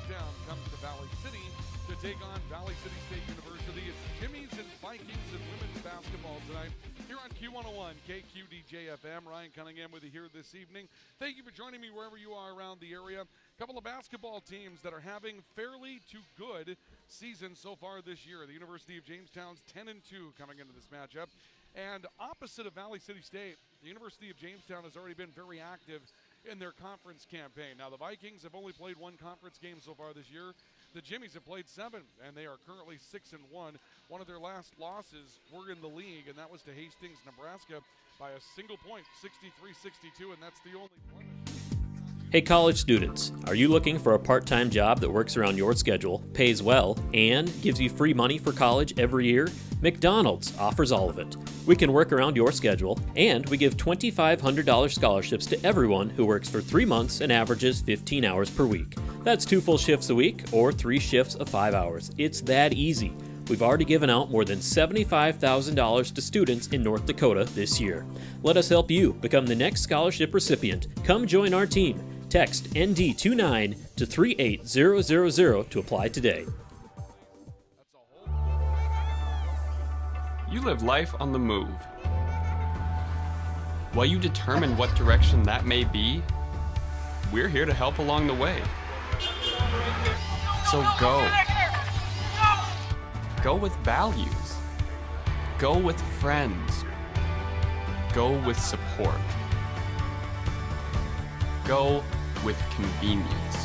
Jamestown comes to Valley City to take on Valley City State University. It's Jimmy's and Vikings and women's basketball tonight here on Q101 KQDJ-FM. Ryan Cunningham with you here this evening. Thank you for joining me wherever you are around the area. A couple of basketball teams that are having fairly to good seasons so far this year. The University of Jamestown's 10-2 coming into this matchup. And opposite of Valley City State, the University of Jamestown has already been very active in their conference campaign. Now, the Vikings have only played one conference game so far this year. The Jimmies have played 7, and they are currently 6-1. One of their last losses were in the league, and that was to Hastings, Nebraska, by a single point, 63-62, and that's the only blemish. Hey college students, are you looking for a part-time job that works around your schedule, pays well, and gives you free money for college every year? McDonald's offers all of it. We can work around your schedule, and we give $2,500 scholarships to everyone who works for 3 months and averages 15 hours per week. That's 2 full shifts a week or 3 shifts of 5 hours. It's that easy. We've already given out more than $75,000 to students in North Dakota this year. Let us help you become the next scholarship recipient. Come join our team. Text ND29 to 38000 to apply today. You live life on the move. While you determine what direction that may be, we're here to help along the way. So go. Go with values. Go with friends. Go with support. Go with convenience.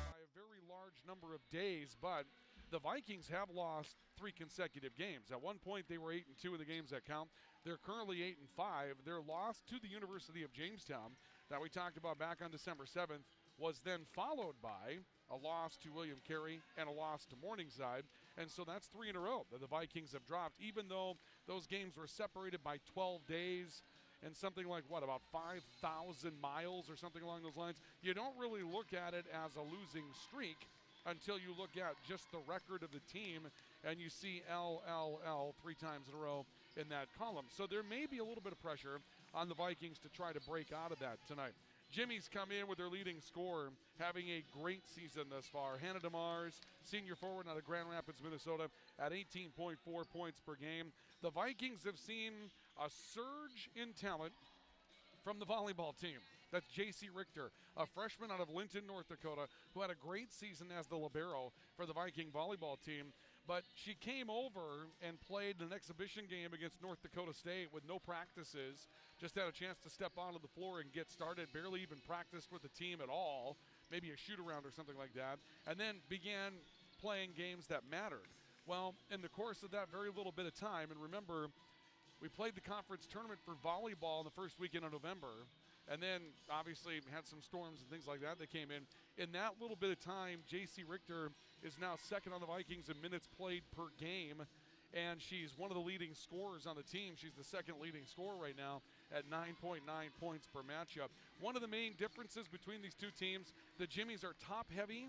By a very large number of days, but the Vikings have lost 3 consecutive games. At one point, they were 8-2 in the games that count. They're currently 8-5. Their loss to the University of Jamestown that we talked about back on December 7th was then followed by a loss to William Carey and a loss to Morningside. And so that's 3 in a row that the Vikings have dropped, even though those games were separated by 12 days and something like, about 5,000 miles or something along those lines. You don't really look at it as a losing streak until you look at just the record of the team and you see LLL 3 times in a row in that column. So there may be a little bit of pressure on the Vikings to try to break out of that tonight. Jimmy's come in with their leading scorer, having a great season thus far. Hannah DeMars, senior forward out of Grand Rapids, Minnesota, at 18.4 points per game. The Vikings have seen a surge in talent from the volleyball team. That's J.C. Richter, a freshman out of Linton, North Dakota, who had a great season as the libero for the Viking volleyball team. But she came over and played an exhibition game against North Dakota State with no practices. Just had a chance to step onto the floor and get started. Barely even practiced with the team at all. Maybe a shoot-around or something like that. And then began playing games that mattered. Well, in the course of that very little bit of time, and remember, we played the conference tournament for volleyball in the first weekend of November. And then, obviously, had some storms and things like that that came in. In that little bit of time, J.C. Richter is now second on the Vikings in minutes played per game. And she's one of the leading scorers on the team. She's the second leading scorer right now at 9.9 points per matchup. One of the main differences between these two teams, the Jimmies are top-heavy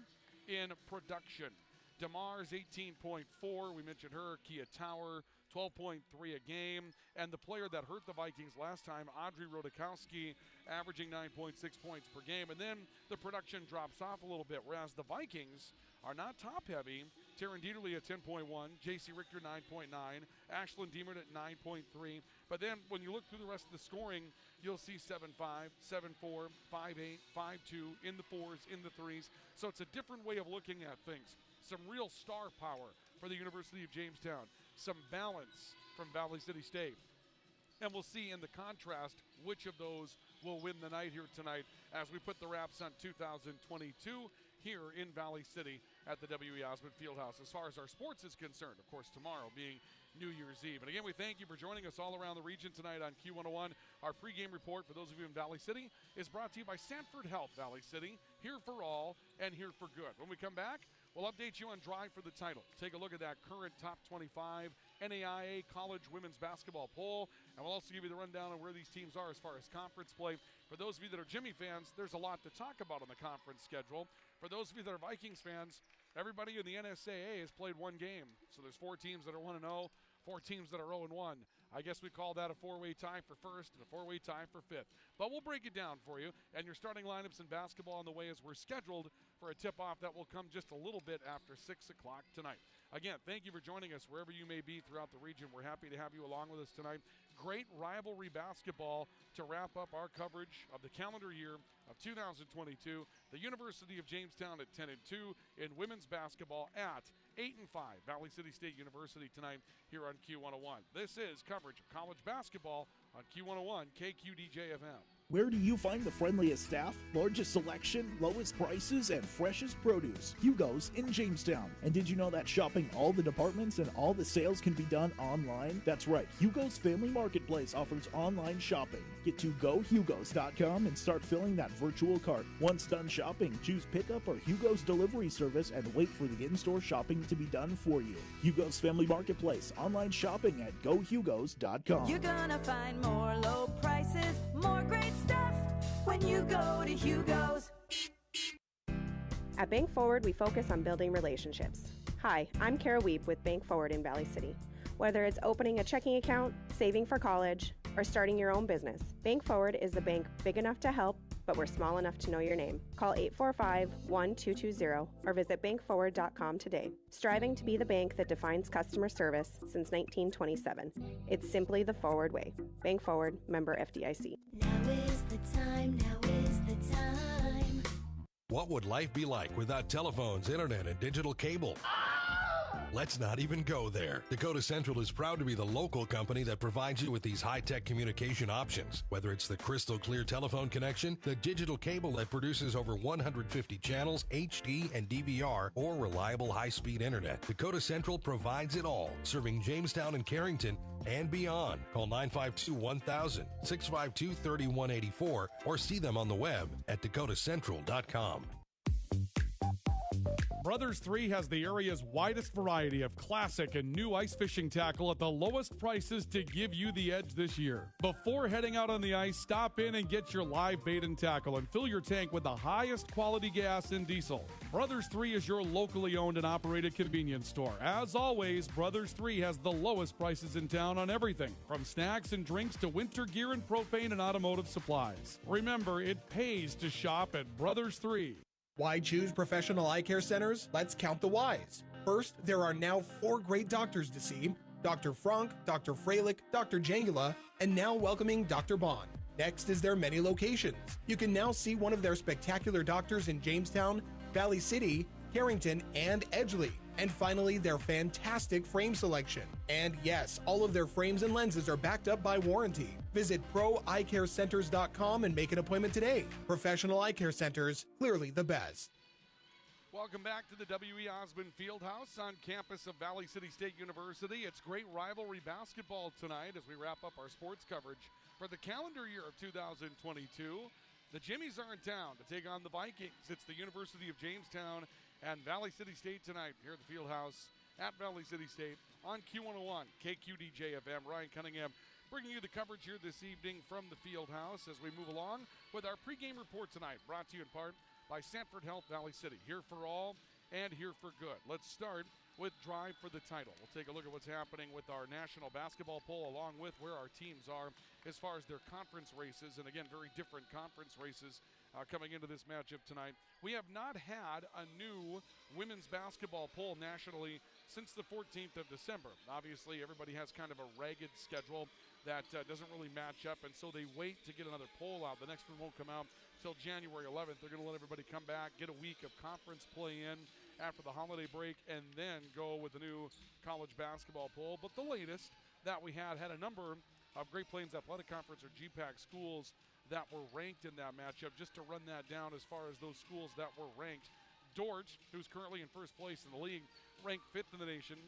in production. DeMars, 18.4. We mentioned her. Kia Tower, 12.3 a game. And the player that hurt the Vikings last time, Audrey Rodakowski, averaging 9.6 points per game. And then the production drops off a little bit, whereas the Vikings are not top-heavy. Taryn Dieterle at 10.1, J.C. Richter 9.9, Ashlyn Diemert at 9.3. But then when you look through the rest of the scoring, you'll see 7-5, 7-4, 5-8, 5-2, in the 4s, in the 3s. So it's a different way of looking at things. Some real star power for the University of Jamestown. Some balance from Valley City State. And we'll see in the contrast which of those will win the night here tonight as we put the wraps on 2022 here in Valley City at the W.E. Osmond Fieldhouse. As far as our sports is concerned, of course, tomorrow being New Year's Eve. And again, we thank you for joining us all around the region tonight on Q101. Our pregame report, for those of you in Valley City, is brought to you by Sanford Health Valley City, here for all and here for good. When we come back, we'll update you on Drive for the Title. Take a look at that current top 25 NAIA college women's basketball poll, and we'll also give you the rundown on where these teams are as far as conference play. For those of you that are Jimmy fans, there's a lot to talk about on the conference schedule. For those of you that are Vikings fans, everybody in the NSAA has played one game. So there's 4 teams that are 1-0, 4 teams that are 0-1. I guess we call that a four-way tie for first and a four-way tie for fifth. But we'll break it down for you, and your starting lineups in basketball on the way as we're scheduled for a tip-off that will come just a little bit after 6 o'clock tonight. Again, thank you for joining us wherever you may be throughout the region. We're happy to have you along with us tonight. Great rivalry basketball to wrap up our coverage of the calendar year of 2022. The University of Jamestown at 10-2 in women's basketball at 8-5. Valley City State University tonight here on Q101. This is coverage of college basketball on Q101 KQDJ-FM. Where do you find the friendliest staff, largest selection, lowest prices, and freshest produce? Hugo's in Jamestown. And did you know that shopping all the departments and all the sales can be done online? That's right, Hugo's Family Marketplace offers online shopping. Get to GoHugos.com and start filling that virtual cart. Once done shopping, choose pickup or Hugo's delivery service and wait for the in-store shopping to be done for you. Hugo's Family Marketplace, online shopping at GoHugos.com. You're gonna find more low prices, more great stuff when you go to Hugo's. At Bank Forward, we focus on building relationships. Hi, I'm Kara Weep with Bank Forward in Valley City. Whether it's opening a checking account, saving for college, or starting your own business, Bank Forward is the bank big enough to help, but we're small enough to know your name. Call 845-1220 or visit bankforward.com today. Striving to be the bank that defines customer service since 1927. It's simply the Forward way. Bank Forward, member FDIC. Now is the time, now is the time. What would life be like without telephones, internet, and digital cable? Let's not even go there. Dakota Central is proud to be the local company that provides you with these high-tech communication options. Whether it's the crystal clear telephone connection, the digital cable that produces over 150 channels, HD and DVR, or reliable high-speed internet, Dakota Central provides it all, serving Jamestown and Carrington and beyond. Call 952-1000, 652-3184, or see them on the web at dakotacentral.com. Brothers 3 has the area's widest variety of classic and new ice fishing tackle at the lowest prices to give you the edge this year. Before heading out on the ice, stop in and get your live bait and tackle and fill your tank with the highest quality gas and diesel. Brothers 3 is your locally owned and operated convenience store. As always, Brothers 3 has the lowest prices in town on everything, from snacks and drinks to winter gear and propane and automotive supplies. Remember, it pays to shop at Brothers 3. Why choose professional eye care centers? Let's count the whys. First, there are now 4 great doctors to see: Dr. Frank, Dr. Freilich, Dr. Jangula, and now welcoming Dr. Bond. Next is their many locations. You can now see one of their spectacular doctors in Jamestown, Valley City, Carrington, and Edgeley. And finally, their fantastic frame selection. And yes, all of their frames and lenses are backed up by warranty. Visit proeyecarecenters.com and make an appointment today. Professional eye care centers, clearly the best. Welcome back to the W.E. Osmond Fieldhouse on campus of Valley City State University. It's great rivalry basketball tonight as we wrap up our sports coverage for the calendar year of 2022. The Jimmies are in town to take on the Vikings. It's the University of Jamestown and Valley City State tonight here at the Fieldhouse at Valley City State on Q101 KQDJ-FM. Ryan Cunningham bringing you the coverage here this evening from the Fieldhouse as we move along with our pregame report tonight, brought to you in part by Sanford Health Valley City. Here for all and here for good. Let's start with Drive for the Title. We'll take a look at what's happening with our national basketball poll, along with where our teams are as far as their conference races, and again, very different conference races coming into this matchup tonight. We have not had a new women's basketball poll nationally since the 14th of December. Obviously, everybody has kind of a ragged schedule that doesn't really match up, and so they wait to get another poll out. The next one won't come out until January 11th. They're going to let everybody come back, get a week of conference play in after the holiday break, and then go with the new college basketball poll. But the latest that we had a number of Great Plains Athletic Conference or GPAC schools that were ranked in that matchup. Just to run that down as far as those schools that were ranked: Dort, who's currently in first place in the league, ranked 5th in the nation.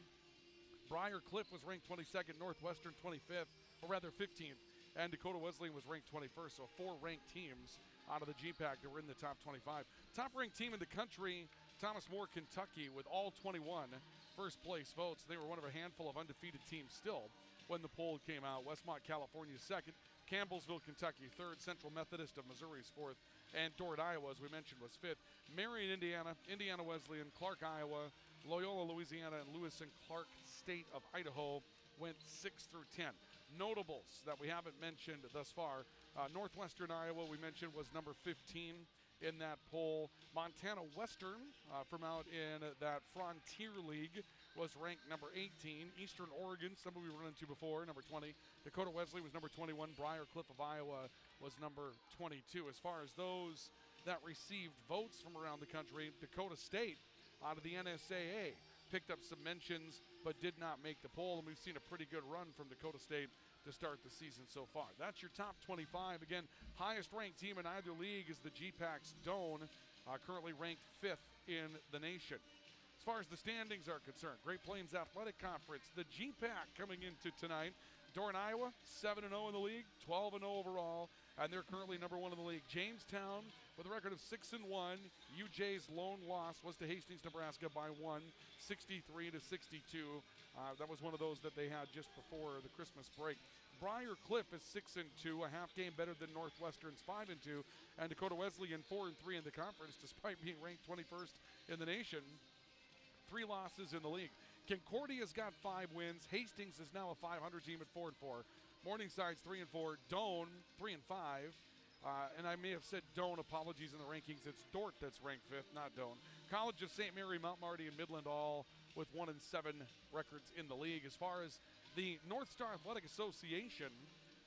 Briar Cliff was ranked 22nd, Northwestern 25th, or rather 15th, and Dakota Wesleyan was ranked 21st. So 4 ranked teams out of the GPAC that were in the top 25. Top ranked team in the country, Thomas More, Kentucky, with all 21 first place votes. They were one of a handful of undefeated teams still when the poll came out. Westmont, California, 2nd. Campbellsville, Kentucky, 3rd. Central Methodist of Missouri is 4th. And Dort, Iowa, as we mentioned, was 5th. Marion, Indiana, Indiana Wesleyan, Clark, Iowa, Loyola, Louisiana, and Lewis and Clark State of Idaho went 6 through 10. notables that we haven't mentioned thus far. Northwestern Iowa, we mentioned, was number 15 in that poll. Montana Western, from out in that Frontier League, was ranked number 18. Eastern Oregon, somebody we run into before, number 20. Dakota Wesley was number 21. Briar Cliff of Iowa was number 22. As far as those that received votes from around the country, Dakota State, out of the NSAA, picked up some mentions but did not make the poll, and we've seen a pretty good run from Dakota State to start the season so far. That's your top 25. Again, highest ranked team in either league is the GPAC's Doane, currently ranked 5th in the nation. As far as the standings are concerned, Great Plains Athletic Conference, the GPAC coming into tonight. Doane, Iowa, 7-0 in the league, 12-0 overall, and they're currently number 1 in the league. Jamestown, with a record of 6-1. UJ's lone loss was to Hastings, Nebraska by 1, 63-62. That was one of those that they had just before the Christmas break. Briar Cliff is 6-2, a half game better than Northwestern's 5-2, and Dakota Wesleyan 4-3 in the conference, despite being ranked 21st in the nation. 3 losses in the league. Concordia's got 5 wins. Hastings is now a 500 team at 4-4. Morningside's 3-4. Doane 3-5. And I may have said Doane, apologies in the rankings. It's Dordt that's ranked 5th, not Doane. College of St. Mary, Mount Marty, and Midland all with 1-7 records in the league. As far as the North Star Athletic Association,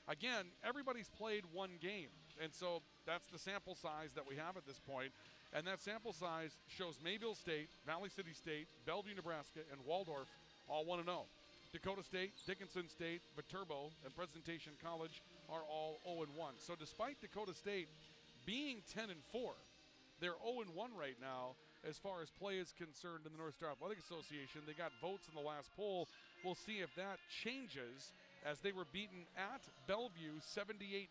again, everybody's played 1 game. And so that's the sample size that we have at this point. And that sample size shows Mayville State, Valley City State, Bellevue, Nebraska, and Waldorf all 1-0. Dakota State, Dickinson State, Viterbo, and Presentation College are all 0-1. So despite Dakota State being 10-4, they're 0-1 right now as far as play is concerned in the North Star Athletic Association. They got votes in the last poll. We'll see if that changes as they were beaten at Bellevue 78-76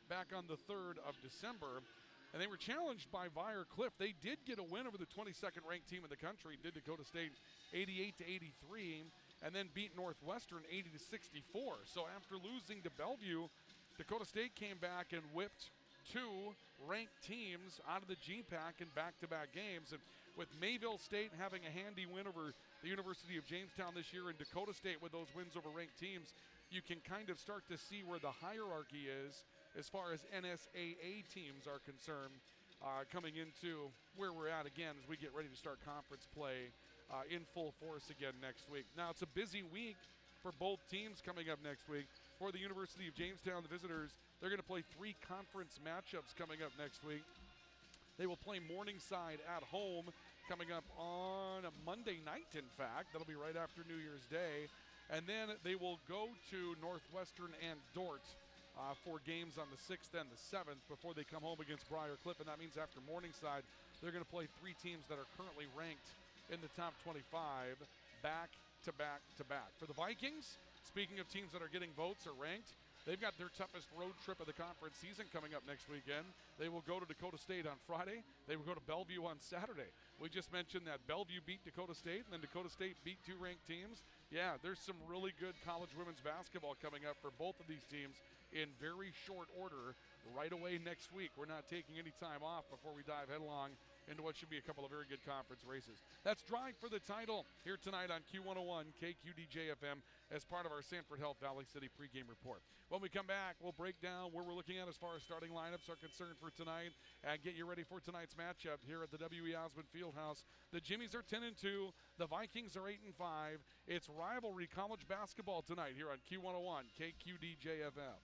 back on the 3rd of December. And they were challenged by Briar Cliff. They did get a win over the 22nd ranked team in the country, did Dakota State 88-83, and then beat Northwestern 80-64. So after losing to Bellevue, Dakota State came back and whipped 2 ranked teams out of the GPAC in back-to-back games. And with Mayville State having a handy win over the University of Jamestown this year and Dakota State with those wins over ranked teams, you can kind of start to see where the hierarchy is as far as NSAA teams are concerned, coming into where we're at again as we get ready to start conference play in full force again next week. Now, it's a busy week for both teams coming up next week. For the University of Jamestown, the visitors, they're going to play 3 conference matchups coming up next week. They will play Morningside at home coming up on a Monday night, in fact. That'll be right after New Year's Day. And then they will go to Northwestern and Dordt for games on the 6th and the 7th before they come home against Briar Cliff. And that means after Morningside, they're going to play 3 teams that are currently ranked in the top 25 back to back to back. For the Vikings, speaking of teams that are getting votes or ranked, they've got their toughest road trip of the conference season coming up next weekend. They will go to Dakota State on Friday. They will go to Bellevue on Saturday. We just mentioned that Bellevue beat Dakota State, and then Dakota State beat 2 ranked teams. Yeah, there's some really good college women's basketball coming up for both of these teams in very short order right away next week. We're not taking any time off before we dive headlong into what should be a couple of very good conference races. That's Drive for the Title here tonight on Q101 KQDJ-FM as part of our Sanford Health Valley City pregame report. When we come back, we'll break down where we're looking at as far as starting lineups are concerned for tonight and get you ready for tonight's matchup here at the W.E. Osmond Fieldhouse. The Jimmies are 10-2. The Vikings are 8-5. It's rivalry college basketball tonight here on Q101 KQDJ-FM.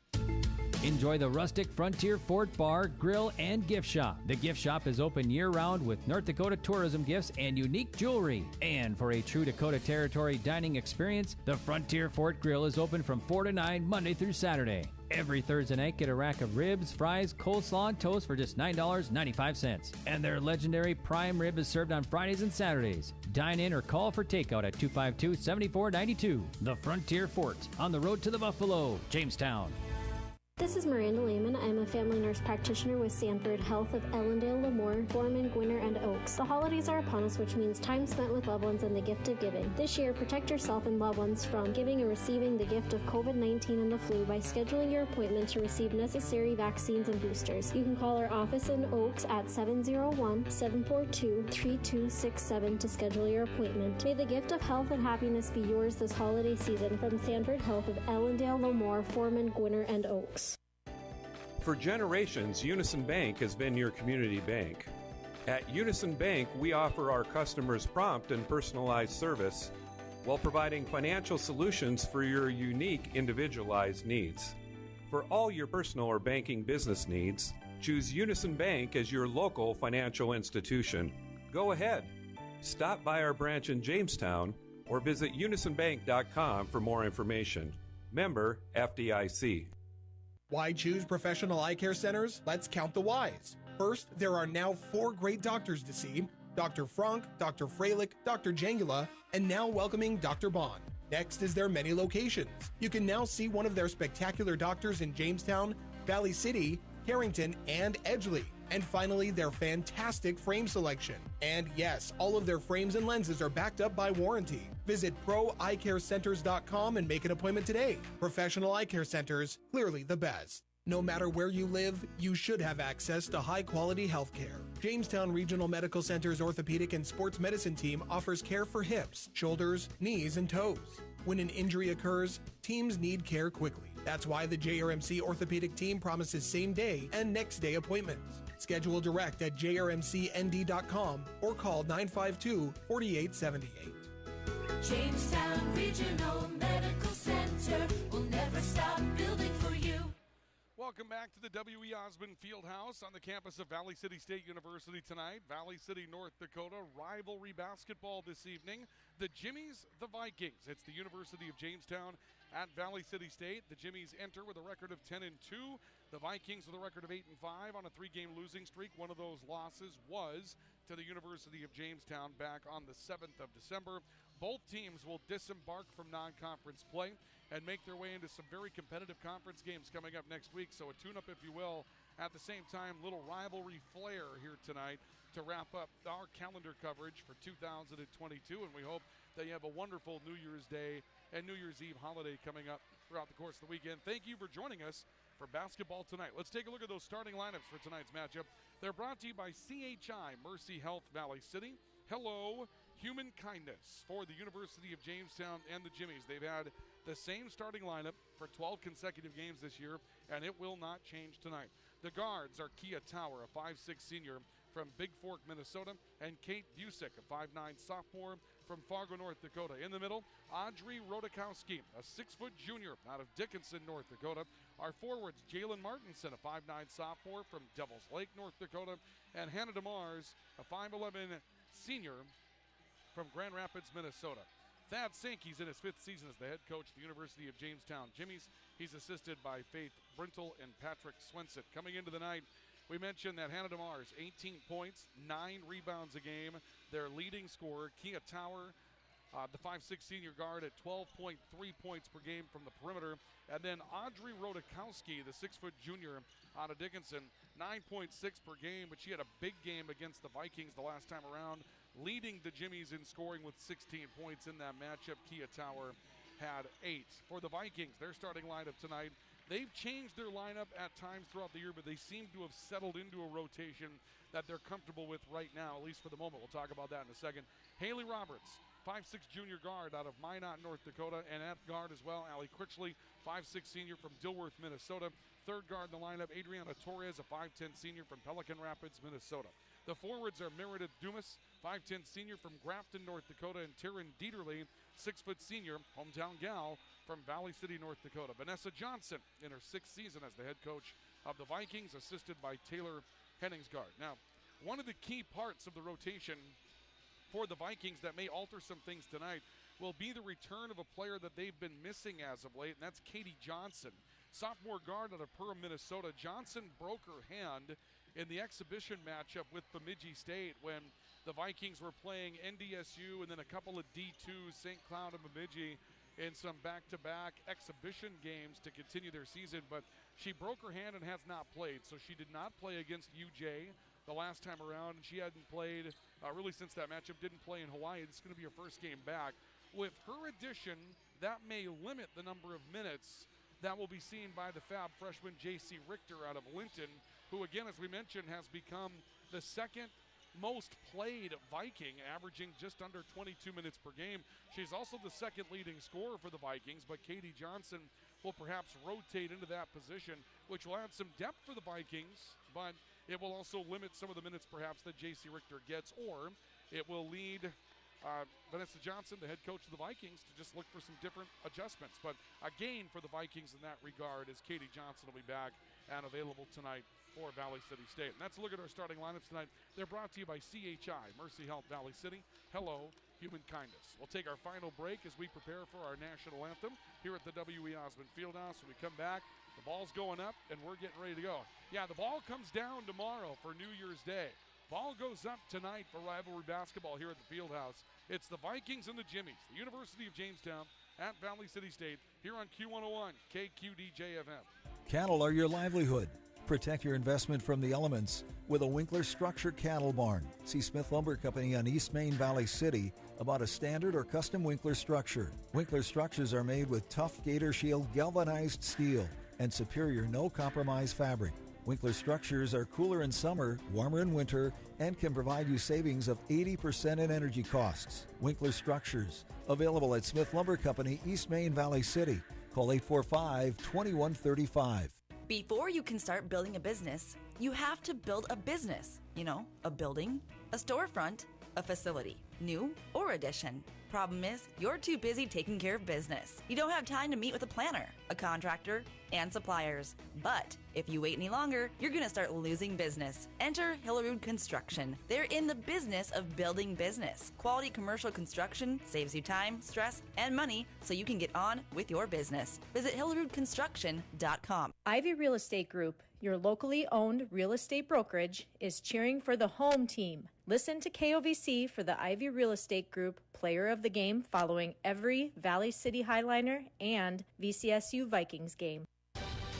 Enjoy the rustic Frontier Fort Bar, Grill, and Gift Shop. The gift shop is open year-round with North Dakota tourism gifts and unique jewelry. And for a true Dakota Territory dining experience, the Frontier Fort Grill is open from 4 to 9 Monday through Saturday. Every Thursday night, get a rack of ribs, fries, coleslaw, and toast for just $9.95. And their legendary prime rib is served on Fridays and Saturdays. Dine in or call for takeout at 252-7492. The Frontier Fort, on the road to the Buffalo, Jamestown. This is Miranda Lehman. I'm a family nurse practitioner with Sanford Health of Ellendale, Lemoore, Foreman, Gwinner, and Oaks. The holidays are upon us, which means time spent with loved ones and the gift of giving. This year, protect yourself and loved ones from giving and receiving the gift of COVID-19 and the flu by scheduling your appointment to receive necessary vaccines and boosters. You can call our office in Oaks at 701-742-3267 to schedule your appointment. May the gift of health and happiness be yours this holiday season from Sanford Health of Ellendale, Lemoore, Foreman, Gwinner, and Oaks. For generations, Unison Bank has been your community bank. At Unison Bank, we offer our customers prompt and personalized service while providing financial solutions for your unique, individualized needs. For all your personal or banking business needs, choose Unison Bank as your local financial institution. Go ahead. Stop by our branch in Jamestown or visit unisonbank.com for more information. Member FDIC. Why choose professional eye care centers? Let's count the whys. First, there are now 4 great doctors to see: Dr. Frank, Dr. Freilich, Dr. Jangula, and now welcoming Dr. Bond. Next is their many locations. You can now see one of their spectacular doctors in Jamestown, Valley City, Carrington, and Edgeley. And finally, their fantastic frame selection. And yes, all of their frames and lenses are backed up by warranty. Visit proeyecarecenters.com and make an appointment today. Professional eye care centers, clearly the best. No matter where you live, you should have access to high-quality health care. Jamestown Regional Medical Center's orthopedic and sports medicine team offers care for hips, shoulders, knees, and toes. When an injury occurs, teams need care quickly. That's why the JRMC orthopedic team promises same-day and next-day appointments. Schedule direct at jrmcnd.com or call 952-4878. Jamestown Regional Medical Center will never stop building for you. Welcome back to the W.E. Osmond Fieldhouse on the campus of Valley City State University tonight. Valley City, North Dakota, rivalry basketball this evening. The Jimmies, the Vikings. It's the University of Jamestown at Valley City State. The Jimmies enter with a record of 10-2. The Vikings with a record of 8-5 on a 3-game losing streak. One of those losses was to the University of Jamestown back on the 7th of December. Both teams will disembark from non-conference play and make their way into some very competitive conference games coming up next week. So a tune-up, if you will. At the same time, little rivalry flair here tonight to wrap up our calendar coverage for 2022. And we hope that you have a wonderful New Year's Day and New Year's Eve holiday coming up throughout the course of the weekend. Thank you for joining us for basketball tonight. Let's take a look at those starting lineups for tonight's matchup. They're brought to you by CHI Mercy Health Valley City. Hello, Human Kindness for the University of Jamestown and the Jimmies. They've had the same starting lineup for 12 consecutive games this year, and it will not change tonight. The guards are Kia Tower, a 5'6" senior from Big Fork, Minnesota, and Kate Busick, a 5'9" sophomore from Fargo, North Dakota. In the middle, Audrey Rodakowski, a 6-foot junior out of Dickinson, North Dakota. Our forwards, Jalen Martinson, a 5'9" sophomore from Devils Lake, North Dakota, and Hannah DeMars, a 5'11" senior from Grand Rapids, Minnesota. Thad Sankey's in his 5th season as the head coach of the University of Jamestown Jimmies. He's assisted by Faith Brintle and Patrick Swenson. Coming into the night, we mentioned that Hannah DeMars, 18 points, 9 rebounds a game. Their leading scorer, Kia Tower, the 5'6" senior guard at 12.3 points per game from the perimeter. And then Audrey Rodakowski, the 6-foot junior out of Dickinson, 9.6 per game, but she had a big game against the Vikings the last time around, leading the Jimmies in scoring with 16 points in that matchup. Kia Tower had 8. For the Vikings, their starting lineup tonight, they've changed their lineup at times throughout the year, but they seem to have settled into a rotation that they're comfortable with right now, at least for the moment. We'll talk about that in a second. Haley Roberts, 5'6" junior guard out of Minot, North Dakota, and at guard as well, Allie Critchley, 5'6" senior from Dilworth, Minnesota. Third guard in the lineup, Adriana Torres, a 5'10" senior from Pelican Rapids, Minnesota. The forwards are Meredith Dumas, 5'10" senior from Grafton, North Dakota, and Taryn Dieterle, 6-foot senior, hometown gal from Valley City, North Dakota. Vanessa Johnson in her 6th season as the head coach of the Vikings, assisted by Taylor Henningsgaard. Now, one of the key parts of the rotation for the Vikings that may alter some things tonight will be the return of a player that they've been missing as of late, and that's Katie Johnson. Sophomore guard out of Perham, Minnesota. Johnson broke her hand in the exhibition matchup with Bemidji State when the Vikings were playing NDSU and then a couple of D2s, St. Cloud and Bemidji, in some back-to-back exhibition games to continue their season, but she broke her hand and has not played, so she did not play against UJ the last time around, and she hadn't played really since that matchup, didn't play in Hawaii. This is going to be her first game back. With her addition, that may limit the number of minutes that will be seen by the Fab freshman J.C. Richter out of Linton, who, again, as we mentioned, has become the second most played Viking, averaging just under 22 minutes per game. She's also the second leading scorer for the Vikings, but Katie Johnson will perhaps rotate into that position, which will add some depth for the Vikings, but it will also limit some of the minutes perhaps that J.C. Richter gets, or it will lead Vanessa Johnson, the head coach of the Vikings, to just look for some different adjustments. But a gain for the Vikings in that regard, as Katie Johnson will be back and available tonight for Valley City State. And that's a look at our starting lineups tonight. They're brought to you by CHI, Mercy Health Valley City. Hello, Human Kindness. We'll take our final break as we prepare for our national anthem here at the W.E. Osmond Fieldhouse. When we come back, the ball's going up, and we're getting ready to go. Yeah, the ball comes down tomorrow for New Year's Day. Ball goes up tonight for rivalry basketball here at the Fieldhouse. It's the Vikings and the Jimmies, the University of Jamestown at Valley City State, here on Q101 KQDJ-FM. Cattle are your livelihood. Protect your investment from the elements with a Winkler Structure Cattle Barn. See Smith Lumber Company on East Main Valley City about a standard or custom Winkler structure. Winkler structures are made with tough Gator Shield galvanized steel and superior no-compromise fabric. Winkler structures are cooler in summer, warmer in winter, and can provide you savings of 80% in energy costs. Winkler Structures, available at Smith Lumber Company, East Main Valley City. Call 845-2135. Before you can start building a business, you have to build a business. You know, a building, a storefront, a facility, new or addition. Problem is, you're too busy taking care of business. You don't have time to meet with a planner, a contractor, and suppliers. But if you wait any longer, you're going to start losing business. Enter Hillerud Construction. They're in the business of building business. Quality commercial construction saves you time, stress, and money so you can get on with your business. Visit hillerudconstruction.com. Ivy Real Estate Group, your locally owned real estate brokerage, is cheering for the home team. Listen to KOVC for the Ivy Real Estate Group Player of the Game following every Valley City Highliner and VCSU Vikings game.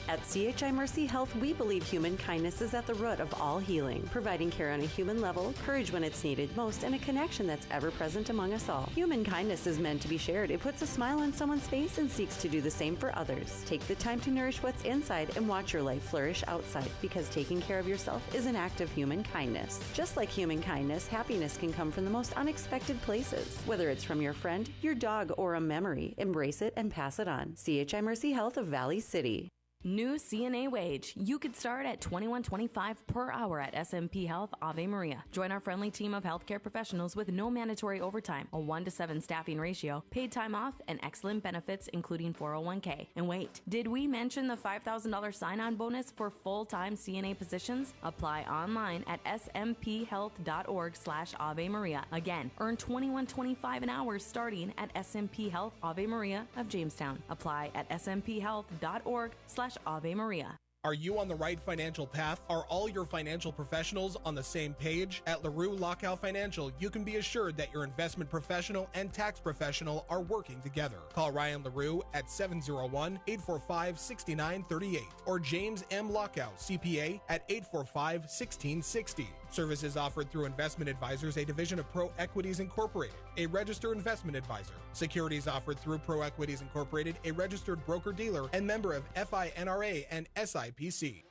At CHI Mercy Health, we believe human kindness is at the root of all healing, providing care on a human level, courage when it's needed most, and a connection that's ever present among us all. Human kindness is meant to be shared. It puts a smile on someone's face and seeks to do the same for others. Take the time to nourish what's inside and watch your life flourish outside, because taking care of yourself is an act of human kindness. Just like human kindness, happiness can come from the most unexpected places. Whether it's from your friend, your dog, or a memory, embrace it and pass it on. CHI Mercy Health of Valley City. New CNA wage. You could start at $21.25 per hour at SMP Health Ave Maria. Join our friendly team of healthcare professionals with no mandatory overtime, a 1-to-7 staffing ratio, paid time off, and excellent benefits including 401k. And wait, did we mention the $5,000 sign-on bonus for full-time CNA positions? Apply online at smphealth.org/Ave Maria. Again, earn $21.25 an hour starting at SMP Health Ave Maria of Jamestown. Apply at smphealth.org/Ave Maria. Are you on the right financial path? Are all your financial professionals on the same page? At LaRue Lockout Financial, you can be assured that your investment professional and tax professional are working together. Call Ryan LaRue at 701-845-6938 or James M. Lockout, CPA, at 845-1660. Services offered through Investment Advisors, a division of Pro Equities Incorporated, a registered investment advisor. Securities offered through Pro Equities Incorporated, a registered broker-dealer and member of FINRA and SIPC.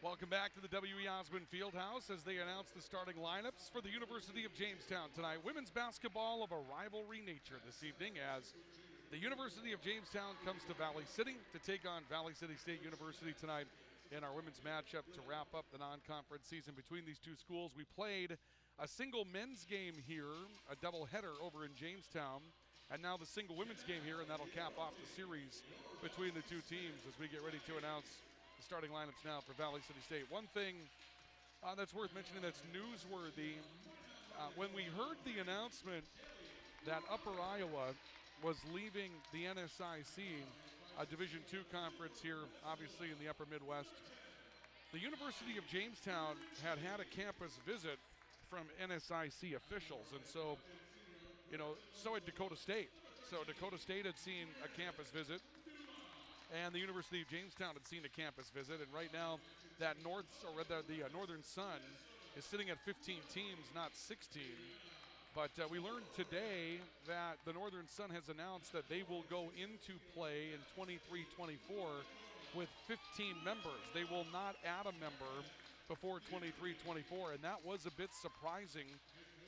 Welcome back to the W.E. Osmond Fieldhouse as they announce the starting lineups for the University of Jamestown tonight. Women's basketball of a rivalry nature this evening as the University of Jamestown comes to Valley City to take on Valley City State University tonight in our women's matchup to wrap up the non-conference season between these two schools. We played a single men's game here, a doubleheader over in Jamestown, and now the single women's game here, and that'll cap off the series between the two teams as we get ready to announce the starting lineups now for Valley City State. One thing that's worth mentioning that's newsworthy, when we heard the announcement that Upper Iowa was leaving the NSIC, a Division II conference here, obviously in the Upper Midwest, the University of Jamestown had a campus visit from NSIC officials, and so had Dakota State. So Dakota State had seen a campus visit, and the University of Jamestown had seen a campus visit, and right now that the Northern Sun is sitting at 15 teams, not 16. But we learned today that the Northern Sun has announced that they will go into play in 23-24 with 15 members. They will not add a member before 23-24, and that was a bit surprising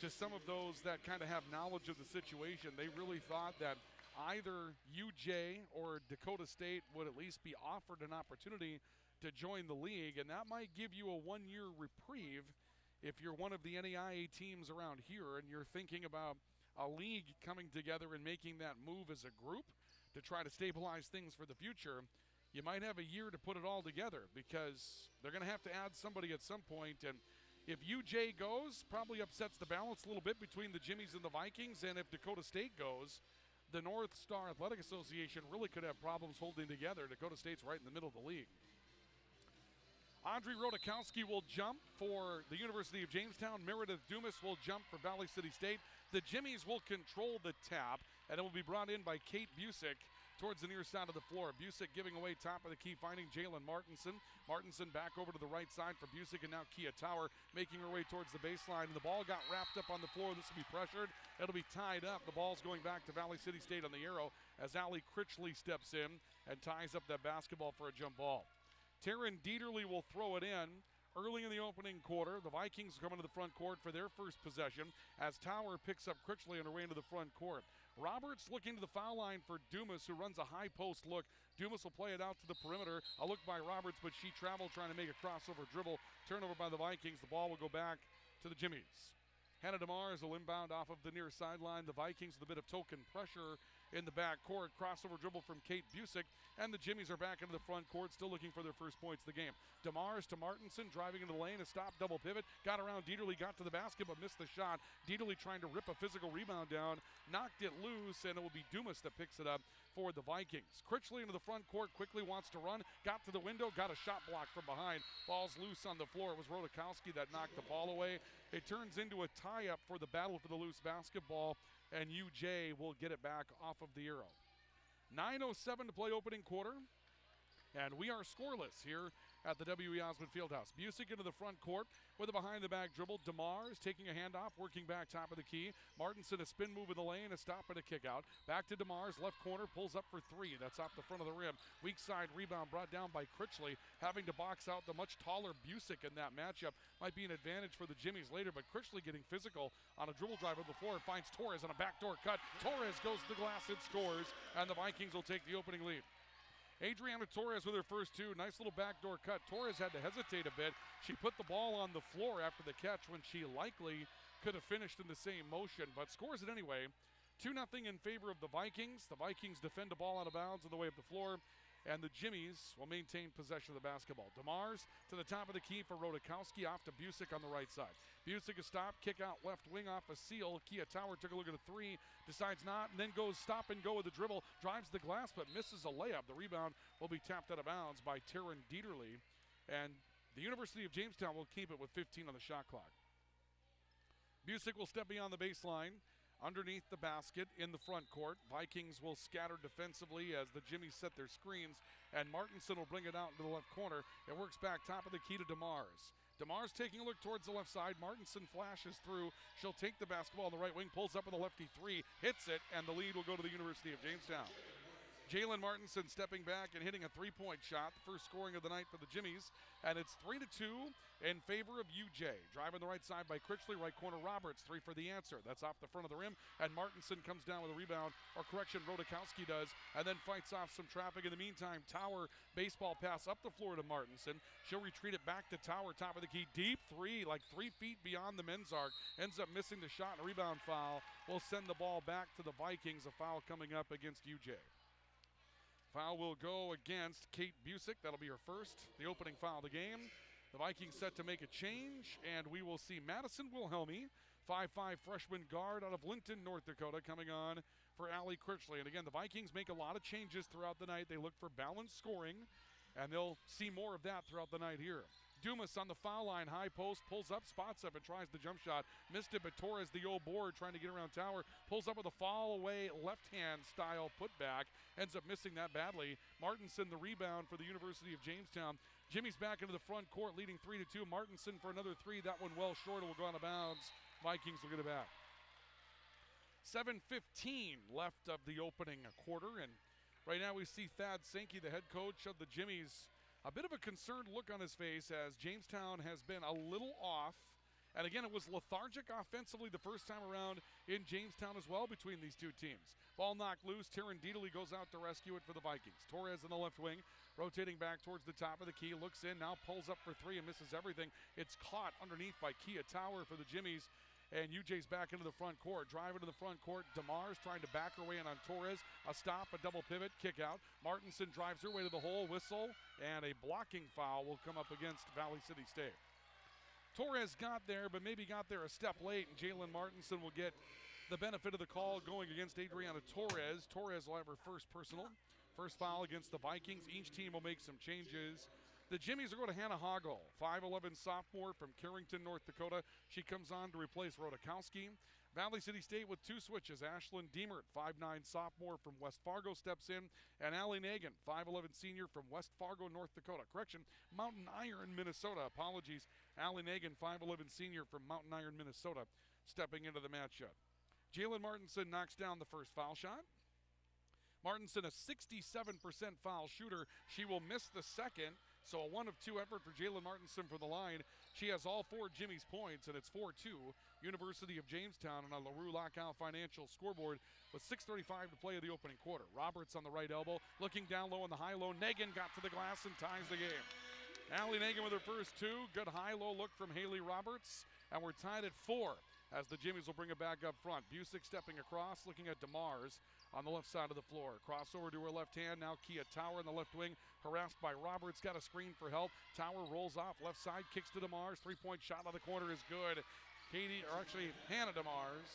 to some of those that kind of have knowledge of the situation. They really thought that either UJ or Dakota State would at least be offered an opportunity to join the league, and that might give you a one-year reprieve if you're one of the NAIA teams around here and you're thinking about a league coming together and making that move as a group to try to stabilize things for the future. You might have a year to put it all together because they're going to have to add somebody at some point. And if UJ goes, probably upsets the balance a little bit between the Jimmies and the Vikings. And if Dakota State goes, the North Star Athletic Association really could have problems holding together. Dakota State's right in the middle of the league. Audrey Rodakowski will jump for the University of Jamestown. Meredith Dumas will jump for Valley City State. The Jimmies will control the tap, and it will be brought in by Kate Busick towards the near side of the floor. Busick giving away top of the key, finding Jalen Martinson. Martinson back over to the right side for Busick, and now Kia Tower making her way towards the baseline. And the ball got wrapped up on the floor. This will be pressured. It'll be tied up. The ball's going back to Valley City State on the arrow as Allie Critchley steps in and ties up that basketball for a jump ball. Taryn Dieterle will throw it in early in the opening quarter. The Vikings come into the front court for their first possession as Tower picks up Critchley on her way into the front court. Roberts looking to the foul line for Dumas, who runs a high post look. Dumas will play it out to the perimeter. A look by Roberts, but she traveled trying to make a crossover dribble. Turnover by the Vikings. The ball will go back to the Jimmies. Hannah DeMars will inbound off of the near sideline. The Vikings with a bit of token pressure in the back court. Crossover dribble from Kate Busick, and the Jimmies are back into the front court, still looking for their first points of the game. DeMars to Martinson, driving into the lane, a stop, double pivot, got around Dieterle, got to the basket, but missed the shot. Dieterle trying to rip a physical rebound down, knocked it loose, and it will be Dumas that picks it up for the Vikings. Critchley into the front court, quickly wants to run, got to the window, got a shot block from behind. Ball's loose on the floor. It was Rodakowski that knocked the ball away. It turns into a tie-up for the battle for the loose basketball, and UJ will get it back off of the arrow. 9:07 to play opening quarter, and we are scoreless here at the W.E. Osmond Fieldhouse. Busick into the front court with a behind-the-back dribble. DeMars taking a handoff, working back top of the key. Martinson, a spin move in the lane, a stop and a kick out. Back to DeMars, left corner, pulls up for three. That's off the front of the rim. Weak side rebound brought down by Critchley, having to box out the much taller Busick in that matchup. Might be an advantage for the Jimmies later, but Critchley getting physical on a dribble drive on the floor and finds Torres on a backdoor cut. Torres goes to the glass and scores, and the Vikings will take the opening lead. Adriana Torres with her first two. Nice little backdoor cut. Torres had to hesitate a bit. She put the ball on the floor after the catch when she likely could have finished in the same motion, but scores it anyway. 2-0 in favor of the Vikings. The Vikings defend the ball out of bounds on the way up the floor, and the Jimmies will maintain possession of the basketball. DeMars to the top of the key for Rodakowski, off to Busick on the right side. Busick a stop, kick out left wing off a seal. Kia Tower took a look at a three, decides not, and then goes stop and go with the dribble, drives the glass but misses a layup. The rebound will be tapped out of bounds by Taryn Dieterle, and the University of Jamestown will keep it with 15 on the shot clock. Busick will step beyond the baseline, underneath the basket in the front court. Vikings will scatter defensively as the Jimmies set their screens, and Martinson will bring it out into the left corner. It works back top of the key to DeMars. DeMars taking a look towards the left side. Martinson flashes through. She'll take the basketball on the right wing, pulls up with a lefty three, hits it, and the lead will go to the University of Jamestown. Jalen Martinson stepping back and hitting a three-point shot, the first scoring of the night for the Jimmies, and it's 3-2 in favor of UJ. Driving the right side by Critchley, right corner Roberts, three for the answer. That's off the front of the rim, and Martinson comes down with a rebound, or correction, Rodakowski does, and then fights off some traffic. In the meantime, Tower, baseball pass up the floor to Martinson. She'll retreat it back to Tower, top of the key, deep three, like 3 feet beyond the men's arc, ends up missing the shot, and a rebound foul will send the ball back to the Vikings, a foul coming up against UJ. Foul will go against Kate Busick. That'll be her first, the opening foul of the game. The Vikings set to make a change, and we will see Madison Wilhelmy, 5'5" freshman guard out of Linton, North Dakota, coming on for Allie Critchley. And again, the Vikings make a lot of changes throughout the night. They look for balanced scoring, and they'll see more of that throughout the night here. Dumas on the foul line, high post, pulls up, spots up, and tries the jump shot. Missed it, but Torres, the old board, trying to get around Tower, pulls up with a fall away left-hand style putback, ends up missing that badly. Martinson, the rebound for the University of Jamestown. Jimmy's back into the front court, leading 3-2. Martinson for another three. That one well short. It will go out of bounds. Vikings will get it back. 7:15 left of the opening quarter, and right now we see Thad Sankey, the head coach of the Jimmies, a bit of a concerned look on his face as Jamestown has been a little off. And again, it was lethargic offensively the first time around in Jamestown as well between these two teams. Ball knocked loose. Taryn Deedley goes out to rescue it for the Vikings. Torres in the left wing, rotating back towards the top of the key, looks in, now pulls up for three and misses everything. It's caught underneath by Kia Tower for the Jimmies. And UJ's back into the front court. Driving to the front court. DeMars trying to back her way in on Torres. A stop, a double pivot, kick out. Martinson drives her way to the hole, whistle, and a blocking foul will come up against Valley City State. Torres got there, but maybe got there a step late, and Jalen Martinson will get the benefit of the call going against Adriana Torres. Torres will have her first personal. First foul against the Vikings. Each team will make some changes. The Jimmies are going to Hannah Hoggle, 5'11 sophomore from Carrington, North Dakota. She comes on to replace Rodakowski. Valley City State with two switches. Ashlyn Diemert, 5'9 sophomore from West Fargo, steps in. And Allie Nagan, 5'11 senior from West Fargo, North Dakota. Correction, Mountain Iron, Minnesota. Apologies. Allie Nagan, 5'11 senior from Mountain Iron, Minnesota, stepping into the matchup. Jalen Martinson knocks down the first foul shot. Martinson, a 67% foul shooter. She will miss the second. So a 1 of 2 effort for Jalen Martinson for the line. She has all four Jimmy's points, and it's 4-2. University of Jamestown on a LaRue Lockout Financial scoreboard with 6:35 to play of the opening quarter. Roberts on the right elbow, looking down low on the high-low. Nagan got to the glass and ties the game. Allie Nagan with her first two. Good high-low look from Haley Roberts, and we're tied at 4 as the Jimmies will bring it back up front. Busick stepping across, looking at DeMars on the left side of the floor. Crossover to her left hand. Now Kia Tower in the left wing, harassed by Roberts. Got a screen for help. Tower rolls off left side, kicks to DeMars. Three-point shot out of the corner is good. Hannah DeMars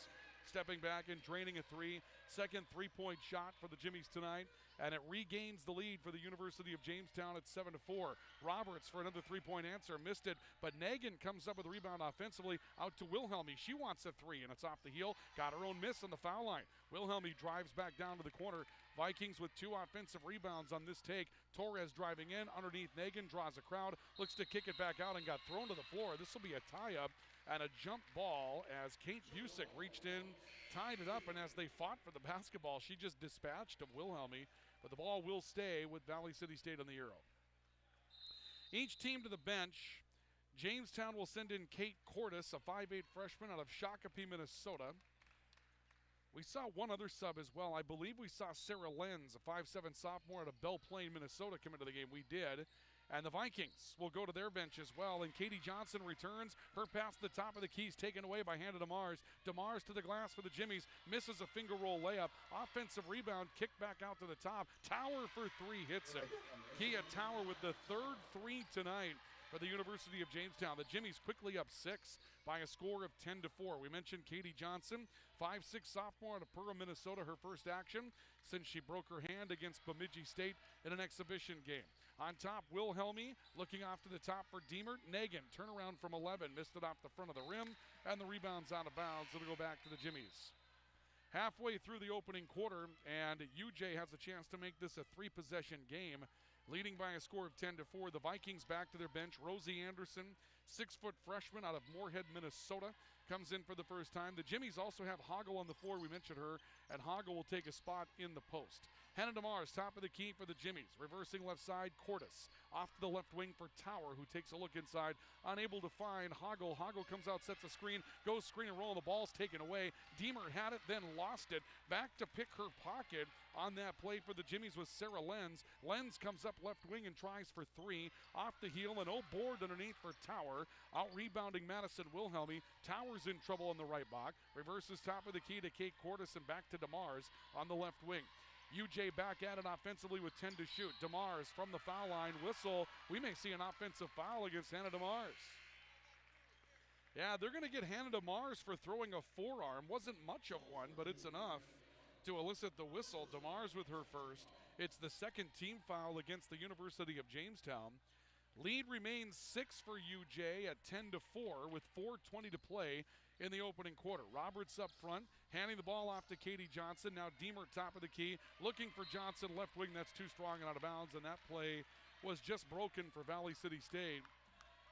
stepping back and draining a three. Second three-point shot for the Jimmies tonight, and it regains the lead for the University of Jamestown at 7-4. Roberts for another three-point answer, missed it, but Nagan comes up with a rebound offensively out to Wilhelmy. She wants a three, and it's off the heel. Got her own miss on the foul line. Wilhelmy drives back down to the corner. Vikings with 2 offensive rebounds on this take. Torres driving in underneath Nagan, draws a crowd, looks to kick it back out and got thrown to the floor. This will be a tie-up and a jump ball as Kate Busick reached in, tied it up, and as they fought for the basketball, she just dispatched of Wilhelmy, but the ball will stay with Valley City State on the arrow. Each team to the bench. Jamestown will send in Kate Cordes, a 5'8 freshman out of Shakopee, Minnesota. We saw one other sub as well. I believe we saw Sarah Lenz, a 5'7 sophomore out of Belle Plaine, Minnesota, come into the game. We did. And the Vikings will go to their bench as well. And Katie Johnson returns. Her pass to the top of the keys taken away by Hannah DeMars. DeMars to the glass for the Jimmies. Misses a finger roll layup. Offensive rebound. Kick back out to the top. Tower for three. Hits it. Kia Tower with the third three tonight for the University of Jamestown. The Jimmies quickly up 6 by a score of 10-4. We mentioned Katie Johnson, 5'6 sophomore out of Pearl, Minnesota, her first action since she broke her hand against Bemidji State in an exhibition game. On top, Wilhelmy looking off to the top for Diemert. Nagan, turnaround from 11, missed it off the front of the rim, and the rebound's out of bounds. It'll go back to the Jimmies. Halfway through the opening quarter, and UJ has a chance to make this a 3-possession game, leading by a score of 10-4. The Vikings back to their bench. Rosie Anderson, 6-foot freshman out of Moorhead, Minnesota, comes in for the first time. The Jimmies also have Hoggle on the floor. We mentioned her, and Hoggle will take a spot in the post. Hannah DeMars, top of the key for the Jimmies. Reversing left side, Cordes. Off to the left wing for Tower, who takes a look inside. Unable to find Hoggle. Hoggle comes out, sets a screen, goes screen and roll. The ball's taken away. Deemer had it, then lost it. Back to pick her pocket on that play for the Jimmies was Sarah Lenz. Lenz comes up left wing and tries for three. Off the heel and board underneath for Tower. Out rebounding Madison Wilhelmy. Tower's in trouble on the right block. Reverses top of the key to Kate Cordes and back to DeMars on the left wing. UJ back at it offensively with 10 to shoot. DeMars from the foul line. Whistle. We may see an offensive foul against Hannah DeMars. Yeah, they're going to get Hannah DeMars for throwing a forearm. Wasn't much of one, but it's enough to elicit the whistle. DeMars with her first. It's the second team foul against the University of Jamestown. Lead remains 6 for UJ at 10-4 with 4:20 to play in the opening quarter. Roberts up front, handing the ball off to Katie Johnson. Now Deemer top of the key, looking for Johnson, left wing. That's too strong and out of bounds, and that play was just broken for Valley City State.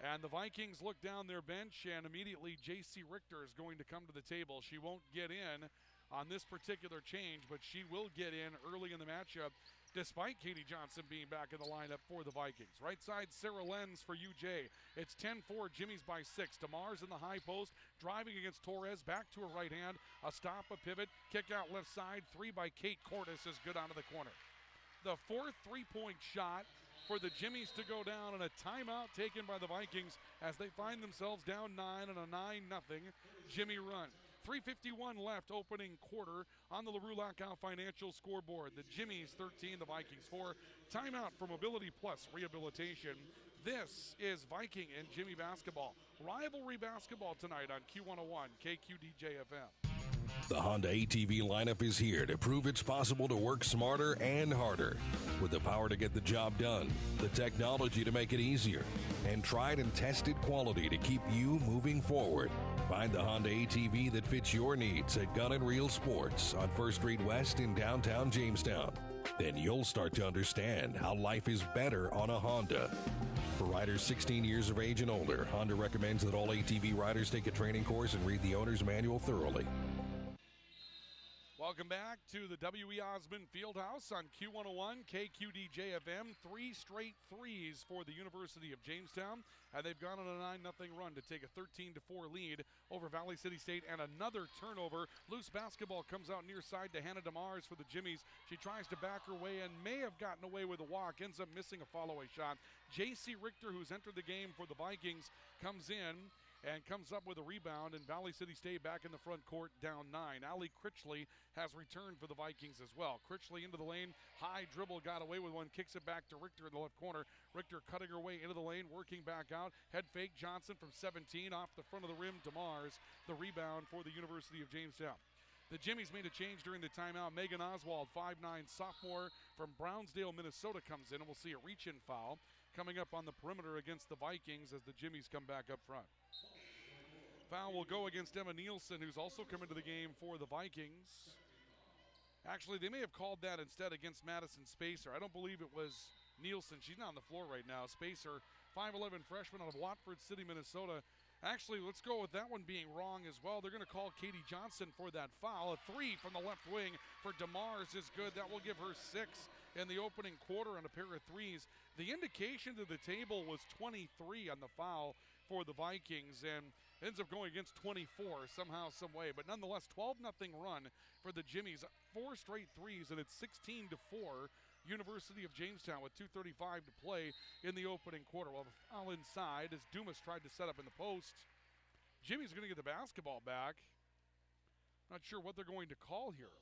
And the Vikings look down their bench, and immediately J.C. Richter is going to come to the table. She won't get in on this particular change, but she will get in early in the matchup, despite Katie Johnson being back in the lineup for the Vikings. Right side, Sarah Lenz for UJ. It's 10-4, Jimmy's by 6. DeMars in the high post, driving against Torres, back to her right hand. A stop, a pivot, kick out left side. 3 by Kate Cordes is good onto the corner. The fourth three-point shot for the Jimmies to go down, and a timeout taken by the Vikings as they find themselves down 9 and a 9-0 Jimmy run. 3:51 left, opening quarter on the LaRue Lockout Financial scoreboard. The Jimmies 13, the Vikings 4. Timeout for Mobility Plus Rehabilitation. This is Viking and Jimmy basketball. Rivalry basketball tonight on Q101 KQDJ-FM. The Honda ATV lineup is here to prove it's possible to work smarter and harder. With the power to get the job done, the technology to make it easier, and tried and tested quality to keep you moving forward. Find the Honda ATV that fits your needs at Gun and Reel Sports on 1st Street West in downtown Jamestown. Then you'll start to understand how life is better on a Honda. For riders 16 years of age and older, Honda recommends that all ATV riders take a training course and read the owner's manual thoroughly. Welcome back to the W.E. Osmond Fieldhouse on Q101 KQDJ-FM. 3 straight threes for the University of Jamestown, and they've gone on a 9-0 run to take a 13-4 lead over Valley City State, and another turnover. Loose basketball comes out near side to Hannah DeMars for the Jimmies. She tries to back her way and may have gotten away with a walk, ends up missing a follow-away shot. J.C. Richter, who's entered the game for the Vikings, comes in and comes up with a rebound, and Valley City State back in the front court, down 9. Allie Critchley has returned for the Vikings as well. Critchley into the lane, high dribble, got away with one, kicks it back to Richter in the left corner. Richter cutting her way into the lane, working back out. Head fake, Johnson from 17, off the front of the rim, DeMars. The rebound for the University of Jamestown. The Jimmies made a change during the timeout. Megan Oswald, 5'9", sophomore from Brownsdale, Minnesota, comes in, and we'll see a reach-in foul coming up on the perimeter against the Vikings as the Jimmies come back up front. Foul will go against Emma Nielsen, who's also come into the game for the Vikings. Actually, they may have called that instead against Madison Spacer. I don't believe it was Nielsen. She's not on the floor right now. Spacer, 5'11" freshman out of Watford City, Minnesota. Actually, let's go with that one being wrong as well. They're going to call Katie Johnson for that foul. A 3 from the left wing for DeMars is good. That will give her 6 in the opening quarter on a pair of threes. The indication to the table was 23 on the foul for the Vikings, and ends up going against 24 somehow, some way. But nonetheless, 12-0 run for the Jimmies. 4 straight threes, and it's 16-4. University of Jamestown with 2:35 to play in the opening quarter. Well, the foul inside as Dumas tried to set up in the post. Jimmy's going to get the basketball back. Not sure what they're going to call here.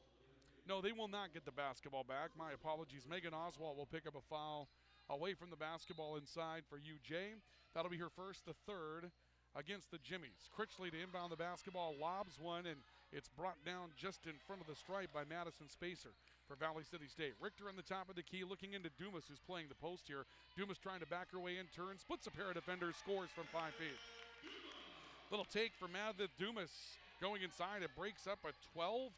No, they will not get the basketball back. My apologies. Megan Oswald will pick up a foul away from the basketball inside for UJ. That'll be her first, the third against the Jimmies. Critchley to inbound the basketball, lobs one, and it's brought down just in front of the stripe by Madison Spacer for Valley City State. Richter on the top of the key, looking into Dumas, who's playing the post here. Dumas trying to back her way in, turns, splits a pair of defenders, scores from 5 feet. Little take for Madison Dumas going inside. It breaks up a 12-0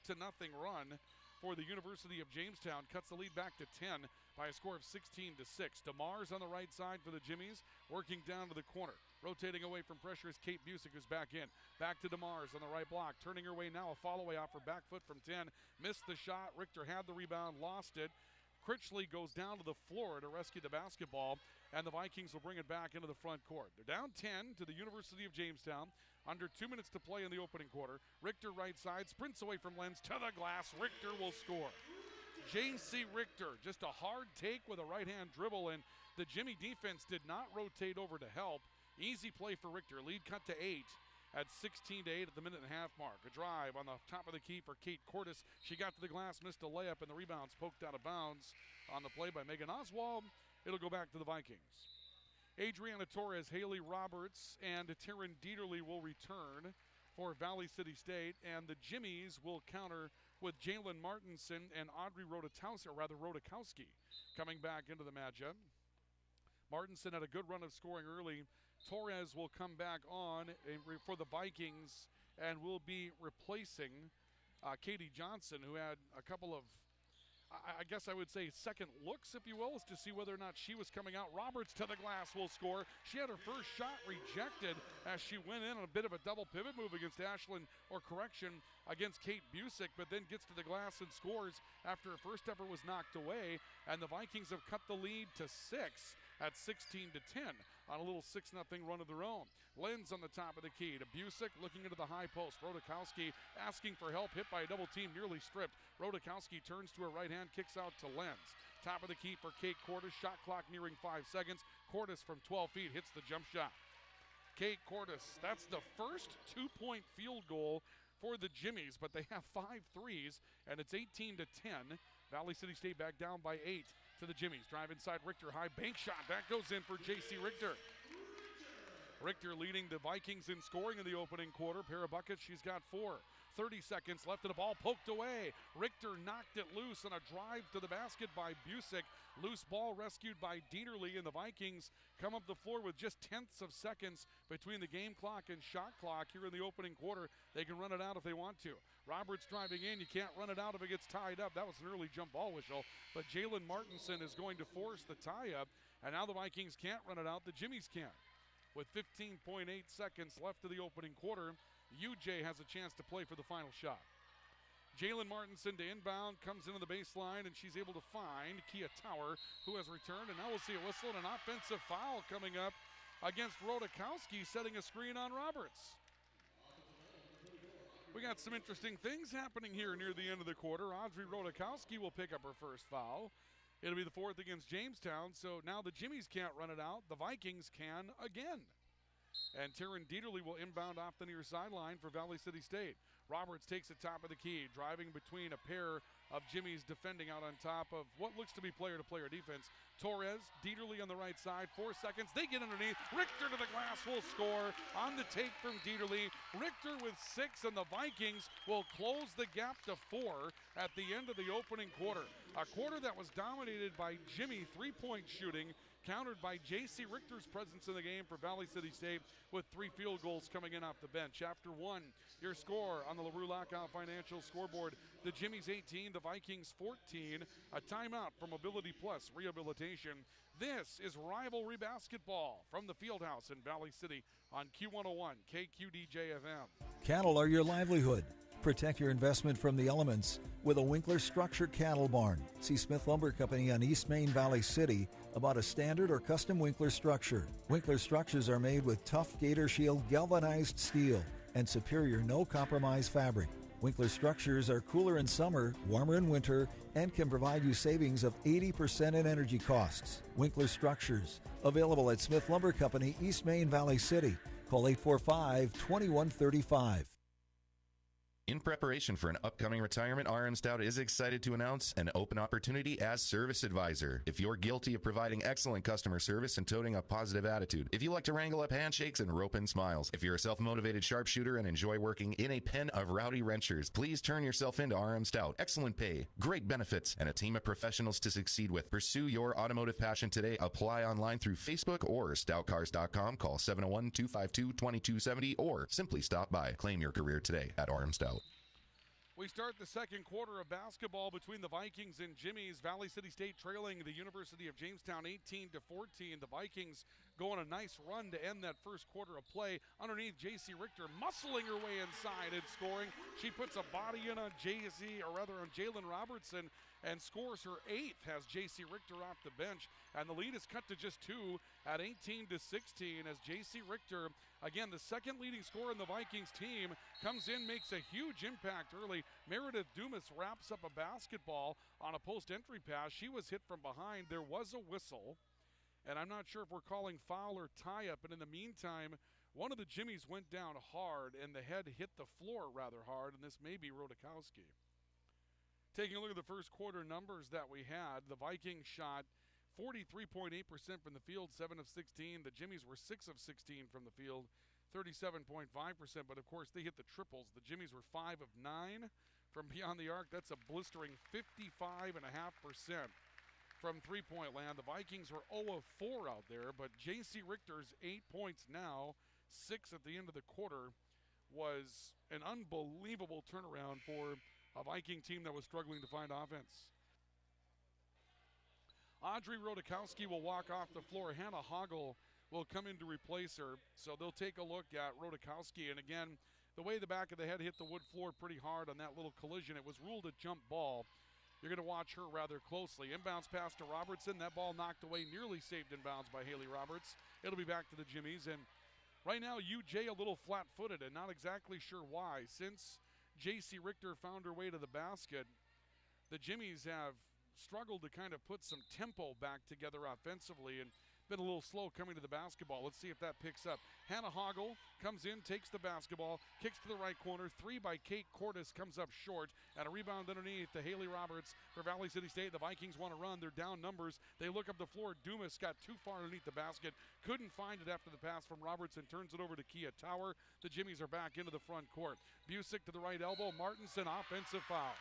run for the University of Jamestown. Cuts the lead back to 10 by a score of 16-6. DeMars on the right side for the Jimmies, working down to the corner. Rotating away from pressure is Kate Busick, who's back in. Back to DeMars on the right block. Turning her way now, a follow-away off her back foot from 10. Missed the shot. Richter had the rebound, lost it. Critchley goes down to the floor to rescue the basketball, and the Vikings will bring it back into the front court. They're down 10 to the University of Jamestown. Under 2 minutes to play in the opening quarter. Richter right side, sprints away from Lenz to the glass. Richter will score. J.C. Richter, just a hard take with a right-hand dribble, and the Jimmy defense did not rotate over to help. Easy play for Richter. Lead cut to 8 at 16-8 at the minute-and-a-half mark. A drive on the top of the key for Kate Cordes. She got to the glass, missed a layup, and the rebound's poked out of bounds on the play by Megan Oswald. It'll go back to the Vikings. Adriana Torres, Haley Roberts, and Taryn Dieterle will return for Valley City State, and the Jimmies will counter with Jalen Martinson and Audrey Rodakowski coming back into the matchup. Martinson had a good run of scoring early. Torres will come back on for the Vikings and will be replacing Katie Johnson, who had a couple of, I guess I would say, second looks, if you will, as to see whether or not she was coming out. Roberts to the glass will score. She had her first shot rejected as she went in on a bit of a double pivot move against against Kate Busick, but then gets to the glass and scores after her first effort was knocked away. And the Vikings have cut the lead to 6 at 16-10 on a little 6-0 run of their own. Lenz on the top of the key to Busick, looking into the high post. Rodakowski asking for help, hit by a double team, nearly stripped. Rodakowski turns to her right hand, kicks out to Lenz. Top of the key for Kate Cordes, shot clock nearing 5 seconds. Cordes from 12 feet hits the jump shot. Kate Cordes, that's the first 2-point field goal for the Jimmies, but they have 5 threes, and it's 18-10. Valley City State back down by 8 to the Jimmies. Drive inside Richter, high bank shot. That goes in for J.C. Richter. Richter leading the Vikings in scoring in the opening quarter. Pair of buckets, she's got 4. 30 seconds left and the ball poked away. Richter knocked it loose on a drive to the basket by Busick. Loose ball rescued by Dieterle, and the Vikings come up the floor with just tenths of seconds between the game clock and shot clock here in the opening quarter. They can run it out if they want to. Roberts driving in. You can't run it out if it gets tied up. That was an early jump ball whistle, but Jalen Martinson is going to force the tie-up, and now the Vikings can't run it out. The Jimmies can. With 15.8 seconds left of the opening quarter, UJ has a chance to play for the final shot. Jalen Martinson to inbound, comes into the baseline, and she's able to find Kia Tower, who has returned, and now we'll see a whistle and an offensive foul coming up against Rodakowski, setting a screen on Roberts. We got some interesting things happening here near the end of the quarter. Audrey Rodakowski will pick up her first foul. It'll be the 4th against Jamestown, so now the Jimmies can't run it out. The Vikings can again. And Taryn Dieterle will inbound off the near sideline for Valley City State. Roberts takes the top of the key, driving between a pair of Jimmies defending out on top of what looks to be player-to-player defense. Torres, Dieterle on the right side, 4 seconds. They get underneath. Richter to the glass will score on the take from Dieterle. Richter with 6, and the Vikings will close the gap to 4 at the end of the opening quarter. A quarter that was dominated by Jimmy three-point shooting, countered by J.C. Richter's presence in the game for Valley City State with 3 field goals coming in off the bench. After 1, your score on the LaRue Lockout Financial scoreboard, the Jimmies 18, the Vikings 14. A timeout for Mobility Plus Rehabilitation. This is Rivalry Basketball from the Fieldhouse in Valley City on Q101 KQDJ-FM. Cattle are your livelihood. Protect your investment from the elements with a Winkler Structure Cattle Barn. See Smith Lumber Company on East Main Valley City about a standard or custom Winkler structure. Winkler structures are made with tough Gator Shield galvanized steel and superior no-compromise fabric. Winkler structures are cooler in summer, warmer in winter, and can provide you savings of 80% in energy costs. Winkler Structures, available at Smith Lumber Company, East Main Valley City. Call 845-2135. In preparation for an upcoming retirement, RM Stout is excited to announce an open opportunity as service advisor. If you're guilty of providing excellent customer service and toting a positive attitude, if you like to wrangle up handshakes and rope in smiles, if you're a self-motivated sharpshooter and enjoy working in a pen of rowdy wrenchers, please turn yourself into RM Stout. Excellent pay, great benefits, and a team of professionals to succeed with. Pursue your automotive passion today. Apply online through Facebook or stoutcars.com. Call 701-252-2270 or simply stop by. Claim your career today at RM Stout. We start the second quarter of basketball between the Vikings and Jimmies. Valley City State trailing the University of Jamestown 18-14. The Vikings go on a nice run to end that first quarter of play. Underneath, J.C. Richter muscling her way inside and scoring. She puts a body in on Jalen Robertson and scores her 8th, has J.C. Richter off the bench. And the lead is cut to just 2 at 18-16 as J.C. Richter, again, the second leading scorer in the Vikings team, comes in, makes a huge impact early. Meredith Dumas wraps up a basketball on a post-entry pass. She was hit from behind. There was a whistle, and I'm not sure if we're calling foul or tie-up. And in the meantime, one of the Jimmies went down hard, and the head hit the floor rather hard, and this may be Rodakowski. Taking a look at the first quarter numbers that we had, the Vikings shot 43.8% from the field, 7 of 16. The Jimmies were 6 of 16 from the field, 37.5%. But, of course, they hit the triples. The Jimmies were 5 of 9 from beyond the arc. That's a blistering 55.5%. from three-point land. The Vikings were 0 of 4 out there, but J.C. Richter's 8 points now, 6 at the end of the quarter, was an unbelievable turnaround for a Viking team that was struggling to find offense. Audrey Rodakowski will walk off the floor. Hannah Hoggle will come in to replace her. So they'll take a look at Rodakowski. And again, the way the back of the head hit the wood floor pretty hard on that little collision, it was ruled a jump ball. You're going to watch her rather closely. Inbounds pass to Robertson. That ball knocked away, nearly saved inbounds by Haley Roberts. It'll be back to the Jimmies. And right now, UJ a little flat-footed and not exactly sure why. Since J.C. Richter found her way to the basket, the Jimmies have struggled to kind of put some tempo back together offensively and been a little slow coming to the basketball. Let's see if that picks up. Hannah Hoggle comes in, takes the basketball, kicks to the right corner. 3 by Kate Cordes comes up short, and a rebound underneath to Haley Roberts for Valley City State. The Vikings want to run. They're down numbers. They look up the floor. Dumas got too far underneath the basket. Couldn't find it after the pass from Roberts and turns it over to Kia Tower. The Jimmies are back into the front court. Busick to the right elbow. Martinson, offensive foul.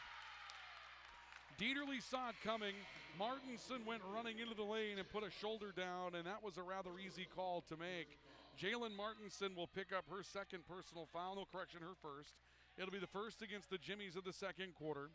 Dieterle saw it coming. Martinson went running into the lane and put a shoulder down, and that was a rather easy call to make. Jalen Martinson will pick up her second personal foul. No correction, her first. It'll be the first against the Jimmies of the second quarter.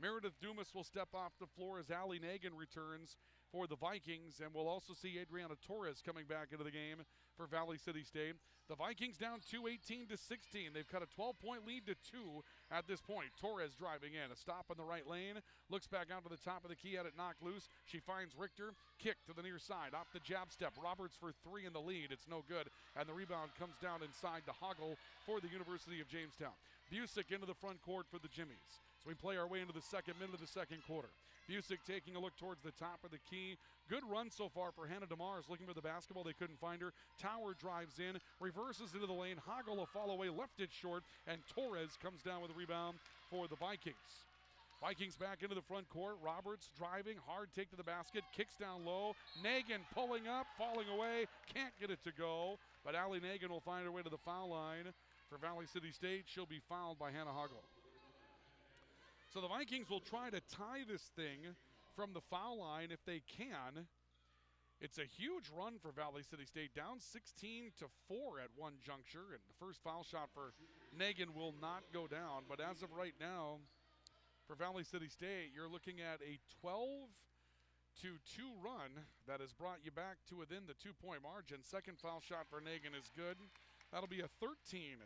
Meredith Dumas will step off the floor as Allie Nagin returns for the Vikings, and we'll also see Adriana Torres coming back into the game for Valley City State. The Vikings down 18-16. They've cut a 12-point lead to 2 at this point. Torres driving in. A stop in the right lane. Looks back out to the top of the key, had it knocked loose. She finds Richter. Kick to the near side. Off the jab step. Roberts for 3 in the lead. It's no good. And the rebound comes down inside to Hoggle for the University of Jamestown. Busick into the front court for the Jimmies. So we play our way into the second minute of the second quarter. Busick taking a look towards the top of the key. Good run so far for Hannah DeMars looking for the basketball. They couldn't find her. Tower drives in, reverses into the lane. Hoggle a follow away, left it short, and Torres comes down with a rebound for the Vikings. Vikings back into the front court. Roberts driving, hard take to the basket, kicks down low. Nagin pulling up, falling away, can't get it to go. But Allie Nagin will find her way to the foul line for Valley City State. She'll be fouled by Hannah Hoggle. So the Vikings will try to tie this thing from the foul line if they can. It's a huge run for Valley City State, down 16-4 at one juncture, and the first foul shot for Nagin will not go down. But as of right now, for Valley City State, you're looking at a 12-2 run that has brought you back to within the 2-point margin. Second foul shot for Nagin is good. That'll be a 13-2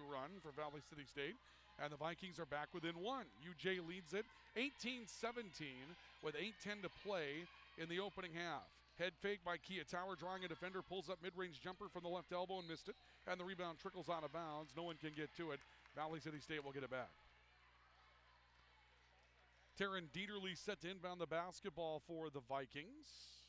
run for Valley City State. And the Vikings are back within 1. UJ leads it 18-17 with 8:10 to play in the opening half. Head fake by Kia Tower, drawing a defender, pulls up mid-range jumper from the left elbow and missed it. And the rebound trickles out of bounds. No one can get to it. Valley City State will get it back. Taryn Dieterle set to inbound the basketball for the Vikings.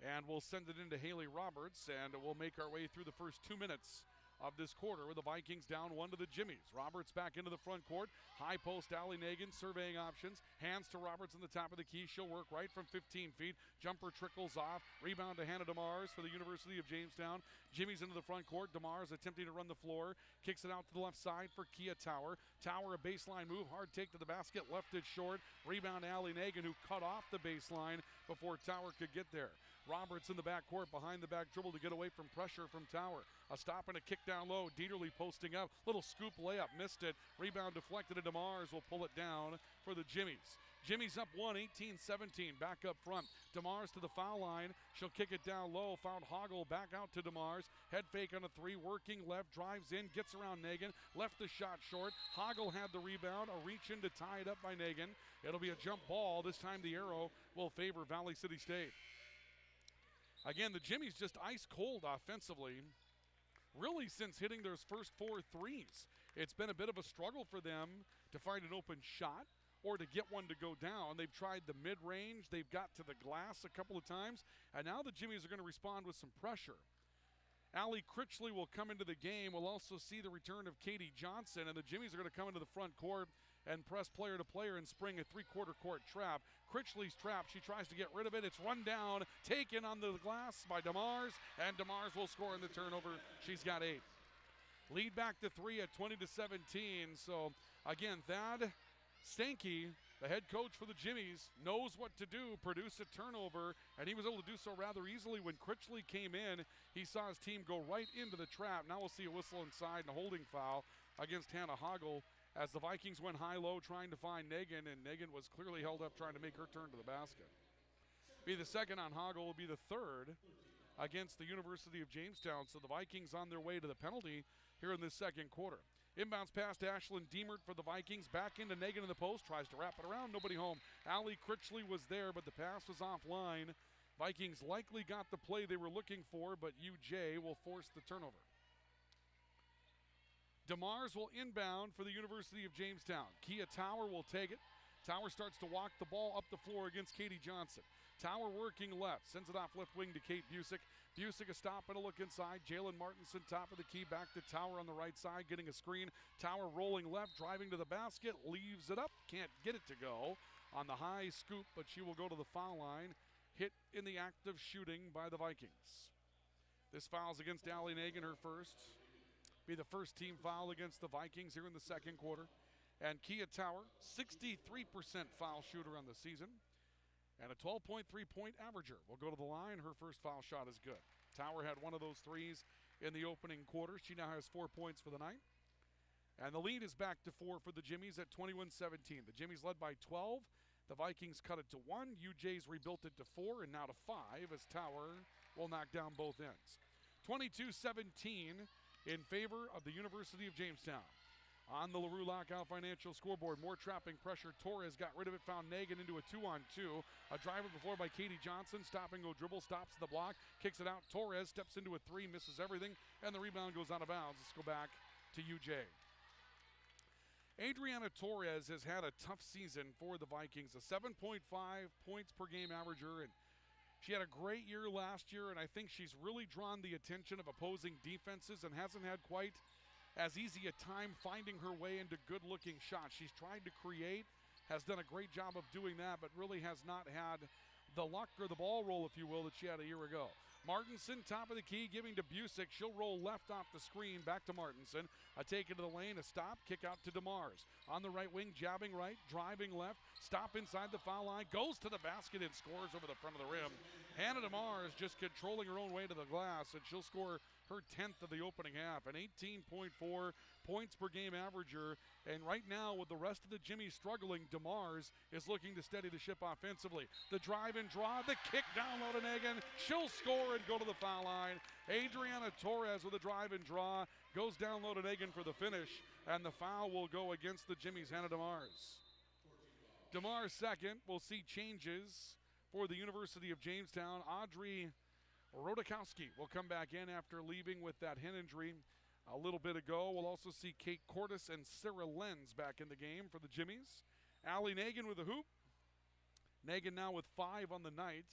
And we'll send it into Haley Roberts, and we'll make our way through the first 2 minutes of this quarter with the Vikings down 1 to the Jimmies. Roberts back into the front court. High post, Allie Nagin surveying options. Hands to Roberts on the top of the key. She'll work right from 15 feet. Jumper trickles off. Rebound to Hannah DeMars for the University of Jamestown. Jimmies into the front court. DeMars attempting to run the floor. Kicks it out to the left side for Kia Tower. Tower a baseline move. Hard take to the basket. Left it short. Rebound to Allie Nagin, who cut off the baseline before Tower could get there. Roberts in the backcourt, behind the back dribble to get away from pressure from Tower. A stop and a kick down low. Dieterle posting up. Little scoop layup. Missed it. Rebound deflected to DeMars. Will pull it down for the Jimmies. Jimmies up 1, 18-17. Back up front. DeMars to the foul line. She'll kick it down low. Found Hoggle back out to DeMars. Head fake on a 3. Working left. Drives in. Gets around Nagin. Left the shot short. Hoggle had the rebound. A reach in to tie it up by Nagin. It'll be a jump ball. This time the arrow will favor Valley City State. Again, the Jimmies just ice cold offensively, really since hitting their first 4 threes. It's been a bit of a struggle for them to find an open shot or to get one to go down. They've tried the mid-range. They've got to the glass a couple of times, and now the Jimmies are going to respond with some pressure. Allie Critchley will come into the game. We'll also see the return of Katie Johnson, and the Jimmies are going to come into the front court and press player to player and spring a 3/4 court trap. Critchley's trap, she tries to get rid of it. It's run down, taken on the glass by DeMars, and DeMars will score in the turnover. She's got 8. Lead back to 3 at 20-17. So again, Thad Stanky, The head coach for the Jimmies knows what to do, produce a turnover, and he was able to do so rather easily when Critchley came in. He saw his team go right into the trap. Now we'll see a whistle inside and a holding foul against Hannah Hoggle as the Vikings went high-low trying to find Negan, and Negan was clearly held up trying to make her turn to the basket. Be the second on Hoggle, will be the third against the University of Jamestown. So the Vikings on their way to the penalty here in this second quarter. Inbounds pass to Ashlyn Diemert for the Vikings. Back into Negan in the post. Tries to wrap it around. Nobody home. Allie Critchley was there, but the pass was offline. Vikings likely got the play they were looking for, but UJ will force the turnover. DeMars will inbound for the University of Jamestown. Kia Tower will take it. Tower starts to walk the ball up the floor against Katie Johnson. Tower working left, sends it off left wing to Kate Busick. Busick a stop and a look inside. Jalen Martinson top of the key, back to Tower on the right side, getting a screen. Tower rolling left, driving to the basket, leaves it up, can't get it to go on the high scoop, but she will go to the foul line. Hit in the act of shooting by the Vikings. This foul's against Allie Nagan, her first. Be the first team foul against the Vikings here in the second quarter. And Kia Tower, 63% foul shooter on the season. And a 12.3 point averager will go to the line. Her first foul shot is good. Tower had one of those threes in the opening quarter. She now has 4 points for the night. And the lead is back to 4 for the Jimmies at 21-17. The Jimmies led by 12. The Vikings cut it to 1. UJ's rebuilt it to 4 and now to 5 as Tower will knock down both ends. 22-17 in favor of the University of Jamestown. On the LaRue Lockout Financial scoreboard, more trapping pressure. Torres got rid of it, found Nagan into a 2-on-2. A drive up the floor by Katie Johnson. Stop and go dribble, stops the block, kicks it out. Torres steps into a 3, misses everything, and the rebound goes out of bounds. Let's go back to UJ. Adriana Torres has had a tough season for the Vikings. A 7.5 points per game averager, and she had a great year last year, and I think she's really drawn the attention of opposing defenses and hasn't had quite as easy a time finding her way into good-looking shots. She's tried to create, has done a great job of doing that, but really has not had the luck or the ball roll, if you will, that she had a year ago. Martinson, top of the key, giving to Busick. She'll roll left off the screen, back to Martinson. A take into the lane, a stop, kick out to DeMars. On the right wing, jabbing right, driving left, stop inside the foul line, goes to the basket and scores over the front of the rim. Hannah DeMars just controlling her own way to the glass, and she'll score her 10th of the opening half, an 18.4 points per game averager. And right now, with the rest of the Jimmies struggling, DeMars is looking to steady the ship offensively. The drive and draw, the kick down low to Nagan. She'll score and go to the foul line. Adriana Torres with a drive and draw, goes down low to Nagan for the finish, and the foul will go against the Jimmies, Hannah DeMars. DeMars second. We'll see changes for the University of Jamestown. Audrey Rodakowski will come back in after leaving with that hand injury a little bit ago. We'll also see Kate Cordes and Sarah Lenz back in the game for the Jimmies. Allie Nagan with a hoop. Nagan now with 5 on the night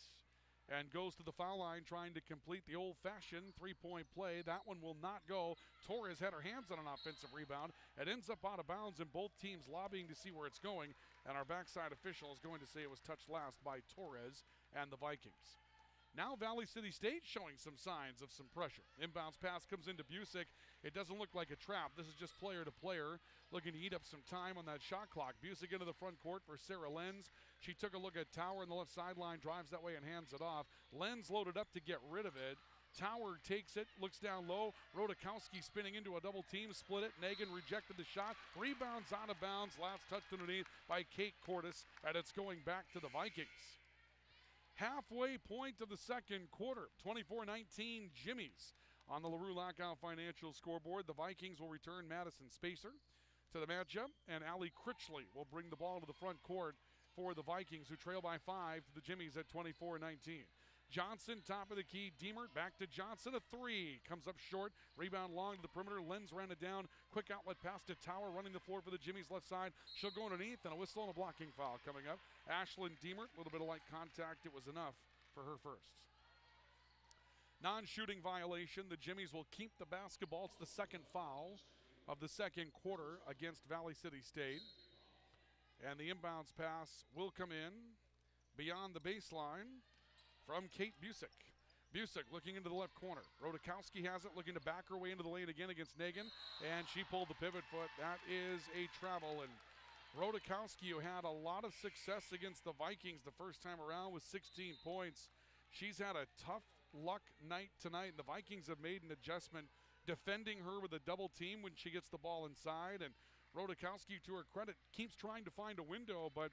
and goes to the foul line trying to complete the old-fashioned three-point play. That one will not go. Torres had her hands on an offensive rebound. It ends up out of bounds, and both teams lobbying to see where it's going. And our backside official is going to say it was touched last by Torres and the Vikings. Now Valley City State showing some signs of some pressure. Inbounds pass comes into Busick. It doesn't look like a trap. This is just player to player, looking to eat up some time on that shot clock. Busick into the front court for Sarah Lenz. She took a look at Tower on the left sideline, drives that way and hands it off. Lenz loaded up to get rid of it. Tower takes it, looks down low. Rodakowski spinning into a double team, split it. Nagan rejected the shot. Rebounds out of bounds. Last touched underneath by Kate Cordes, and it's going back to the Vikings. Halfway point of the second quarter, 24-19 Jimmies. On the LaRue Lockout Financial scoreboard, the Vikings will return Madison Spacer to the matchup, and Allie Critchley will bring the ball to the front court for the Vikings, who trail by 5 to the Jimmies at 24-19. Johnson, top of the key. Diemert back to Johnson. A 3. Comes up short. Rebound long to the perimeter. Lenz ran it down. Quick outlet pass to Tower, running the floor for the Jimmies left side. She'll go underneath, and a whistle and a blocking foul coming up. Ashlyn Diemert, a little bit of light contact. It was enough for her first. Non-shooting violation. The Jimmies will keep the basketball. It's the second foul of the second quarter against Valley City State. And the inbounds pass will come in beyond the baseline from Kate Busick. Busick looking into the left corner. Rodakowski has it, looking to back her way into the lane again against Nagan, and she pulled the pivot foot. That is a travel, and Rodakowski, who had a lot of success against the Vikings the first time around with 16 points. She's had a tough luck night tonight, and the Vikings have made an adjustment defending her with a double team when she gets the ball inside. And Rodakowski, to her credit, keeps trying to find a window, but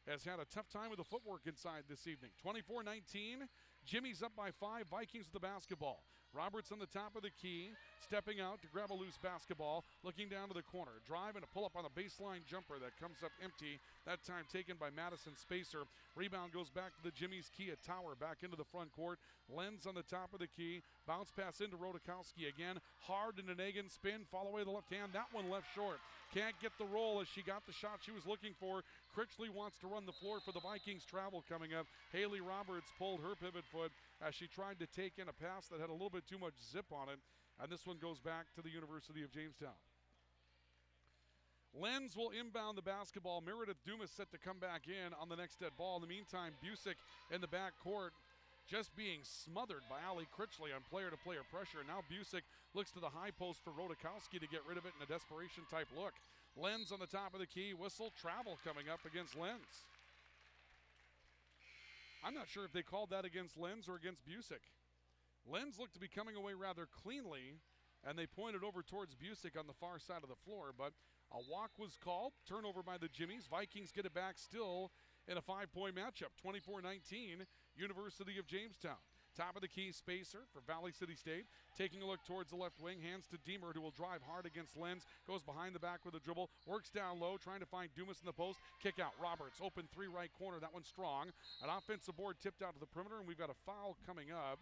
has had a tough time with the footwork inside this evening. 24-19, Jimmy's up by 5, Vikings with the basketball. Roberts on the top of the key, stepping out to grab a loose basketball, looking down to the corner. Drive and a pull-up on a baseline jumper that comes up empty, that time taken by Madison Spacer. Rebound goes back to the Jimmy's Kia Tower, back into the front court. Lenz on the top of the key, bounce pass into Rodakowski again. Hard into Nagin, spin, fall away the left hand, that one left short. Can't get the roll as she got the shot she was looking for. Critchley wants to run the floor for the Vikings. Travel coming up. Haley Roberts pulled her pivot foot as she tried to take in a pass that had a little bit too much zip on it, and this one goes back to the University of Jamestown. Lenz will inbound the basketball. Meredith Dumas set to come back in on the next dead ball. In the meantime, Busick in the back court just being smothered by Allie Critchley on player-to-player pressure. And now Busick looks to the high post for Rodakowski to get rid of it in a desperation-type look. Lenz on the top of the key. Whistle. Travel coming up against Lenz. I'm not sure if they called that against Lenz or against Busick. Lenz looked to be coming away rather cleanly, and they pointed over towards Busick on the far side of the floor, but a walk was called. Turnover by the Jimmies. Vikings get it back still in a 5-point matchup. 24-19, University of Jamestown. Top of the key, Spacer for Valley City State. Taking a look towards the left wing, hands to Deemer, who will drive hard against Lenz. Goes behind the back with a dribble, works down low, trying to find Dumas in the post. Kick out, Roberts, open 3 right corner, that one's strong. An offensive board tipped out to the perimeter, and we've got a foul coming up.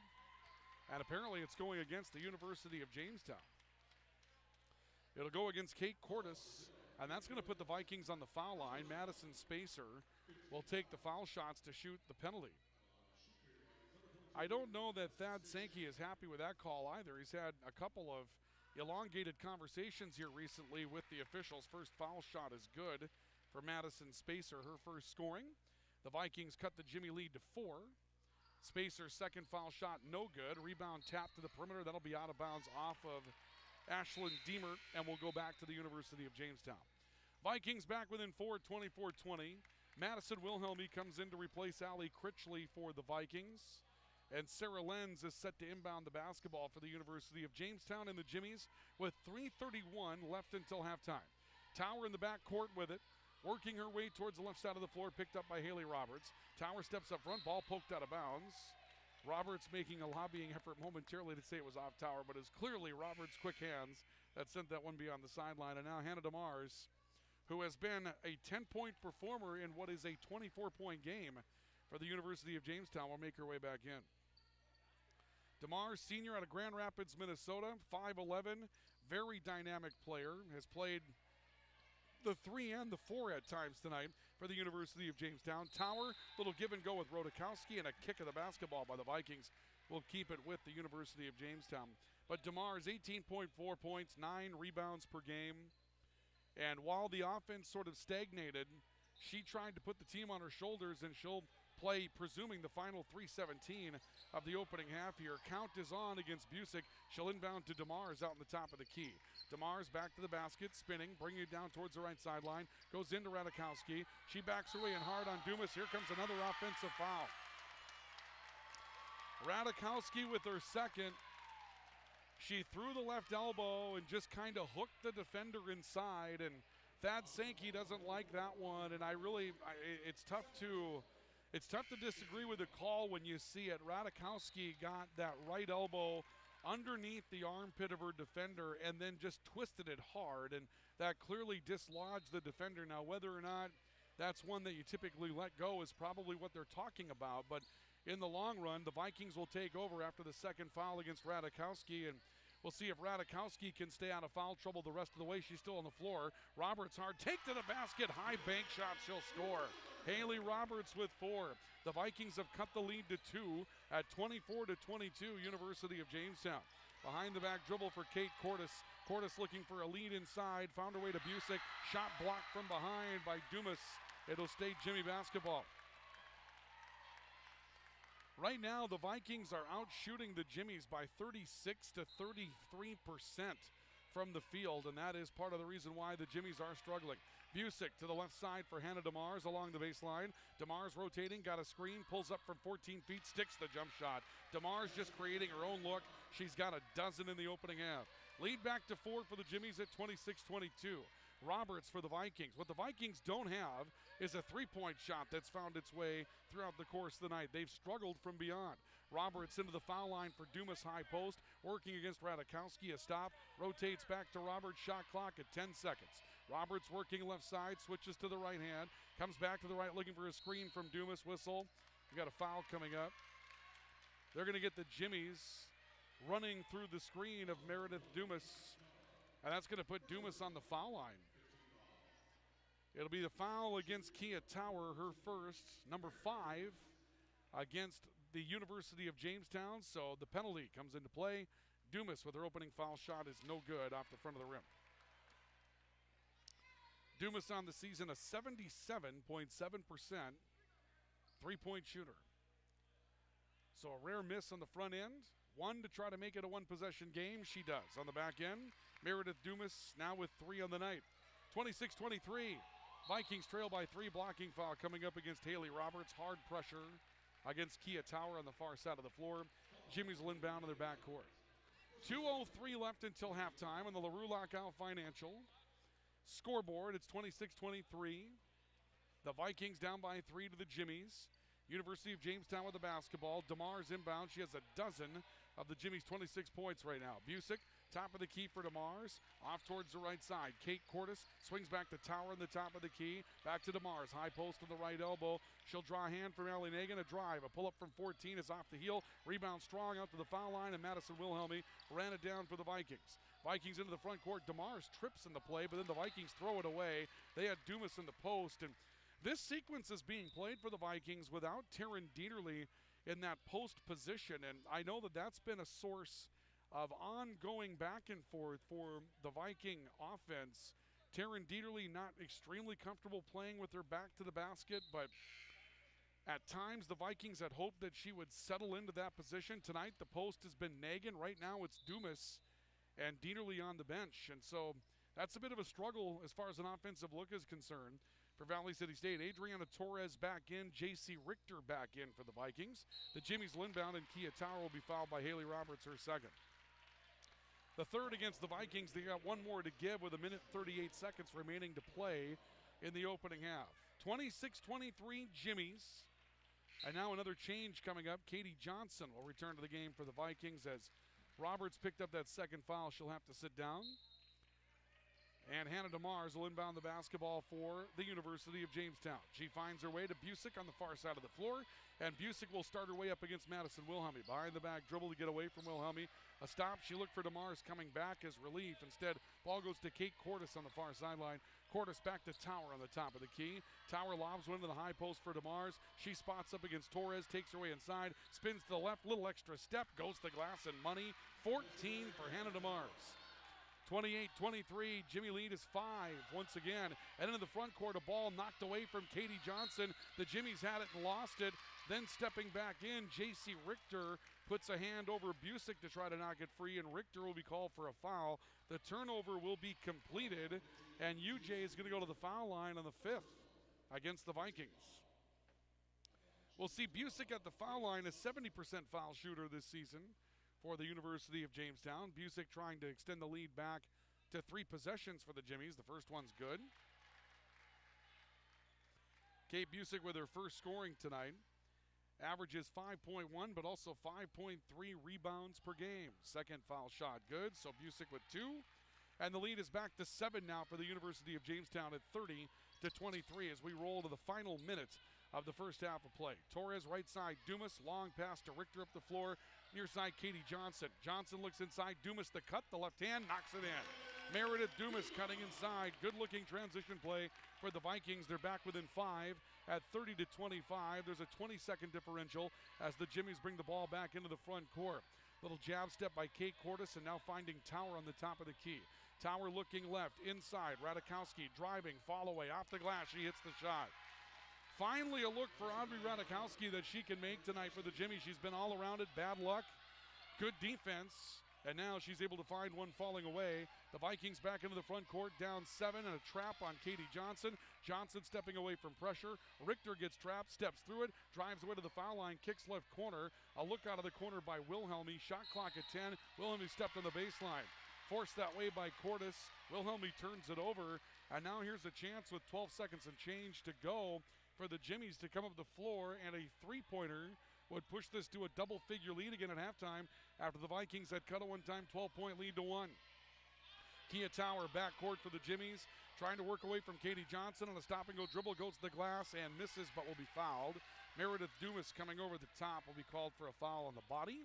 And apparently it's going against the University of Jamestown. It'll go against Kate Cordes, and that's going to put the Vikings on the foul line. Madison Spacer will take the foul shots to shoot the penalty. I don't know that Thad Sankey is happy with that call either. He's had a couple of elongated conversations here recently with the officials. First foul shot is good for Madison Spacer, her first scoring. The Vikings cut the Jimmy lead to 4. Spacer's second foul shot, no good. Rebound tap to the perimeter. That'll be out of bounds off of Ashlyn Deemer, and will go back to the University of Jamestown. Vikings back within 4, 24-20. Madison Wilhelmy comes in to replace Allie Critchley for the Vikings. And Sarah Lenz is set to inbound the basketball for the University of Jamestown and the Jimmies with 3:31 left until halftime. Tower in the back court with it. Working her way towards the left side of the floor, picked up by Haley Roberts. Tower steps up front, ball poked out of bounds. Roberts making a lobbying effort momentarily to say it was off Tower, but it's clearly Roberts' quick hands that sent that one beyond the sideline. And now Hannah DeMars, who has been a 10-point performer in what is a 24-point game for the University of Jamestown, will make her way back in. DeMars, senior out of Grand Rapids, Minnesota, 5'11", very dynamic player, has played the 3 and the 4 at times tonight for the University of Jamestown. Tower, little give and go with Rodakowski, and a kick of the basketball by the Vikings will keep it with the University of Jamestown. But DeMars, 18.4 points, 9 rebounds per game. And while the offense sort of stagnated, she tried to put the team on her shoulders, and she'll play, presuming the final 3:17 of the opening half here. Count is on against Busick. She'll inbound to DeMars out in the top of the key. DeMars back to the basket, spinning, bringing it down towards the right sideline. Goes into Radikowski. She backs her way in hard on Dumas. Here comes another offensive foul. Radikowski with her second. She threw the left elbow and just kind of hooked the defender inside, and Thad Sankey doesn't like that one, and it's tough to disagree with the call when you see it. Radikowski got that right elbow underneath the armpit of her defender and then just twisted it hard, and that clearly dislodged the defender. Now, whether or not that's one that you typically let go is probably what they're talking about, but in the long run, the Vikings will take over after the second foul against Radikowski, and we'll see if Radikowski can stay out of foul trouble the rest of the way. She's still on the floor. Roberts hard, take to the basket, high bank shot, she'll score. Haley Roberts with 4. The Vikings have cut the lead to 2 at 24-22, University of Jamestown. Behind the back dribble for Kate Cordes. Cordes looking for a lead inside, found her way to Busick. Shot blocked from behind by Dumas. It'll stay Jimmy basketball. Right now, the Vikings are out shooting the Jimmies by 36 to 33%. from the field, and that is part of the reason why the Jimmies are struggling. Busick to the left side for Hannah DeMars along the baseline. DeMars rotating, got a screen, pulls up from 14 feet, sticks the jump shot. DeMars just creating her own look. She's got a dozen in the opening half. Lead back to 4 for the Jimmies at 26-22. Roberts for the Vikings. What the Vikings don't have is a three-point shot that's found its way throughout the course of the night. They've struggled from beyond. Roberts into the foul line for Dumas, high post, working against Radikowski. A stop, rotates back to Roberts, shot clock at 10 seconds. Roberts working left side, switches to the right hand, comes back to the right looking for a screen from Dumas. Whistle. We got a foul coming up. They're going to get the Jimmies running through the screen of Meredith Dumas, and that's going to put Dumas on the foul line. It'll be the foul against Kia Tower, her first, number 5, against the University of Jamestown. So the penalty comes into play. Dumas with her opening foul shot is no good off the front of the rim. Dumas on the season, a 77.7% three-point shooter. So a rare miss on the front end. One to try to make it a one-possession game. She does. On the back end, Meredith Dumas now with 3 on the night. 26-23. Vikings trail by 3. Blocking foul coming up against Haley Roberts. Hard pressure against Kia Tower on the far side of the floor. Jimmy's will inbound in their backcourt. 2:03 left until halftime on the LaRue Lockout Financial scoreboard. It's 26-23. The Vikings down by 3 to the Jimmies. University of Jamestown with the basketball. DeMars inbound. She has a dozen of the Jimmies' 26 points right now. Busick, top of the key for DeMars. Off towards the right side. Kate Cordes swings back to Tower on the top of the key. Back to DeMars. High post on the right elbow. She'll draw a hand from Allie Nagan. A drive. A pull-up from 14 is off the heel. Rebound strong out to the foul line, and Madison Wilhelmy ran it down for the Vikings. Vikings into the front court. DeMars trips in the play, but then the Vikings throw it away. They had Dumas in the post, and this sequence is being played for the Vikings without Taryn Dieterle in that post position, and I know that that's been a source of ongoing back and forth for the Viking offense. Taryn Dieterle not extremely comfortable playing with her back to the basket, but at times the Vikings had hoped that she would settle into that position. Tonight the post has been Nagan. Right now it's Dumas and Dieterle on the bench, and so that's a bit of a struggle as far as an offensive look is concerned for Valley City State. Adriana Torres back in, J.C. Richter back in for the Vikings. The Jimmies will inbound, and Kia Tower will be fouled by Haley Roberts, her second. The third against the Vikings. They got one more to give with 1:38 seconds remaining to play in the opening half. 26-23 Jimmies. And now another change coming up. Katie Johnson will return to the game for the Vikings as Roberts picked up that second foul. She'll have to sit down. And Hannah DeMars will inbound the basketball for the University of Jamestown. She finds her way to Busick on the far side of the floor, and Busick will start her way up against Madison Wilhelmy. Behind the back dribble to get away from Wilhelmy. A stop. She looked for DeMars coming back as relief. Instead, ball goes to Kate Cordes on the far sideline. Cordes back to Tower on the top of the key. Tower lobs one to the high post for DeMars. She spots up against Torres, takes her way inside, spins to the left, little extra step, goes to the glass and money. 14 for Hannah DeMars. 28-23, Jimmy lead is 5 once again. And into the front court, a ball knocked away from Katie Johnson. The Jimmies had it and lost it. Then stepping back in, J.C. Richter puts a hand over Busick to try to knock it free, and Richter will be called for a foul. The turnover will be completed, and UJ is going to go to the foul line on the 5th against the Vikings. We'll see Busick at the foul line, a 70% foul shooter this season for the University of Jamestown. Busick trying to extend the lead back to 3 possessions for the Jimmies. The first one's good. Kate Busick with her first scoring tonight. Averages 5.1, but also 5.3 rebounds per game. Second foul shot good, so Busick with 2. And the lead is back to 7 now for the University of Jamestown at 30-23 as we roll to the final minute of the first half of play. Torres right side, Dumas, long pass to Richter up the floor. Near side, Katie Johnson. Johnson looks inside, Dumas the cut, the left hand, knocks it in. Meredith Dumas cutting inside. Good looking transition play for the Vikings. They're back within 5 at 30-25. There's a 20-second differential as the Jimmies bring the ball back into the front court. Little jab step by Kate Cordes, and now finding Tower on the top of the key. Tower looking left, inside. Radikowski driving, fall away, off the glass. She hits the shot. Finally a look for Audrey Radikowski that she can make tonight for the Jimmies. She's been all around it. Bad luck, good defense, And now she's able to find one falling away. The Vikings back into the front court, down 7, and a trap on Katie Johnson. Johnson stepping away from pressure. Richter gets trapped, steps through it, drives away to the foul line, kicks left corner. A look out of the corner by Wilhelmy. Shot clock at 10. Wilhelmy stepped on the baseline. Forced that way by Cordes. Wilhelmy turns it over. And now here's a chance with 12 seconds and change to go for the Jimmies to come up the floor, and a three-pointer would push this to a double-figure lead again at halftime after the Vikings had cut a one-time 12-point lead to 1. Kia Tower backcourt for the Jimmies, trying to work away from Katie Johnson on a stop-and-go dribble, goes to the glass and misses but will be fouled. Meredith Dumas coming over the top will be called for a foul on the body.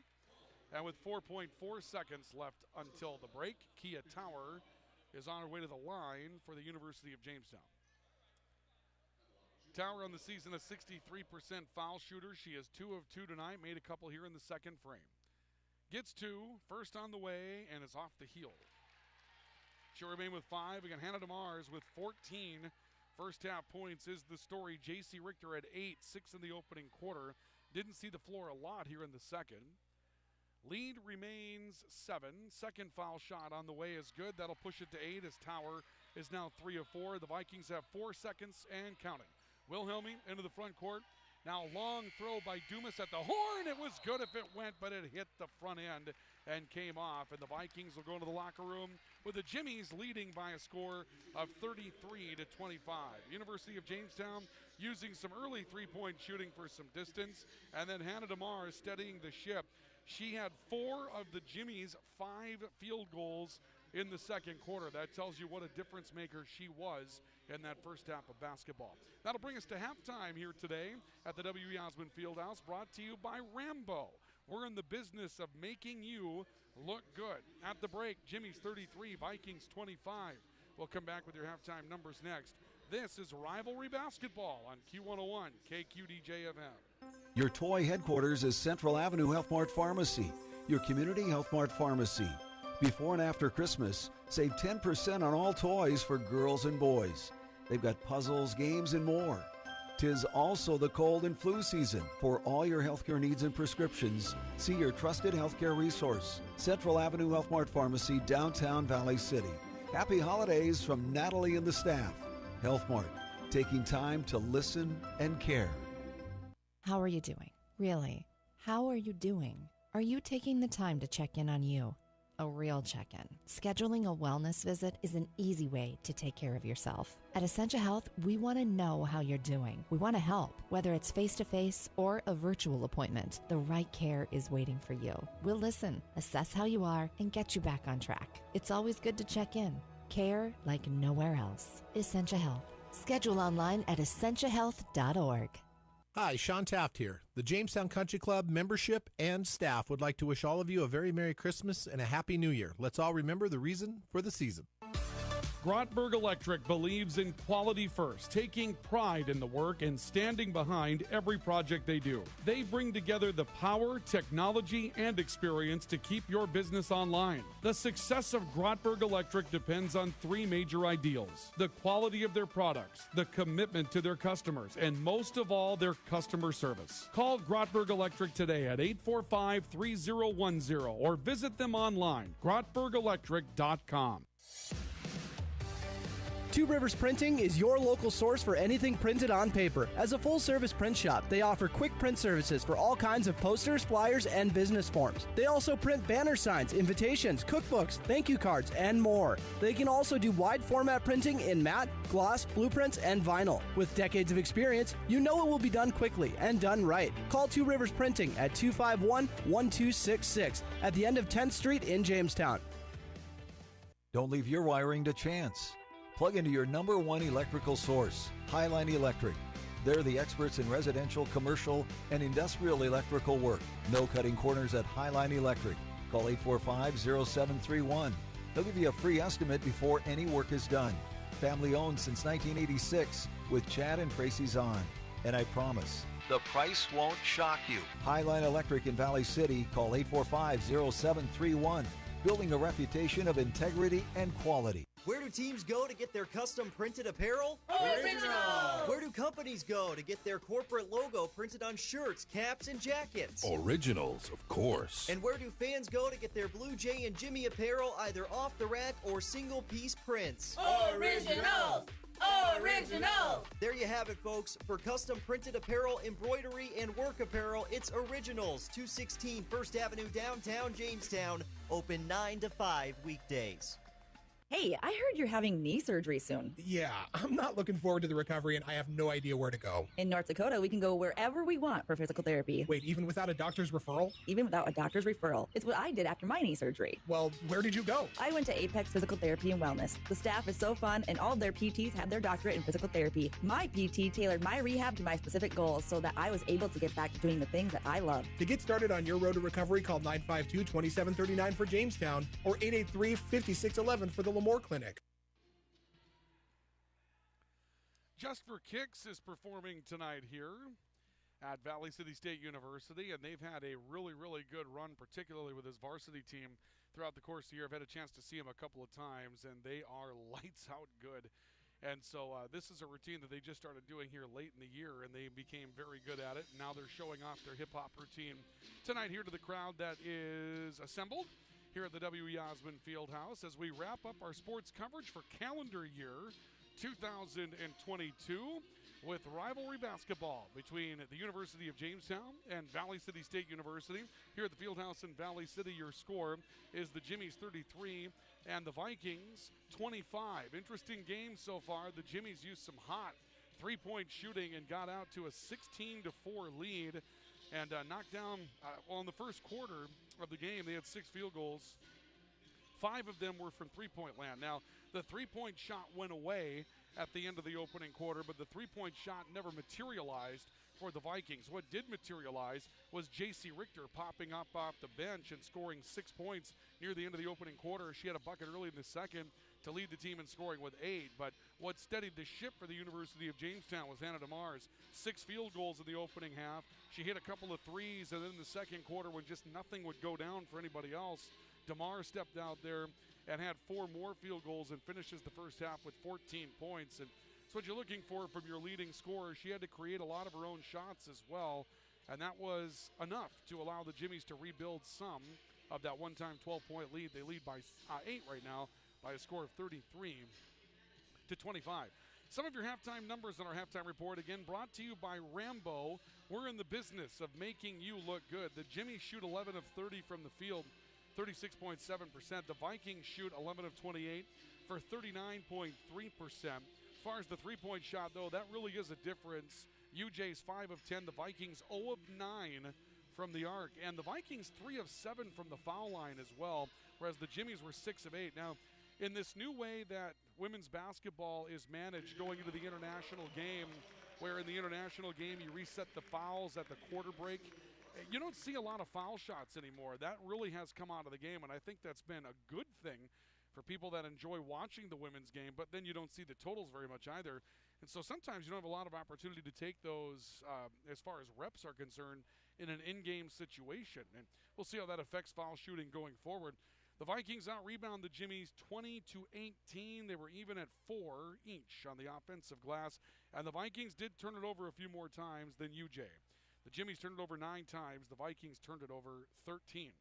And with 4.4 seconds left until the break, Kia Tower is on her way to the line for the University of Jamestown. Tower on the season a 63% foul shooter. She is 2 of 2 tonight, made a couple here in the second frame. Gets 2, first on the way, and is off the heel. She'll remain with 5. Again, Hannah DeMars with 14 first half points is the story. J.C. Richter at 8, 6 in the opening quarter. Didn't see the floor a lot here in the second. Lead remains 7. Second foul shot on the way is good. That'll push it to 8 as Tower is now 3 of 4. The Vikings have 4 seconds and counting. Wilhelmy into the front court. Now a long throw by Dumas at the horn. It was good if it went, but it hit the front end and came off. And the Vikings will go into the locker room with the Jimmies leading by a score of 33-25. University of Jamestown using some early three-point shooting for some distance. And then Hannah DeMar steadying the ship. She had 4 of the Jimmies' 5 field goals in the second quarter. That tells you what a difference maker she was in that first half of basketball. That'll bring us to halftime here today at the W.E. Osmond Fieldhouse, brought to you by Rambo. We're in the business of making you look good. At the break, Jimmy's 33, Vikings 25. We'll come back with your halftime numbers next. This is Rivalry Basketball on Q101 KQDJ-FM. Your toy headquarters is Central Avenue Health Mart Pharmacy, your community Health Mart pharmacy. Before and after Christmas, save 10% on all toys for girls and boys. They've got puzzles, games, and more. 'Tis also the cold and flu season. For all your healthcare needs and prescriptions, see your trusted healthcare resource, Central Avenue Health Mart Pharmacy, downtown Valley City. Happy holidays from Natalie and the staff. Health Mart, taking time to listen and care. How are you doing? Really, how are you doing? Are you taking the time to check in on you? A real check-in. Scheduling a wellness visit is an easy way to take care of yourself. At Essentia Health, we want to know how you're doing. We want to help. Whether it's face-to-face or a virtual appointment, the right care is waiting for you. We'll listen, assess how you are, and get you back on track. It's always good to check in. Care like nowhere else. Essentia Health. Schedule online at essentiahealth.org. Hi, Sean Taft here. The Jamestown Country Club membership and staff would like to wish all of you a very Merry Christmas and a Happy New Year. Let's all remember the reason for the season. Grottberg Electric believes in quality first, taking pride in the work and standing behind every project they do. They bring together the power, technology, and experience to keep your business online. The success of Grottberg Electric depends on 3 major ideals: the quality of their products, the commitment to their customers, and most of all, their customer service. Call Grottberg Electric today at 845-3010 or visit them online, grottbergelectric.com. Two Rivers Printing is your local source for anything printed on paper. As a full-service print shop, they offer quick print services for all kinds of posters, flyers, and business forms. They also print banner signs, invitations, cookbooks, thank you cards, and more. They can also do wide format printing in matte, gloss, blueprints, and vinyl. With decades of experience, you know it will be done quickly and done right. Call Two Rivers Printing at 251-1266 at the end of 10th Street in Jamestown. Don't leave your wiring to chance. Plug into your number 1 electrical source, Highline Electric. They're the experts in residential, commercial, and industrial electrical work. No cutting corners at Highline Electric. Call 845-0731. They'll give you a free estimate before any work is done. Family owned since 1986 with Chad and Tracy Zahn. And I promise, the price won't shock you. Highline Electric in Valley City. Call 845-0731. Building a reputation of integrity and quality. Where do teams go to get their custom printed apparel? Originals! Where do companies go to get their corporate logo printed on shirts, caps, and jackets? Originals, of course. And where do fans go to get their Blue Jay and Jimmy apparel either off the rack or single-piece prints? Originals! Originals! There you have it, folks. For custom printed apparel, embroidery, and work apparel, it's Originals, 216 First Avenue, downtown Jamestown. Open 9 to 5 weekdays. Hey, I heard you're having knee surgery soon. Yeah, I'm not looking forward to the recovery, and I have no idea where to go. In North Dakota, we can go wherever we want for physical therapy. Wait, even without a doctor's referral? Even without a doctor's referral. It's what I did after my knee surgery. Well, where did you go? I went to Apex Physical Therapy and Wellness. The staff is so fun, and all of their PTs have their doctorate in physical therapy. My PT tailored my rehab to my specific goals so that I was able to get back to doing the things that I love. To get started on your road to recovery, call 952-2739 for Jamestown or 883-5611 for the Lemoore Clinic. Just for Kicks is performing tonight here at Valley City State University, and they've had a really, really good run, particularly with his varsity team throughout the course of the year. I've had a chance to see him a couple of times, and they are lights out good. And so this is a routine that they just started doing here late in the year, and they became very good at it. Now they're showing off their hip-hop routine tonight here to the crowd that is assembled here at the W.E. Osmond Fieldhouse as we wrap up our sports coverage for calendar year 2022 with rivalry basketball between the University of Jamestown and Valley City State University. Here at the Fieldhouse in Valley City, your score is the Jimmies 33 and the Vikings 25. Interesting game so far. The Jimmies used some hot three-point shooting and got out to a 16-4 lead and knocked down, in the first quarter of the game, they had 6 field goals. 5 of them were from three-point land. Now, the three-point shot went away at the end of the opening quarter, but the three-point shot never materialized for the Vikings. What did materialize was J.C. Richter popping up off the bench and scoring 6 points near the end of the opening quarter. She had a bucket early in the second to lead the team in scoring with 8. But what steadied the ship for the University of Jamestown was Hannah DeMars. 6 field goals in the opening half. She hit a couple of threes, and then in the second quarter when just nothing would go down for anybody else, DeMar stepped out there and had 4 more field goals and finishes the first half with 14 points. And that's what you're looking for from your leading scorer. She had to create a lot of her own shots as well, and that was enough to allow the Jimmies to rebuild some of that one-time 12-point lead. They lead by 8 right now by a score of 33-25. Some of your halftime numbers on our halftime report, again, brought to you by Rambo. We're in the business of making you look good. The Jimmies shoot 11 of 30 from the field, 36.7%. The Vikings shoot 11 of 28 for 39.3%. As far as the three-point shot, though, that really is a difference. UJ's 5 of 10. The Vikings 0 of 9 from the arc. And the Vikings 3 of 7 from the foul line as well, whereas the Jimmies were 6 of 8. Now, in this new way that women's basketball is managed going into the international game, where in the international game you reset the fouls at the quarter break, you don't see a lot of foul shots anymore. That really has come out of the game, and I think that's been a good thing for people that enjoy watching the women's game, but then you don't see the totals very much either. And so sometimes you don't have a lot of opportunity to take those, as far as reps are concerned, in an in-game situation. And we'll see how that affects foul shooting going forward. The Vikings out-rebound the Jimmies 20-18. They were even at 4 each on the offensive glass, and the Vikings did turn it over a few more times than UJ. The Jimmies turned it over 9 times. The Vikings turned it over 13.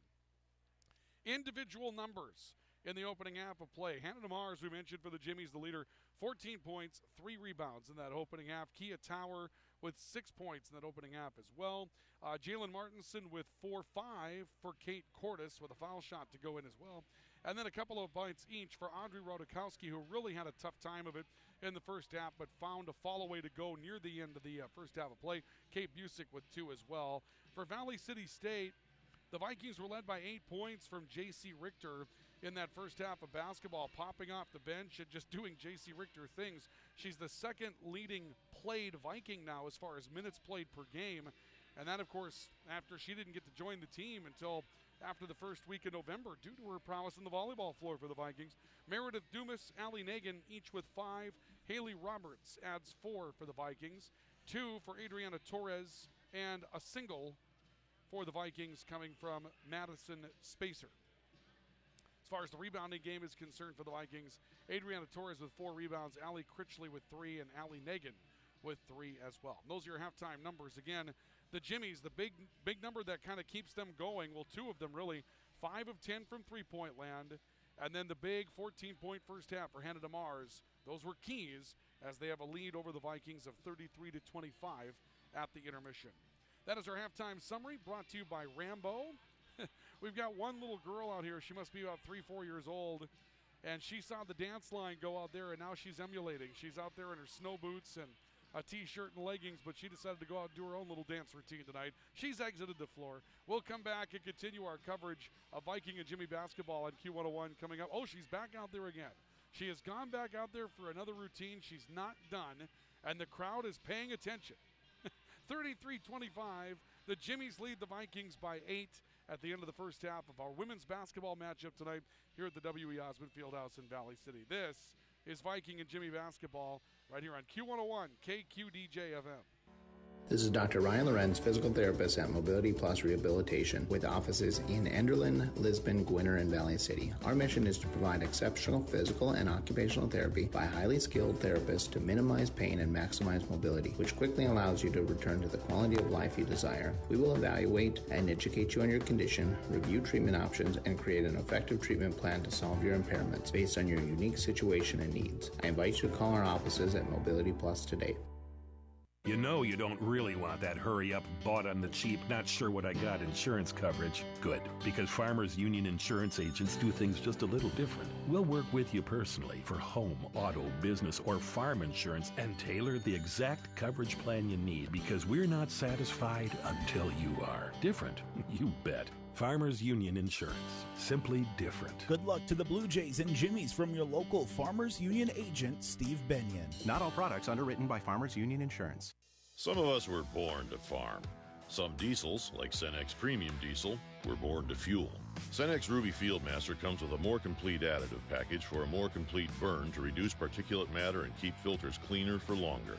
Individual numbers in the opening half of play. Hannah DeMar, as we mentioned, for the Jimmies, the leader, 14 points, 3 rebounds in that opening half. Kia Tower with 6 points in that opening half as well. Jalen Martinson with 4-5 for Kate Cordes with a foul shot to go in as well. And then a couple of points each for Audrey Rodakowski, who really had a tough time of it in the first half, but found a follow way to go near the end of the first half of play. Kate Busick with 2 as well. For Valley City State, the Vikings were led by 8 points from J.C. Richter in that first half of basketball, popping off the bench and just doing J.C. Richter things. She's the second leading played Viking now as far as minutes played per game. And that, of course, after she didn't get to join the team until after the first week in November due to her prowess on the volleyball floor for the Vikings. Meredith Dumas, Allie Nagin, each with 5. Haley Roberts adds 4 for the Vikings. 2 for Adriana Torres, and a single for the Vikings coming from Madison Spacer. As far as the rebounding game is concerned for the Vikings, Adriana Torres with 4 rebounds, Allie Critchley with 3, and Allie Nagan with 3 as well. And those are your halftime numbers. Again, the Jimmies, the big number that kind of keeps them going, well, 2 of them really, 5 of 10 from three-point land, and then the big 14-point first half for Hannah DeMars. Those were keys as they have a lead over the Vikings of 33-25 at the intermission. That is our halftime summary brought to you by Rambo. We've got one little girl out here. She must be about 3-4 years old, and she saw the dance line go out there, and now she's emulating. She's out there in her snow boots and a T-shirt and leggings, but she decided to go out and do her own little dance routine tonight. She's exited the floor. We'll come back and continue our coverage of Viking and Jimmy basketball on Q101 coming up. Oh, she's back out there again. She has gone back out there for another routine. She's not done, and the crowd is paying attention. 33-25, the Jimmies lead the Vikings by 8 at the end of the first half of our women's basketball matchup tonight here at the W.E. Osmond Fieldhouse in Valley City. This is Viking and Jimmy basketball right here on Q101 KQDJ FM. This is Dr. Ryan Lorenz, physical therapist at Mobility Plus Rehabilitation with offices in Enderlin, Lisbon, Gwinner, and Valley City. Our mission is to provide exceptional physical and occupational therapy by highly skilled therapists to minimize pain and maximize mobility, which quickly allows you to return to the quality of life you desire. We will evaluate and educate you on your condition, review treatment options, and create an effective treatment plan to solve your impairments based on your unique situation and needs. I invite you to call our offices at Mobility Plus today. You know you don't really want that hurry-up, bought on the cheap, not sure what I got insurance coverage. Good, because Farmers Union insurance agents do things just a little different. We'll work with you personally for home, auto, business, or farm insurance and tailor the exact coverage plan you need because we're not satisfied until you are. Different, you bet. Farmers Union Insurance. Simply different. Good luck to the Blue Jays and Jimmies from your local Farmers Union agent, Steve Benyon. Not all products underwritten by Farmers Union Insurance. Some of us were born to farm. Some diesels, like Cenex Premium Diesel, were born to fuel. Cenex Ruby Fieldmaster comes with a more complete additive package for a more complete burn to reduce particulate matter and keep filters cleaner for longer.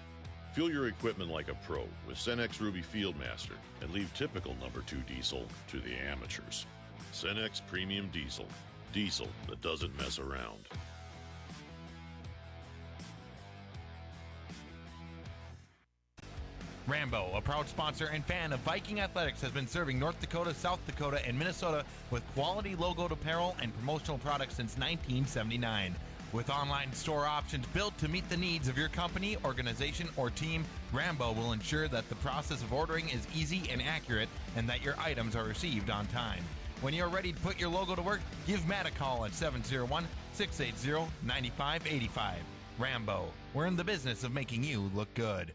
Fuel your equipment like a pro with Cenex Ruby Fieldmaster and leave typical number 2 diesel to the amateurs. Cenex Premium Diesel. Diesel that doesn't mess around. Rambo, a proud sponsor and fan of Viking Athletics, has been serving North Dakota, South Dakota, and Minnesota with quality logoed apparel and promotional products since 1979. With online store options built to meet the needs of your company, organization, or team, Rambo will ensure that the process of ordering is easy and accurate and that your items are received on time. When you're ready to put your logo to work, give Matt a call at 701-680-9585. Rambo, we're in the business of making you look good.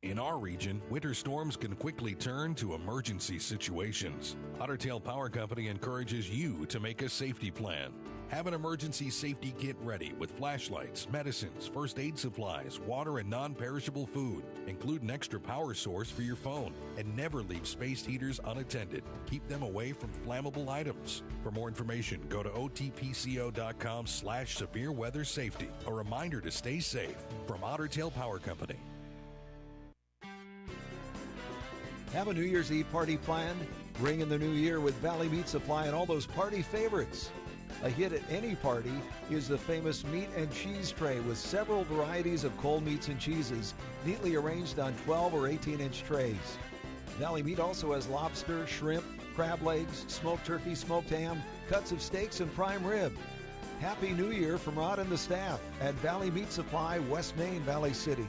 In our region, winter storms can quickly turn to emergency situations. Otter Tail Power Company encourages you to make a safety plan. Have an emergency safety kit ready with flashlights, medicines, first aid supplies, water, and non-perishable food. Include an extra power source for your phone and never leave space heaters unattended. Keep them away from flammable items. For more information, go to otpco.com/severe weather safety. A reminder to stay safe from Otter Tail Power Company. Have a New Year's Eve party planned? Bring in the new year with Valley Meat Supply and all those party favorites. A hit at any party is the famous meat and cheese tray with several varieties of cold meats and cheeses neatly arranged on 12 or 18-inch trays. Valley Meat also has lobster, shrimp, crab legs, smoked turkey, smoked ham, cuts of steaks, and prime rib. Happy New Year from Rod and the staff at Valley Meat Supply, West Main, Valley City.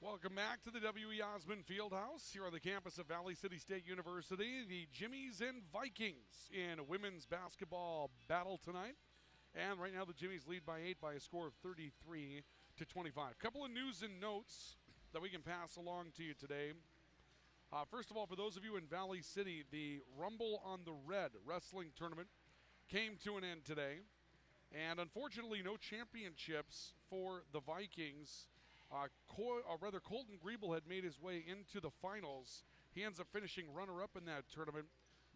Welcome back to the W.E. Osmond Fieldhouse here on the campus of Valley City State University. The Jimmies and Vikings in a women's basketball battle tonight. And right now the Jimmies lead by 8 by a score of 33-25. Couple of news and notes that we can pass along to you today. First of all, for those of you in Valley City, the Rumble on the Red wrestling tournament came to an end today. And unfortunately, no championships for the Vikings. Colton Griebel had made his way into the finals. He ends up finishing runner-up in that tournament.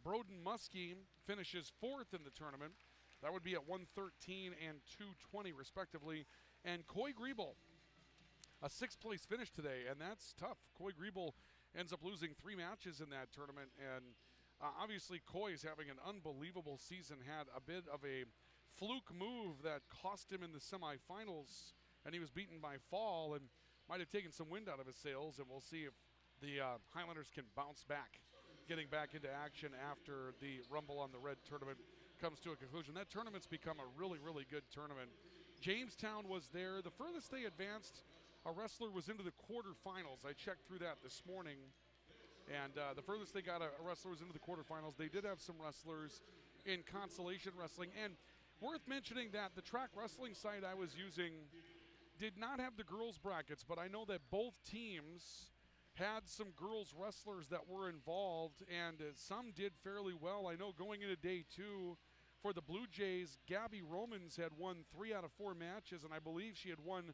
Broden Muskie finishes 4th in the tournament. That would be at 113 and 220 respectively. And Coy Griebel, a 6th place finish today, and that's tough. Coy Griebel ends up losing 3 matches in that tournament, and obviously Coy is having an unbelievable season. Had a bit of a fluke move that cost him in the semifinals, and he was beaten by Fall and might have taken some wind out of his sails, and we'll see if the Highlanders can bounce back, getting back into action after the Rumble on the Red tournament comes to a conclusion. That tournament's become a really, really good tournament. Jamestown was there. The furthest they advanced a wrestler was into the quarterfinals. I checked through that this morning, and the furthest they got a wrestler was into the quarterfinals. They did have some wrestlers in consolation wrestling, and worth mentioning that the track wrestling site I was using did not have the girls brackets, but I know that both teams had some girls wrestlers that were involved, and some did fairly well. I know going into day 2 for the Blue Jays, Gabby Romans had won 3 out of 4 matches, and I believe she had won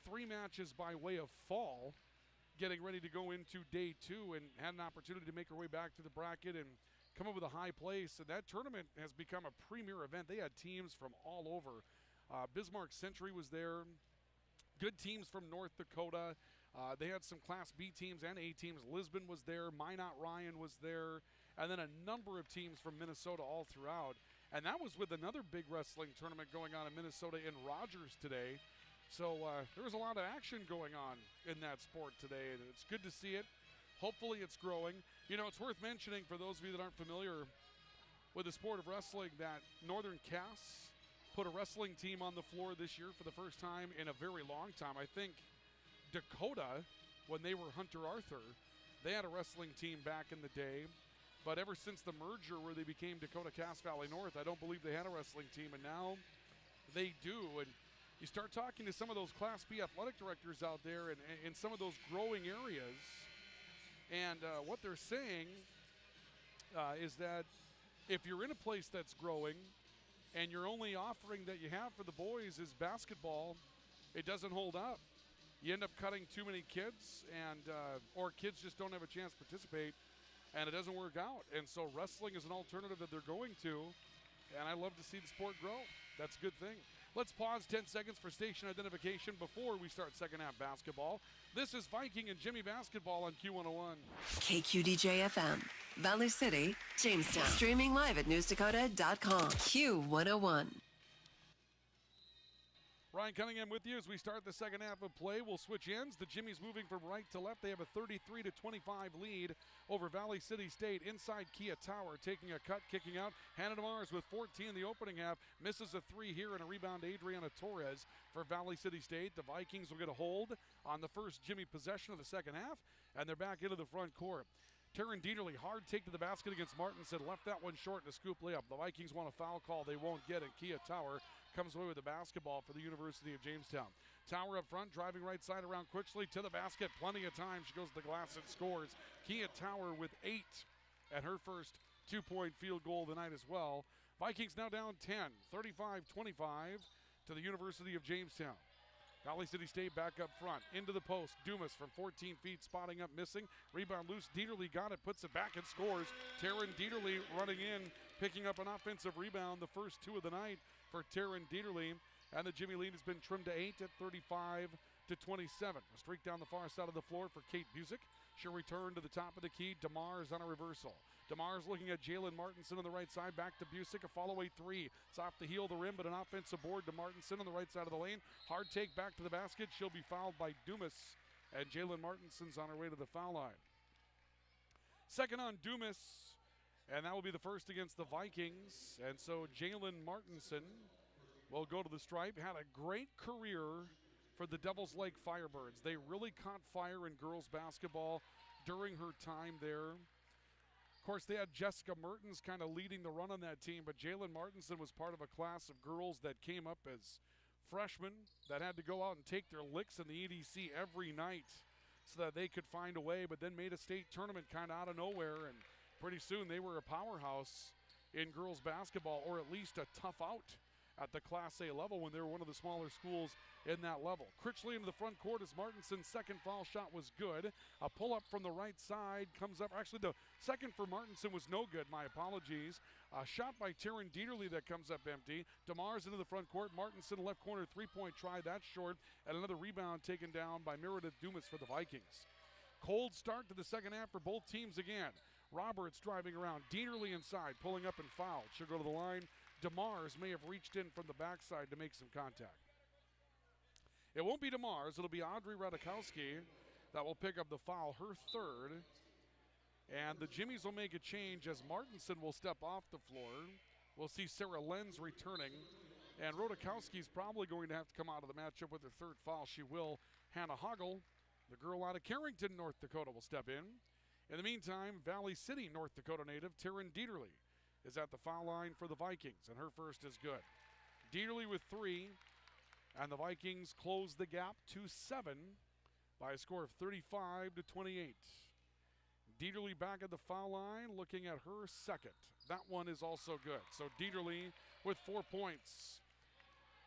3 matches by way of fall, getting ready to go into day 2, and had an opportunity to make her way back to the bracket and come up with a high place. And that tournament has become a premier event. They had teams from all over. Bismarck Century was there. Good teams from North Dakota. They had some Class B teams and A teams. Lisbon was there. Minot Ryan was there. And then a number of teams from Minnesota all throughout. And that was with another big wrestling tournament going on in Minnesota in Rogers today. So there was a lot of action going on in that sport today, and it's good to see it. Hopefully it's growing. You know, it's worth mentioning for those of you that aren't familiar with the sport of wrestling that Northern Cass put a wrestling team on the floor this year for the first time in a very long time. I think Dakota, when they were Hunter Arthur, they had a wrestling team back in the day. But ever since the merger where they became Dakota Cass Valley North, I don't believe they had a wrestling team, and now they do. And you start talking to some of those Class B athletic directors out there and in some of those growing areas, and what they're saying is that if you're in a place that's growing and your only offering that you have for the boys is basketball, it doesn't hold up. You end up cutting too many kids, and or kids just don't have a chance to participate, and it doesn't work out. And so wrestling is an alternative that they're going to, and I love to see the sport grow. That's a good thing. Let's pause 10 seconds for station identification before we start second half basketball. This is Viking and Jimmy basketball on Q101. KQDJ-FM, Valley City, Jamestown. Streaming live at newsdakota.com. Q101. Ryan Cunningham with you as we start the second half of play. We'll switch ends. The Jimmies moving from right to left. They have a 33-25 lead over Valley City State. Inside, Kia Tower taking a cut, kicking out. Hannah DeMars with 14 in the opening half. Misses a 3 here, and a rebound, Adriana Torres for Valley City State. The Vikings will get a hold on the first Jimmy possession of the second half, and they're back into the front court. Taryn Dieterle, hard take to the basket against Martinson, left that one short in a scoop layup. The Vikings want a foul call. They won't get it. Kia Tower comes away with the basketball for the University of Jamestown. Tower up front, driving right side around Quitchley to the basket. Plenty of time. She goes to the glass and scores. Kia Tower with 8 at her first 2-point field goal of the night as well. Vikings now down 10, 35-25 to the University of Jamestown. Valley City State back up front, into the post. Dumas from 14 feet, spotting up, missing. Rebound loose. Dieterle got it, puts it back and scores. Taryn Dieterle running in, picking up an offensive rebound, the first 2 of the night for Taryn Dieterle. And the Jimmy lead has been trimmed to 8 at 35-27. A streak down the far side of the floor for Kate Busick. She'll return to the top of the key. DeMars on a reversal. DeMars looking at Jalen Martinson on the right side. Back to Busick. A follow-away 3. It's off the heel of the rim, but an offensive board to Martinson on the right side of the lane. Hard take back to the basket. She'll be fouled by Dumas. And Jalen Martinson's on her way to the foul line. Second on Dumas. And that will be the first against the Vikings. And so Jalen Martinson will go to the stripe. Had a great career for the Devils Lake Firebirds. They really caught fire in girls basketball during her time there. Of course, they had Jessica Mertens kind of leading the run on that team, but Jalen Martinson was part of a class of girls that came up as freshmen that had to go out and take their licks in the EDC every night so that they could find a way, but then made a state tournament kind of out of nowhere, and pretty soon they were a powerhouse in girls basketball, or at least a tough out at the Class A level when they were one of the smaller schools in that level. Critchley into the front court as Martinson's second foul shot was good. A pull-up from the right side comes up. Actually, the second for Martinson was no good. My apologies. A shot by Taryn Dieterle that comes up empty. DeMars into the front court. Martinson left corner three-point try. That's short. And another rebound taken down by Meredith Dumas for the Vikings. Cold start to the second half for both teams again. Roberts driving around. Dieterle inside, pulling up and fouled. She'll go to the line DeMars may have reached in from the backside to make some contact. It won't be DeMars. It'll be Audrey Radikowski that will pick up the foul, her third. And the Jimmies will make a change as Martinson will step off the floor. We'll see Sarah Lenz returning. And Rodakowski's probably going to have to come out of the matchup with her third foul. She will. Hannah Hoggle, the girl out of Carrington, North Dakota, will step in. In the meantime, Valley City, North Dakota native Taryn Dieterle is at the foul line for the Vikings, and her first is good. Dieterle with 3, and the Vikings close the gap to 7 by a score of 35-28. Dieterle back at the foul line, looking at her second. That one is also good. So Dieterle with 4 points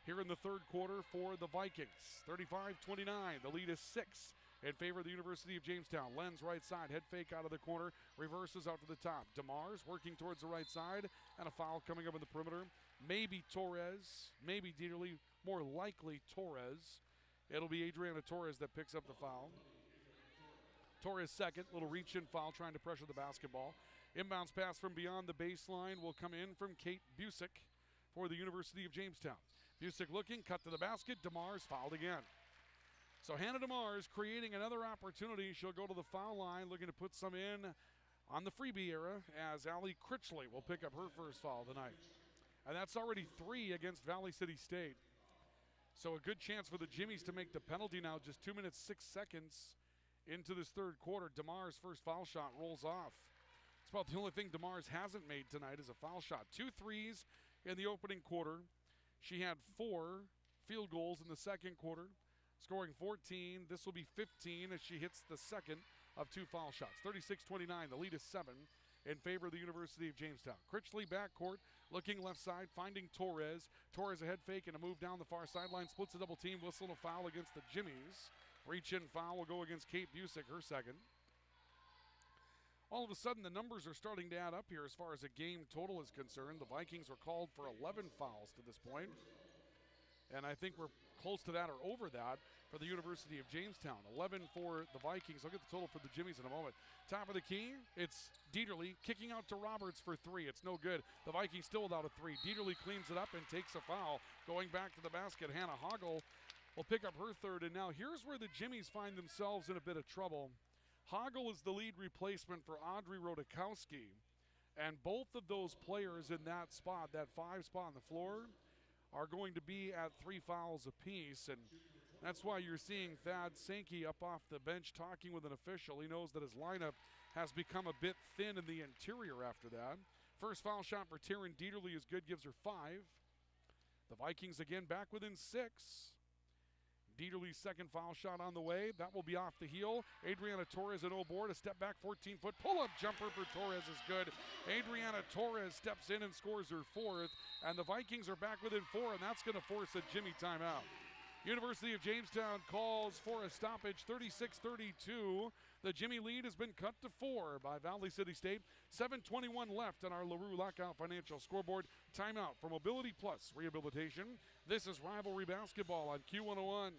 here in the third quarter for the Vikings. 35-29, the lead is 6 in favor of the University of Jamestown. Lenz right side, head fake out of the corner, reverses out to the top. DeMars working towards the right side, and a foul coming up in the perimeter. Maybe Torres, maybe Dieterle, more likely Torres. It'll be Adriana Torres that picks up the foul. Torres second, little reach-in foul, trying to pressure the basketball. Inbounds pass from beyond the baseline will come in from Kate Busick for the University of Jamestown. Busick looking, cut to the basket, DeMars fouled again. So Hannah DeMars creating another opportunity. She'll go to the foul line, looking to put some in on the freebie era as Allie Critchley will pick up her first foul tonight. And that's already 3 against Valley City State. So a good chance for the Jimmies to make the penalty now, just 2 minutes, 6 seconds into this third quarter. DeMars' first foul shot rolls off. It's about the only thing DeMars hasn't made tonight is a foul shot. 2 threes in the opening quarter. She had 4 field goals in the second quarter, scoring 14. This will be 15 as she hits the second of 2 foul shots. 36-29, the lead is 7 in favor of the University of Jamestown. Critchley backcourt, looking left side, finding Torres. Torres a head fake and a move down the far sideline, splits a double team, whistle and a foul against the Jimmies. Reach-in foul will go against Kate Busick, her second. All of a sudden, the numbers are starting to add up here as far as a game total is concerned. The Vikings were called for 11 fouls to this point. And I think we're close to that or over that for the University of Jamestown. 11 for the Vikings. I'll get the total for the Jimmies in a moment. Top of the key, it's Dieterle kicking out to Roberts for 3. It's no good. The Vikings still without a 3. Dieterle cleans it up and takes a foul. Going back to the basket, Hannah Hoggle will pick up her third. And now here's where the Jimmies find themselves in a bit of trouble. Hoggle is the lead replacement for Audrey Rodakowski. And both of those players in that spot, that 5 spot on the floor, are going to be at 3 fouls apiece. And that's why you're seeing Thad Sankey up off the bench talking with an official. He knows that his lineup has become a bit thin in the interior after that. First foul shot for Taryn Dieterle is good, gives her 5. The Vikings again back within 6. Dieterle's second foul shot on the way. That will be off the heel. Adriana Torres at no board. A step back 14-foot pull-up jumper for Torres is good. Adriana Torres steps in and scores her 4th. And the Vikings are back within 4, and that's going to force a Jimmy timeout. University of Jamestown calls for a stoppage, 36-32. The Jimmy lead has been cut to 4 by Valley City State. 7:21 left on our LaRue Lockout Financial scoreboard. Timeout for Mobility Plus Rehabilitation. This is Rivalry Basketball on Q101.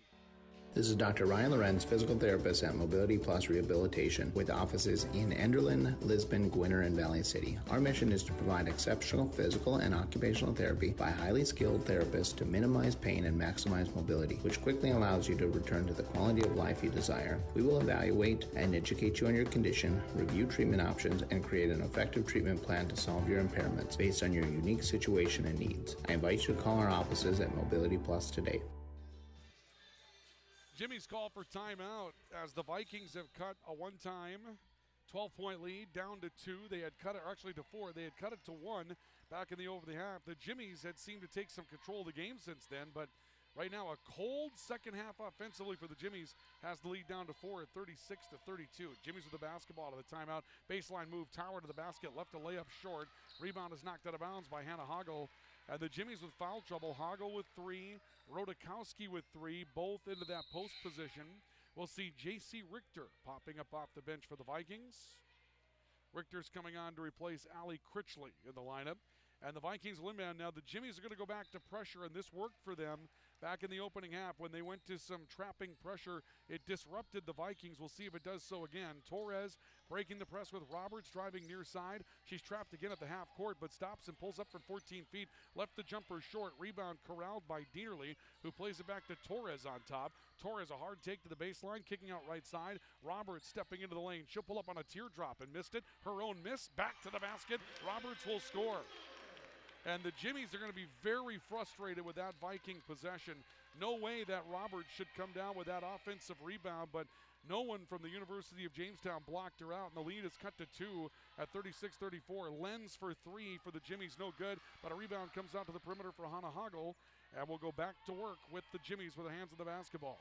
This is Dr. Ryan Lorenz, physical therapist at Mobility Plus Rehabilitation, with offices in Enderlin, Lisbon, Gwinner, and Valley City. Our mission is to provide exceptional physical and occupational therapy by highly skilled therapists to minimize pain and maximize mobility, which quickly allows you to return to the quality of life you desire. We will evaluate and educate you on your condition, review treatment options, and create an effective treatment plan to solve your impairments based on your unique situation and needs. I invite you to call our offices at Mobility Plus today. Jimmy's call for timeout as the Vikings have cut a one-time 12-point lead down to 2. They had cut it, or actually to 4. They had cut it to 1 back in the over the half. The Jimmies had seemed to take some control of the game since then, but right now a cold second half offensively for the Jimmies has the lead down to 4 at 36-32. Jimmies with the basketball to the timeout. Baseline move, Tower to the basket, left a layup short. Rebound is knocked out of bounds by Hannah Hoggle. And the Jimmies with foul trouble. Hoggle with 3, Rodakowski with 3, both into that post position. We'll see J.C. Richter popping up off the bench for the Vikings. Richter's coming on to replace Allie Critchley in the lineup. And the Vikings will inbound now. The Jimmies are going to go back to pressure, and this worked for them back in the opening half when they went to some trapping pressure. It disrupted the Vikings. We'll see if it does so again. Torres breaking the press with Roberts driving near side. She's trapped again at the half court, but stops and pulls up from 14 feet. Left the jumper short. Rebound corralled by Dieterle, who plays it back to Torres on top. Torres a hard take to the baseline, kicking out right side. Roberts stepping into the lane. She'll pull up on a teardrop and missed it. Her own miss. Back to the basket. Roberts will score. And the Jimmies are going to be very frustrated with that Viking possession. No way that Roberts should come down with that offensive rebound, but no one from the University of Jamestown blocked her out, and the lead is cut to 2 at 36-34. Lenz for 3 for the Jimmies, no good, but a rebound comes out to the perimeter for Hannah Hagel, and we'll go back to work with the Jimmies with the hands of the basketball.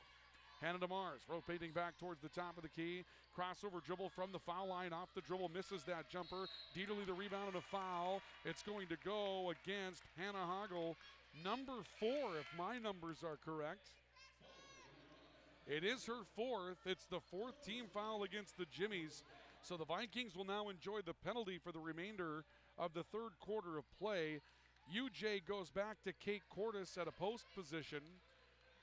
Hannah DeMars rotating back towards the top of the key. Crossover dribble from the foul line. Off the dribble, misses that jumper. Dieterle the rebound and a foul. It's going to go against Hannah Hagel. Number 4, if my numbers are correct. It is her 4th. It's the 4th team foul against the Jimmies. So the Vikings will now enjoy the penalty for the remainder of the third quarter of play. UJ goes back to Kate Cordes at a post position.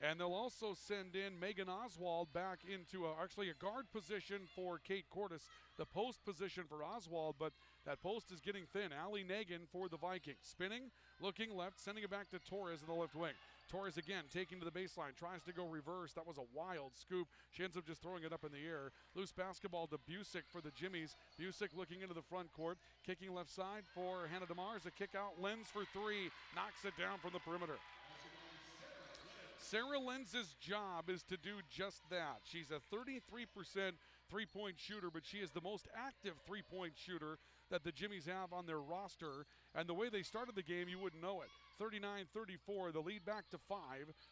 And they'll also send in Megan Oswald back into a guard position for Kate Cordes, the post position for Oswald, but that post is getting thin. Allie Nagin for the Vikings. Spinning, looking left, sending it back to Torres in the left wing. Torres again taking to the baseline, tries to go reverse. That was a wild scoop. She ends up just throwing it up in the air. Loose basketball to Busick for the Jimmies. Busick looking into the front court, kicking left side for Hannah DeMars. A kick out, Lenz for 3, knocks it down from the perimeter. Sarah Lenz's job is to do just that. She's a 33% three-point shooter, but she is the most active three-point shooter that the Jimmies have on their roster. And the way they started the game, you wouldn't know it. 39-34, the lead back to 5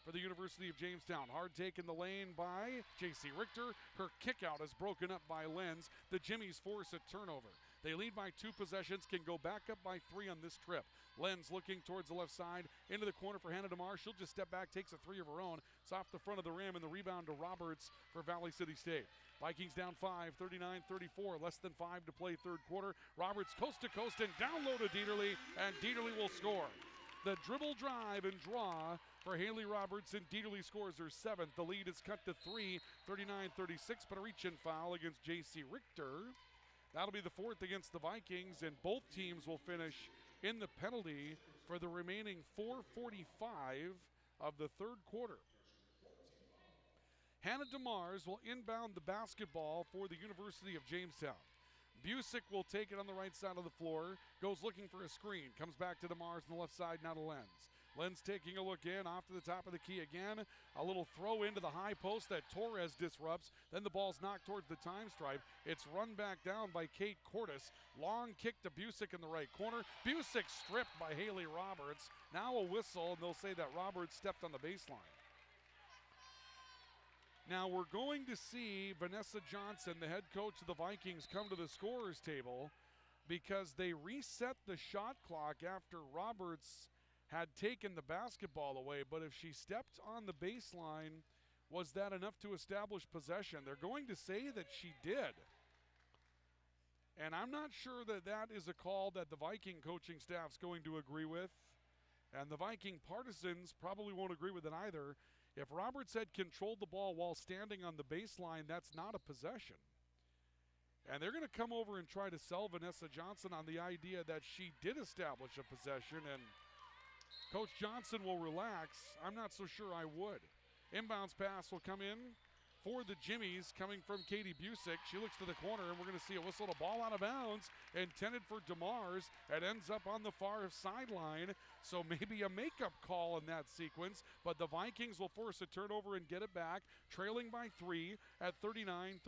for the University of Jamestown. Hard take in the lane by J.C. Richter. Her kickout is broken up by Lenz. The Jimmies force a turnover. They lead by 2 possessions, can go back up by 3 on this trip. Lenz looking towards the left side, into the corner for Hannah DeMar. She'll just step back, takes a 3 of her own. It's off the front of the rim, and the rebound to Roberts for Valley City State. Vikings down 5, 39-34, less than 5 to play third quarter. Roberts coast to coast and down low to Dieterle, and Dieterle will score. The dribble drive and draw for Haley Roberts, and Dieterle scores her 7th. The lead is cut to 3, 39-36, but a reach-in foul against J.C. Richter. That'll be the 4th against the Vikings, and both teams will finish in the penalty for the remaining 4:45 of the third quarter. Hannah DeMars will inbound the basketball for the University of Jamestown. Busick will take it on the right side of the floor, goes looking for a screen, comes back to DeMars on the left side, now to Lenz. Lenz taking a look in, off to the top of the key again. A little throw into the high post that Torres disrupts. Then the ball's knocked towards the time stripe. It's run back down by Kate Cordes. Long kick to Busick in the right corner. Busick stripped by Haley Roberts. Now a whistle, and they'll say that Roberts stepped on the baseline. Now we're going to see Vanessa Johnson, the head coach of the Vikings, come to the scorer's table because they reset the shot clock after Roberts had taken the basketball away. But if she stepped on the baseline, was that enough to establish possession? They're going to say that she did. And I'm not sure that that is a call that the Viking coaching staff's going to agree with. And the Viking partisans probably won't agree with it either. If Roberts had controlled the ball while standing on the baseline, that's not a possession. And they're going to come over and try to sell Vanessa Johnson on the idea that she did establish a possession, and Coach Johnson will relax. I'm not so sure I would. Inbounds pass will come in for the Jimmies, coming from Katie Busick. She looks to the corner, and we're going to see a whistle, a ball out of bounds, intended for DeMars. It ends up on the far sideline, so maybe a makeup call in that sequence, but the Vikings will force a turnover and get it back, trailing by 3 at 39-36.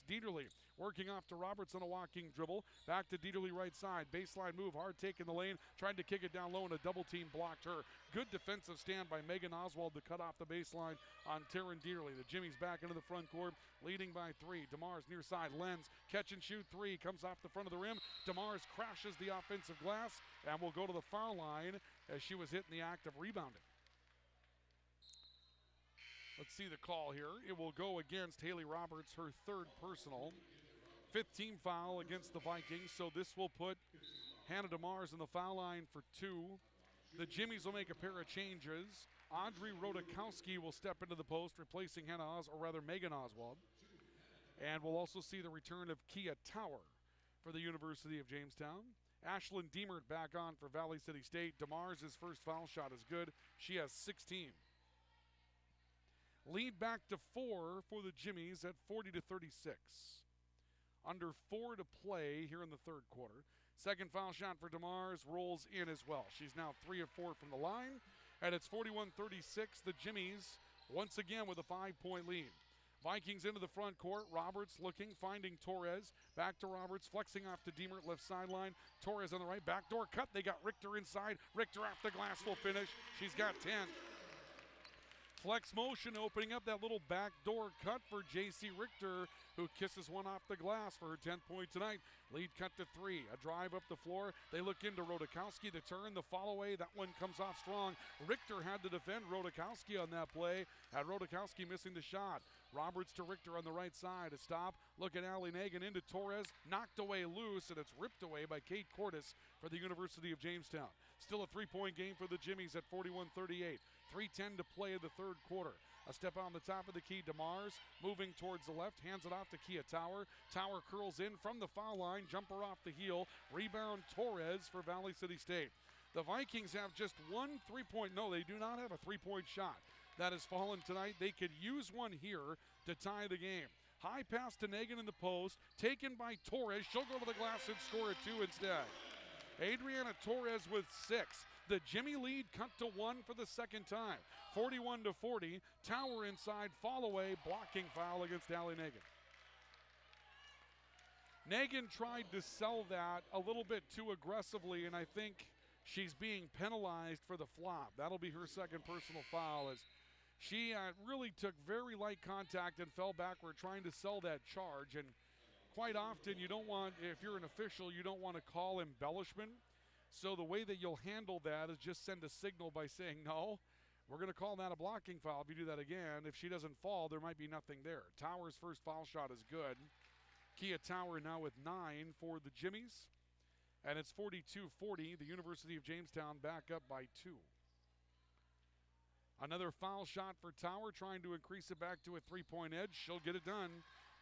Dieterle working off to Roberts on a walking dribble, back to Dieterle right side, baseline move, hard take in the lane, trying to kick it down low, and a double team blocked her. Good defensive stand by Megan Oswald to cut off the baseline on Taryn Dieterle. The Jimmies back into the front court, leading by 3. DeMars near side, Lenz, catch and shoot 3, comes off the front of the rim. DeMars crashes the offensive glass and will go to the foul line as she was hit in the act of rebounding. Let's see the call here. It will go against Haley Roberts, her 3rd personal. 5th team foul against the Vikings, so this will put Hannah DeMars in the foul line for 2. The Jimmies will make a pair of changes. Audrey Rodakowski will step into the post, replacing Megan Oswald. And we'll also see the return of Kia Tower for the University of Jamestown. Ashlyn Diemert back on for Valley City State. DeMars' first foul shot is good. She has 16. Lead back to 4 for the Jimmies at 40-36. Under 4 to play here in the third quarter. Second foul shot for DeMars rolls in as well. She's now 3 of 4 from the line. And it's 41-36. The Jimmies once again with a 5-point lead. Vikings into the front court. Roberts looking, finding Torres. Back to Roberts, flexing off to Diemert, left sideline. Torres on the right, backdoor cut. They got Richter inside. Richter off the glass will finish. She's got 10. Flex motion opening up that little backdoor cut for J.C. Richter, who kisses one off the glass for her 10th point tonight. Lead cut to 3. A drive up the floor. They look into Rodakowski. The turn, the follow away. That one comes off strong. Richter had to defend Rodakowski on that play. Had Rodakowski missing the shot. Roberts to Richter on the right side. A stop. Look at Allie Nagan into Torres. Knocked away loose, and it's ripped away by Kate Cordes for the University of Jamestown. Still a 3-point game for the Jimmies at 41-38. 3:10 to play in the third quarter. A step on the top of the key. DeMars moving towards the left. Hands it off to Kia Tower. Tower curls in from the foul line. Jumper off the heel. Rebound Torres for Valley City State. The Vikings have just one 3-point. No, they do not have a 3-point shot that has fallen tonight. They could use one here to tie the game. High pass to Nagan in the post. Taken by Torres. She'll go to the glass and score at 2 instead. Adriana Torres with 6. The Jimmy lead cut to 1 for the second time. 41-40. Tower inside, fall away, blocking foul against Allie Nagan. Nagan tried to sell that a little bit too aggressively, and I think she's being penalized for the flop. That'll be her second personal foul, as she really took very light contact and fell backward trying to sell that charge. And quite often you don't want, if you're an official, you don't want to call embellishment. So the way that you'll handle that is just send a signal by saying, no, we're going to call that a blocking foul if you do that again. If she doesn't fall, there might be nothing there. Tower's first foul shot is good. Kia Tower now with 9 for the Jimmies. And it's 42-40. The University of Jamestown back up by 2. Another foul shot for Tower, trying to increase it back to a 3-point edge. She'll get it done.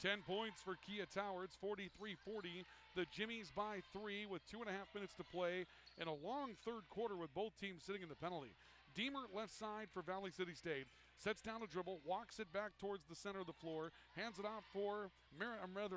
10 points for Kia Tower. It's 43-40. The Jimmies by 3 with 2.5 minutes to play in a long third quarter with both teams sitting in the penalty. Diemert left side for Valley City State. Sets down a dribble, walks it back towards the center of the floor, hands it off for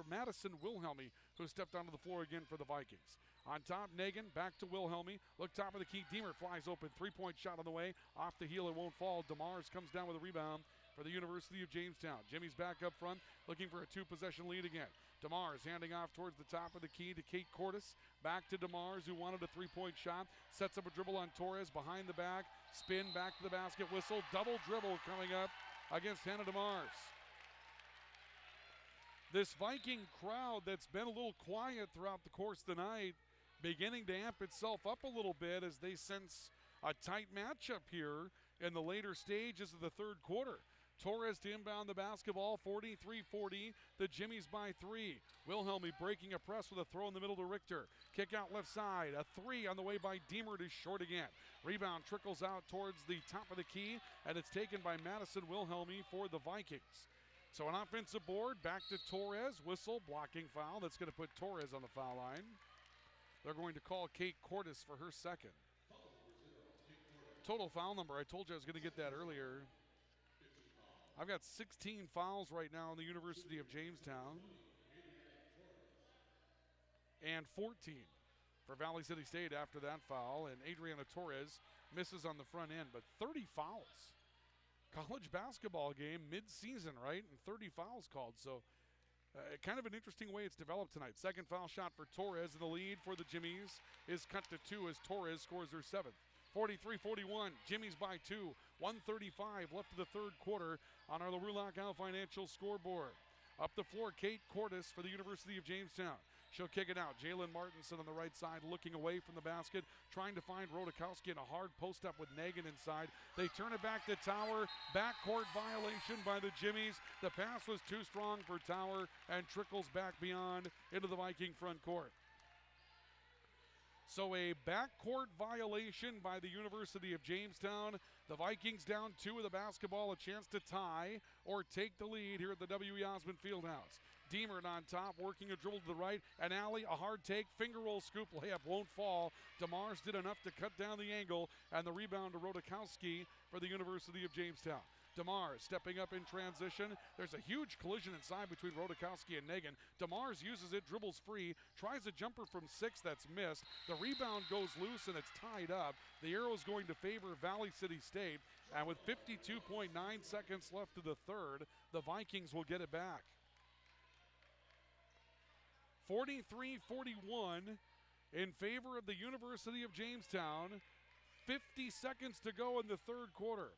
Madison Wilhelmy, who stepped onto the floor again for the Vikings. On top, Nagan, back to Wilhelmy. Look top of the key, Diemert flies open, 3-point shot on the way. Off the heel, it won't fall. DeMars comes down with a rebound for the University of Jamestown. Jimmy's back up front, looking for a 2-possession lead again. DeMars handing off towards the top of the key to Kate Cordes. Back to DeMars, who wanted a 3-point shot. Sets up a dribble on Torres behind the back. Spin back to the basket, whistle. Double dribble coming up against Hannah DeMars. This Viking crowd that's been a little quiet throughout the course of the night, beginning to amp itself up a little bit as they sense a tight matchup here in the later stages of the third quarter. Torres to inbound the basketball, 43-40. The Jimmies by 3. Wilhelmy breaking a press with a throw in the middle to Richter. Kick out left side. A 3 on the way by Diemert is short again. Rebound trickles out towards the top of the key, and it's taken by Madison Wilhelmy for the Vikings. So an offensive board, back to Torres. Whistle, blocking foul. That's going to put Torres on the foul line. They're going to call Kate Cordes for her second. Total foul number, I told you I was going to get that earlier. I've got 16 fouls right now in the University of Jamestown. And 14 for Valley City State after that foul. And Adriana Torres misses on the front end, but 30 fouls. College basketball game, mid-season, right? And 30 fouls called. So kind of an interesting way it's developed tonight. Second foul shot for Torres, and the lead for the Jimmies is cut to 2 as Torres scores her 7th. 43-41, Jimmies by 2. 1:35 left of the third quarter on our LaRue Lockout Financial scoreboard. Up the floor, Kate Cordes for the University of Jamestown. She'll kick it out. Jalen Martinson on the right side looking away from the basket, trying to find Rodakowski in a hard post-up with Nagan inside. They turn it back to Tower. Backcourt violation by the Jimmies. The pass was too strong for Tower and trickles back beyond into the Viking front court. So a backcourt violation by the University of Jamestown. The Vikings down 2 with the basketball, a chance to tie or take the lead here at the W.E. Osmond Fieldhouse. Deemert on top, working a dribble to the right. An alley, a hard take, finger roll scoop, layup won't fall. DeMars did enough to cut down the angle, and the rebound to Rodakowski for the University of Jamestown. DeMars stepping up in transition. There's a huge collision inside between Rodakowski and Nagan. DeMars uses it, dribbles free, tries a jumper from 6 that's missed. The rebound goes loose and it's tied up. The arrow is going to favor Valley City State, and with 52.9 seconds left to the third, the Vikings will get it back. 43-41 in favor of the University of Jamestown. 50 seconds to go in the third quarter.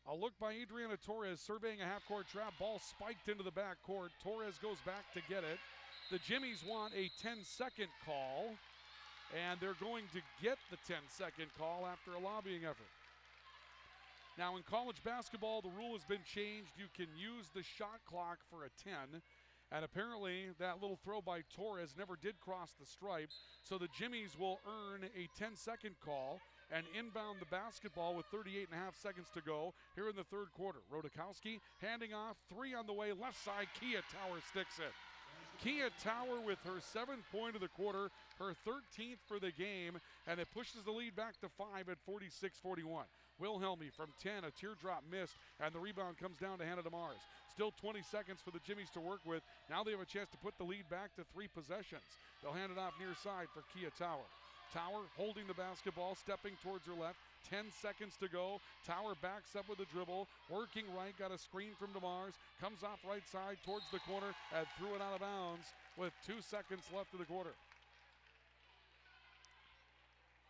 A look by Adriana Torres surveying a half-court trap. Ball spiked into the backcourt. Torres goes back to get it. The Jimmies want a 10-second call, and they're going to get the 10-second call after a lobbying effort. Now in college basketball, the rule has been changed. You can use the shot clock for a 10. And apparently that little throw by Torres never did cross the stripe. So the Jimmies will earn a 10-second call and inbound the basketball with 38.5 seconds to go here in the third quarter. Rodakowski handing off, 3 on the way, left side. Kia Tower sticks it. Kia Tower with her 7th point of the quarter, her 13th for the game, and it pushes the lead back to 5 at 46-41. Wilhelmy from 10, a teardrop missed, and the rebound comes down to Hannah DeMars. Still 20 seconds for the Jimmies to work with. Now they have a chance to put the lead back to 3 possessions. They'll hand it off near side for Kia Tower. Tower holding the basketball, stepping towards her left. 10 seconds to go. Tower backs up with a dribble. Working right, got a screen from DeMars. Comes off right side towards the corner and threw it out of bounds with 2 seconds left of the quarter.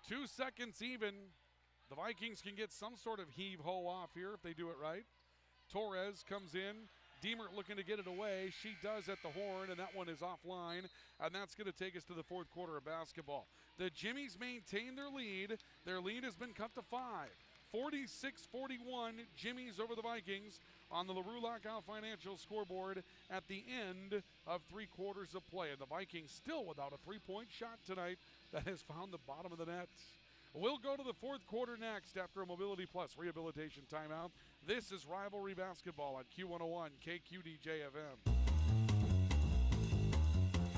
2 seconds even. The Vikings can get some sort of heave-ho off here if they do it right. Torres comes in. Deemert looking to get it away. She does at the horn, and that one is offline, and that's going to take us to the fourth quarter of basketball. The Jimmies maintain their lead. Their lead has been cut to 5. 46-41, Jimmies over the Vikings on the LaRue Lockout Financial scoreboard at the end of 3 quarters of play. And the Vikings still without a 3-point shot tonight that has found the bottom of the net. We'll go to the fourth quarter next after a Mobility Plus rehabilitation timeout. This is Rivalry Basketball on Q101 KQDJ-FM.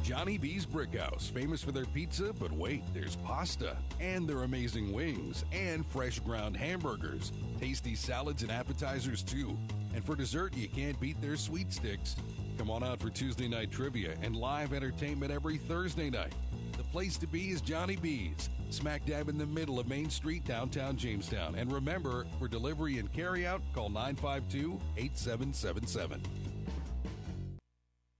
Johnny B's Brickhouse, famous for their pizza, but wait, there's pasta, and their amazing wings, and fresh ground hamburgers, tasty salads and appetizers too. And for dessert, you can't beat their sweet sticks. Come on out for Tuesday night trivia and live entertainment every Thursday night. The place to be is Johnny B's, smack dab in the middle of Main Street, downtown Jamestown. And remember, for delivery and carryout, call 952-8777.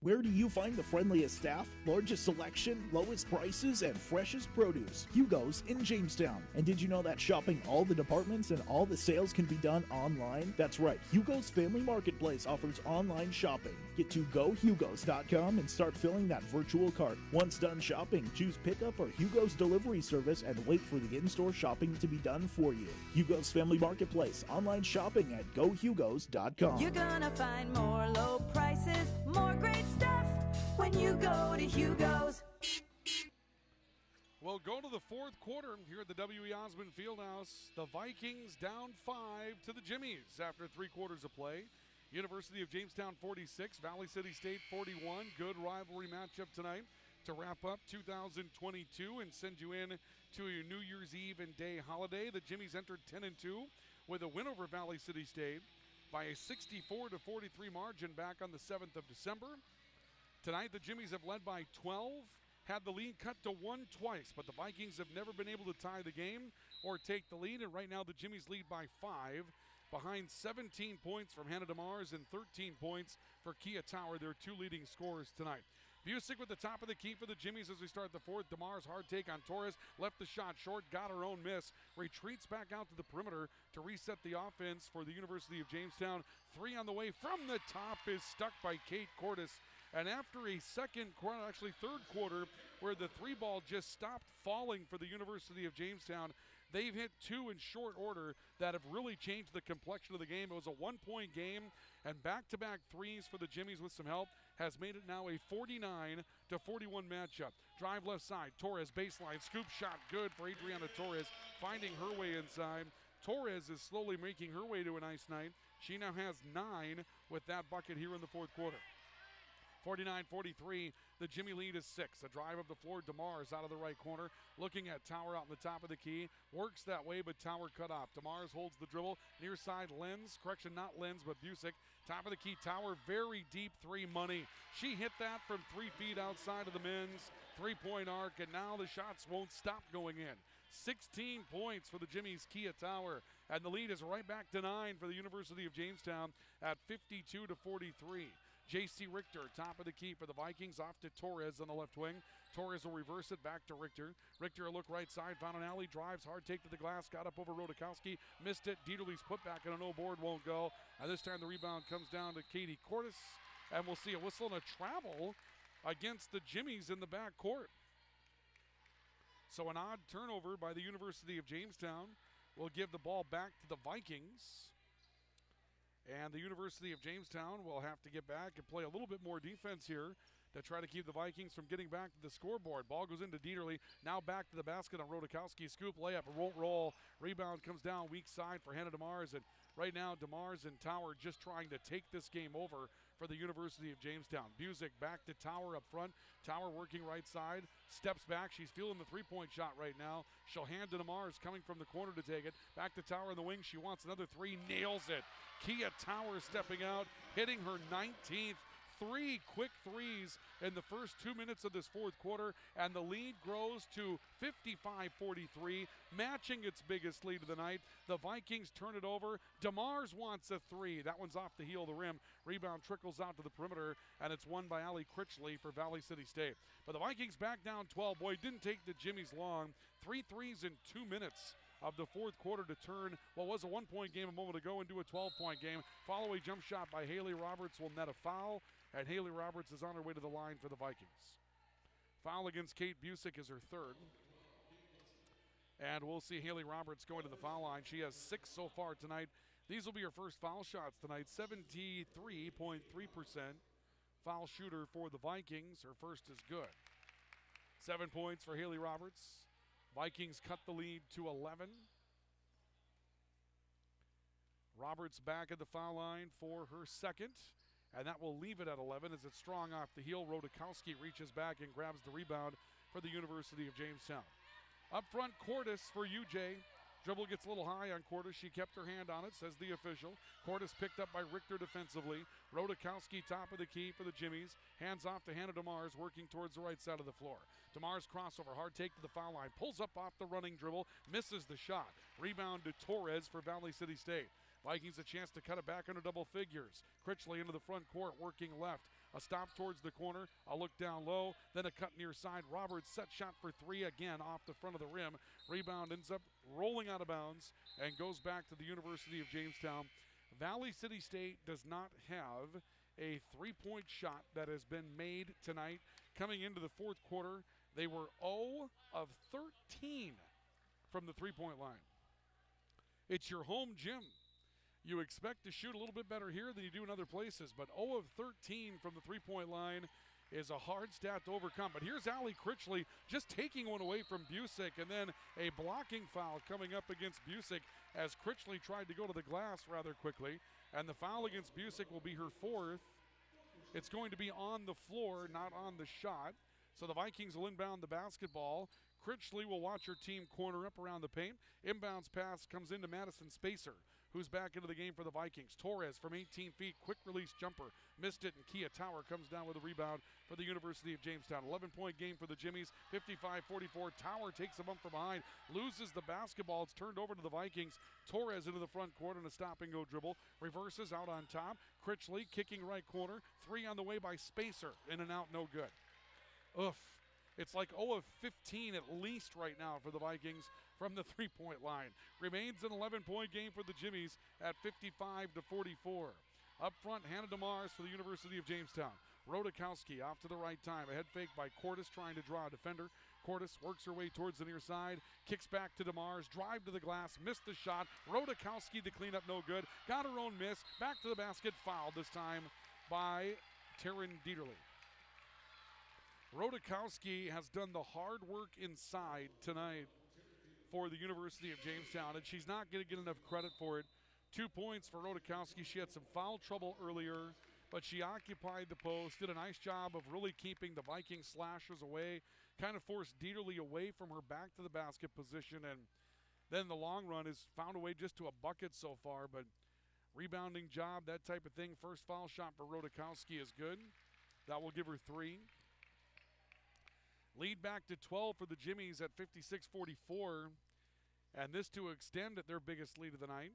Where do you find the friendliest staff, largest selection, lowest prices, and freshest produce? Hugo's in Jamestown. And did you know that shopping all the departments and all the sales can be done online? That's right, Hugo's Family Marketplace offers online shopping. Get to gohugos.com and start filling that virtual cart. Once done shopping, choose pickup or Hugo's delivery service and wait for the in-store shopping to be done for you. Hugo's Family Marketplace, online shopping at gohugos.com. You're gonna find more low prices, more great stuff when you go to Hugo's. We'll go to the fourth quarter here at the W.E. Osmond Fieldhouse. The Vikings down 5 to the Jimmies after 3 quarters of play. University of Jamestown 46, Valley City State 41. Good rivalry matchup tonight to wrap up 2022 and send you in to your New Year's Eve and Day holiday. The Jimmies entered 10-2 with a win over Valley City State by a 64-43 margin back on the 7th of December. Tonight, the Jimmies have led by 12, had the lead cut to 1 twice, but the Vikings have never been able to tie the game or take the lead, and right now the Jimmies lead by 5, behind 17 points from Hannah DeMars and 13 points for Kia Tower, their 2 leading scorers tonight. Busick with the top of the key for the Jimmies as we start the fourth. DeMars hard take on Torres, left the shot short, got her own miss, retreats back out to the perimeter to reset the offense for the University of Jamestown. 3 on the way from the top is stuck by Kate Cordes. And after a third quarter, where the 3 ball just stopped falling for the University of Jamestown, they've hit 2 in short order that have really changed the complexion of the game. It was a 1-point game, and back-to-back 3s for the Jimmies with some help has made it now a 49-41 matchup. Drive left side, Torres baseline, scoop shot good for Adriana Torres, finding her way inside. Torres is slowly making her way to a nice night. She now has 9 with that bucket here in the fourth quarter. 49-43, the Jimmy lead is 6. A drive up the floor, DeMars out of the right corner, looking at Tower out in the top of the key. Works that way, but Tower cut off. DeMars holds the dribble, near side Lenz, correction, not Lenz, but Busick. Top of the key, Tower, very deep three, money. She hit that from 3 feet outside of the men's three-point arc, and now the shots won't stop going in. 16 points for the Jimmy's Kia Tower, and the lead is right back to 9 for the University of Jamestown at 52-43. J.C. Richter, top of the key for the Vikings, off to Torres on the left wing. Torres will reverse it back to Richter. Richter a look right side, found an alley, drives hard, take to the glass, got up over Rodakowski, missed it. Dieterle's putback and a no board won't go. And this time the rebound comes down to Katie Cordes, and we'll see a whistle and a travel against the Jimmies in the back court. So an odd turnover by the University of Jamestown will give the ball back to the Vikings. And the University of Jamestown will have to get back and play a little bit more defense here to try to keep the Vikings from getting back to the scoreboard. Ball goes into Dieterle. Now back to the basket on Rodakowski. Scoop layup. It won't roll. Rebound comes down weak side for Hannah DeMars. And right now, DeMars and Tower just trying to take this game over for the University of Jamestown. Busick back to Tower up front. Tower working right side. Steps back. She's feeling the three-point shot right now. She'll hand to DeMars coming from the corner to take it. Back to Tower in the wing. She wants another three. Nails it. Kia Tower stepping out, hitting her 19th. 3 quick threes in the first 2 minutes of this fourth quarter, and the lead grows to 55-43, matching its biggest lead of the night. The Vikings turn it over. DeMars wants a 3. That one's off the heel of the rim. Rebound trickles out to the perimeter, and it's won by Allie Critchley for Valley City State. But the Vikings back down 12. Boy, it didn't take the Jimmies long. 3 threes in 2 minutes of the fourth quarter to turn what was a 1-point game a moment ago into a 12-point game. Follow a jump shot by Haley Roberts will net a foul, and Haley Roberts is on her way to the line for the Vikings. Foul against Kate Busick is her third. And we'll see Haley Roberts going to the foul line. She has 6 so far tonight. These will be her first foul shots tonight. 73.3% foul shooter for the Vikings. Her first is good. 7 points for Haley Roberts. Vikings cut the lead to 11. Roberts back at the foul line for her second, and that will leave it at 11 as it's strong off the heel. Rodakowski reaches back and grabs the rebound for the University of Jamestown. Up front, Cordes for UJ. Dribble gets a little high on Cordes. She kept her hand on it, says the official. Cordes picked up by Richter defensively. Rodakowski top of the key for the Jimmies. Hands off to Hannah DeMars, working towards the right side of the floor. DeMars crossover, hard take to the foul line. Pulls up off the running dribble, misses the shot. Rebound to Torres for Valley City State. Vikings a chance to cut it back under double figures. Critchley into the front court, working left. A stop towards the corner, a look down low, then a cut near side. Roberts set shot for 3 again off the front of the rim. Rebound ends up rolling out of bounds and goes back to the University of Jamestown. Valley City State does not have a three-point shot that has been made tonight. Coming into the fourth quarter, they were 0 of 13 from the three-point line. It's your home gym. You expect to shoot a little bit better here than you do in other places, but 0 of 13 from the three-point line is a hard stat to overcome. But here's Allie Critchley just taking one away from Busick, and then a blocking foul coming up against Busick as Critchley tried to go to the glass rather quickly. And the foul against Busick will be her 4th. It's going to be on the floor, not on the shot. So the Vikings will inbound the basketball. Critchley will watch her team corner up around the paint. Inbounds pass comes into Madison Spacer, who's back into the game for the Vikings. Torres from 18 feet, quick release jumper. Missed it, and Kia Tower comes down with a rebound for the University of Jamestown. 11-point game for the Jimmies, 55-44. Tower takes a bump from behind, loses the basketball. It's turned over to the Vikings. Torres into the front court on a stop-and-go dribble. Reverses out on top. Critchley kicking right corner. 3 on the way by Spacer. In and out, no good. Oof. It's like 0 of 15 at least right now for the Vikings from the three-point line. Remains an 11-point game for the Jimmies at 55-44. Up front, Hannah DeMars for the University of Jamestown. Rodakowski off to the right time. A head fake by Cordes trying to draw a defender. Cordes works her way towards the near side. Kicks back to DeMars. Drive to the glass. Missed the shot. Rodakowski the cleanup no good. Got her own miss. Back to the basket. Fouled this time by Taryn Dieterle. Rodakowski has done the hard work inside tonight for the University of Jamestown, and she's not going to get enough credit for it. 2 points for Rodakowski. She had some foul trouble earlier, but she occupied the post, did a nice job of really keeping the Viking slashers away, kind of forced Dieterle away from her back to the basket position, and then the long run has found a way just to a bucket so far, but rebounding job, that type of thing. First foul shot for Rodakowski is good. That will give her 3. Lead back to 12 for the Jimmies at 56-44, and this to extend at their biggest lead of the night.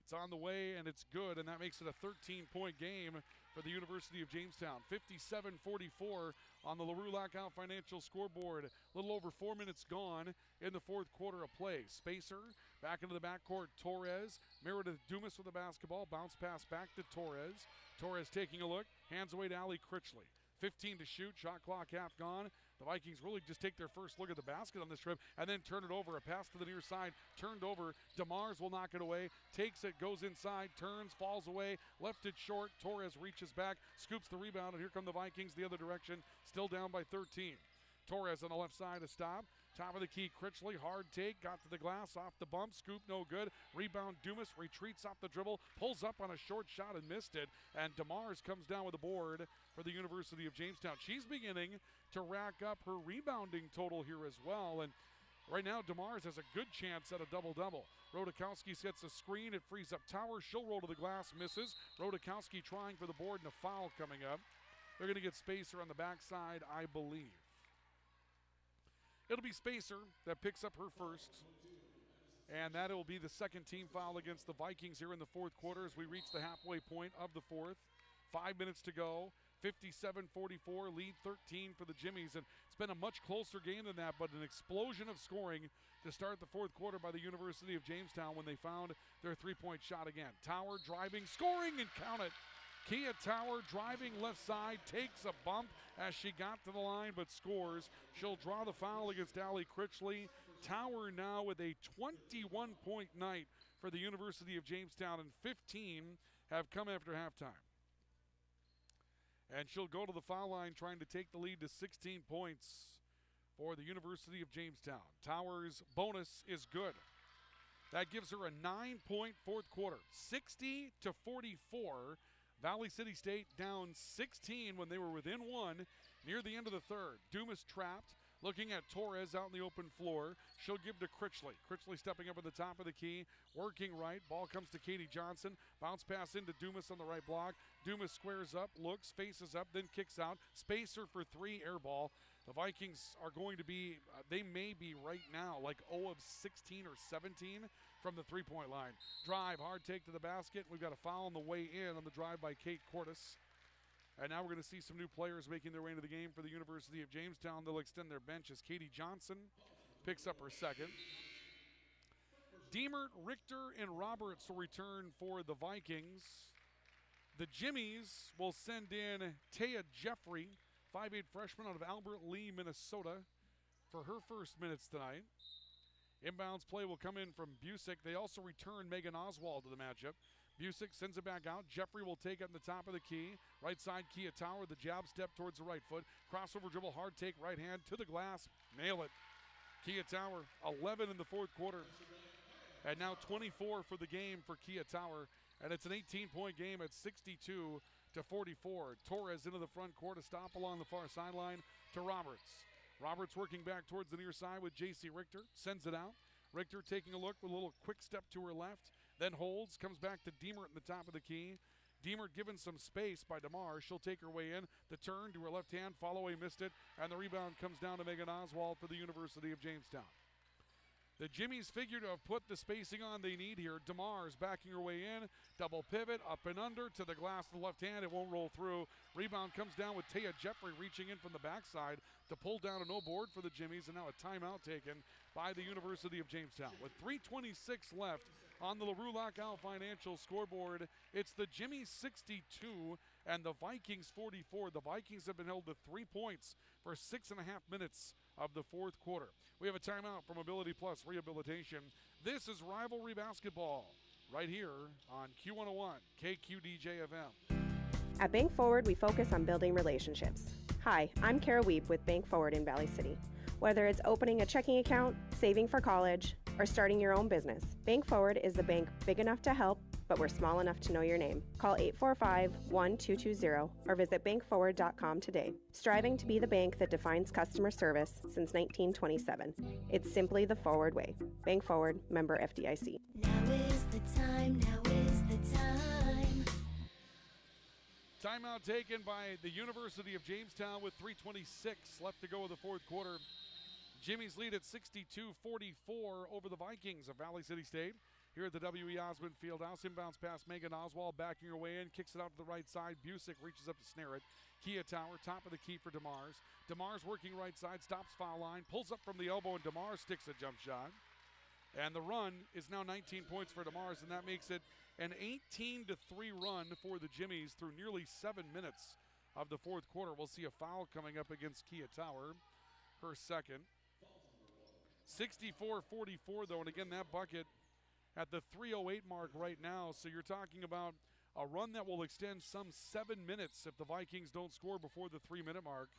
It's on the way, and it's good, and that makes it a 13-point game for the University of Jamestown. 57-44 on the LaRue Lockout Financial scoreboard. A little over 4 minutes gone in the fourth quarter of play. Spacer back into the backcourt. Torres, Meredith Dumas with the basketball. Bounce pass back to Torres. Torres taking a look. Hands away to Allie Critchley. 15 to shoot. Shot clock half gone. The Vikings really just take their first look at the basket on this trip and then turn it over. A pass to the near side, turned over. DeMars will knock it away, takes it, goes inside, turns, falls away, left it short. Torres reaches back, scoops the rebound, and here come the Vikings the other direction, still down by 13. Torres on the left side to stop. Top of the key, Critchley, hard take, got to the glass, off the bump, scoop, no good. Rebound, Dumas retreats off the dribble, pulls up on a short shot and missed it. And DeMars comes down with a board for the University of Jamestown. She's beginning to rack up her rebounding total here as well. And right now, DeMars has a good chance at a double-double. Rodakowski sets a screen, it frees up Tower. She'll roll to the glass, misses. Rodakowski trying for the board and a foul coming up. They're going to get Spacer on the backside, I believe. It'll be Spacer that picks up her first, and that will be the second team foul against the Vikings here in the fourth quarter as we reach the halfway point of the fourth. 5 minutes to go. 57-44, lead 13 for the Jimmies, and it's been a much closer game than that, but an explosion of scoring to start the fourth quarter by the University of Jamestown when they found their three-point shot again. Tower driving, scoring, and count it. Kia Tower driving left side, takes a bump as she got to the line but scores. She'll draw the foul against Allie Critchley. Tower now with a 21-point night for the University of Jamestown, and 15 have come after halftime. And she'll go to the foul line trying to take the lead to 16 points for the University of Jamestown. Tower's bonus is good. That gives her a 9-point fourth quarter, 60-44. Valley City State down 16 when they were within one near the end of the third. Dumas trapped, looking at Torres out in the open floor. She'll give to Critchley. Critchley stepping up at the top of the key, working right. Ball comes to Katie Johnson. Bounce pass into Dumas on the right block. Dumas squares up, looks, faces up, then kicks out. Spacer for 3, air ball. The Vikings are going to be, they may be right now like 0 of 16 or 17 from the three-point line. Drive, hard take to the basket. We've got a foul on the way in on the drive by Kate Cortis. And now we're going to see some new players making their way into the game for the University of Jamestown. They'll extend their bench as Katie Johnson picks up her second. Diemert, Richter, and Roberts will return for the Vikings. The Jimmies will send in Taya Jeffrey, 5'8" freshman out of Albert Lee, Minnesota, for her first minutes tonight. Inbounds play will come in from Busick. They also return Megan Oswald to the matchup. Busick sends it back out. Jeffrey will take it in the top of the key. Right side, Kia Tower, the jab step towards the right foot. Crossover dribble, hard take, right hand to the glass. Nail it. Kia Tower, 11 in the fourth quarter. And now 24 for the game for Kia Tower. And it's an 18-point game at 62-44. Torres into the front court, a stop along the far sideline to Roberts. Roberts working back towards the near side with J.C. Richter. Sends it out. Richter taking a look with a little quick step to her left. Then holds, comes back to Diemert in the top of the key. Diemert given some space by DeMar. She'll take her way in. The turn to her left hand, follow away, missed it. And the rebound comes down to Megan Oswald for the University of Jamestown. The Jimmies figure to have put the spacing on they need here. DeMar's backing her way in. Double pivot, up and under to the glass to the left hand. It won't roll through. Rebound comes down with Taya Jeffrey reaching in from the backside to pull down a no board for the Jimmies. And now a timeout taken by the University of Jamestown. With 3:26 left on the LaRue Lockout Financial scoreboard, it's the Jimmies 62 and the Vikings 44. The Vikings have been held to 3 points for 6.5 minutes of the fourth quarter. We have a timeout from Ability Plus Rehabilitation. This is Rivalry Basketball right here on Q101 KQDJ-FM. At Bank Forward, we focus on building relationships. Hi, I'm Kara Weep with Bank Forward in Valley City. Whether it's opening a checking account, saving for college, or starting your own business, Bank Forward is the bank big enough to help, but we're small enough to know your name. Call 845-1220 or visit bankforward.com today. Striving to be the bank that defines customer service since 1927. It's simply the Forward way. Bank Forward, member FDIC. Now is the time, now is the time. Timeout taken by the University of Jamestown with 3:26 left to go in the fourth quarter. Jimmy's lead at 62-44 over the Vikings of Valley City State. Here at the W.E. Osmond Fieldhouse, inbounds pass Megan Oswald, backing her way in, kicks it out to the right side. Busick reaches up to snare it. Kia Tower, top of the key for DeMars. DeMars working right side, stops foul line, pulls up from the elbow, and DeMars sticks a jump shot. And the run is now 19 points for DeMars, and that makes it an 18-3 run for the Jimmies through nearly 7 minutes of the fourth quarter. We'll see a foul coming up against Kia Tower, her second. 64-44, though, and again, that bucket at the 3:08 mark right now. So you're talking about a run that will extend some 7 minutes if the Vikings don't score before the 3-minute mark.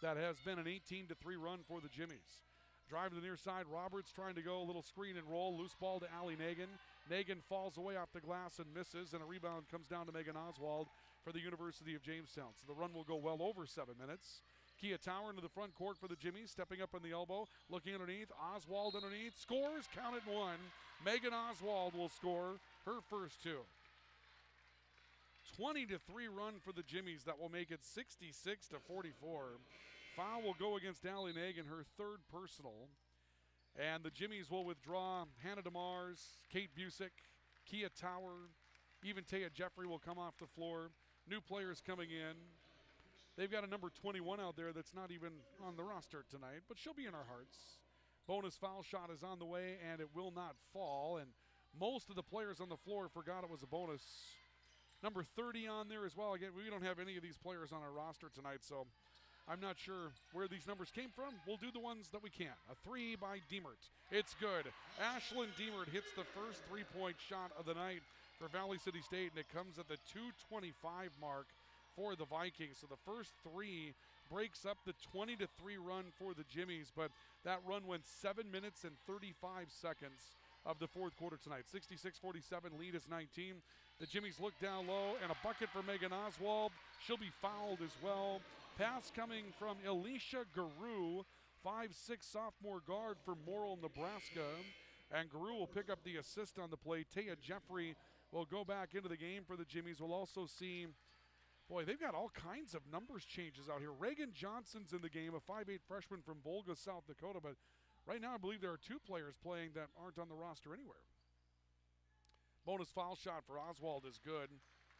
That has been an 18-3 run for the Jimmies. Drive to the near side. Roberts trying to go a little screen and roll. Loose ball to Allie Nagan. Nagan falls away off the glass and misses, and a rebound comes down to Megan Oswald for the University of Jamestown. So the run will go well over 7 minutes. Kia Tower into the front court for the Jimmies, stepping up on the elbow, looking underneath. Oswald underneath, scores, count it one. Megan Oswald will score her first two. 20-3 run for the Jimmies that will make it 66-44. Foul will go against Allie Nagan, her third personal. And the Jimmies will withdraw Hannah DeMars, Kate Busick, Kia Tower, even Taya Jeffrey will come off the floor. New players coming in. They've got a number 21 out there that's not even on the roster tonight, but she'll be in our hearts. Bonus foul shot is on the way, and it will not fall. And most of the players on the floor forgot it was a bonus. Number 30 on there as well. Again, we don't have any of these players on our roster tonight, so I'm not sure where these numbers came from. We'll do the ones that we can. A three by Diemert. It's good. Ashlyn Diemert hits the first three-point shot of the night for Valley City State, and it comes at the 2:25 mark for the Vikings. So the first three breaks up the 20-3 run for the Jimmies, but that run went 7 minutes and 35 seconds of the fourth quarter tonight. 66-47, lead is 19. The Jimmies look down low, and a bucket for Megan Oswald. She'll be fouled as well. Pass coming from Elisha Guru, 5'6" sophomore guard for Morrill, Nebraska. And Guru will pick up the assist on the play. Taya Jeffrey will go back into the game for the Jimmies. We'll also see, boy, they've got all kinds of numbers changes out here. Reagan Johnson's in the game, a 5'8" freshman from Volga, South Dakota. But right now I believe there are two players playing that aren't on the roster anywhere. Bonus foul shot for Oswald is good.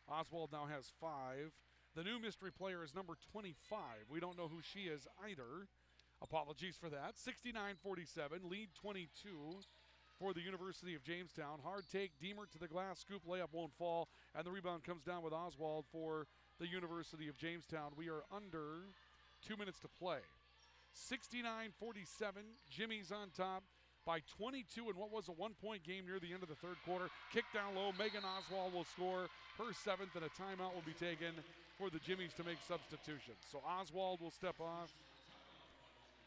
Oswald now has 5. The new mystery player is number 25. We don't know who she is either. Apologies for that. 69-47, lead 22 for the University of Jamestown. Hard take, Diemert to the glass, scoop layup won't fall, and the rebound comes down with Oswald for the University of Jamestown. We are under 2 minutes to play. 69-47, Jimmy's on top by 22 in what was a one-point game near the end of the third quarter. Kick down low, Megan Oswald will score her 7th, and a timeout will be taken for the Jimmies to make substitutions. So Oswald will step off.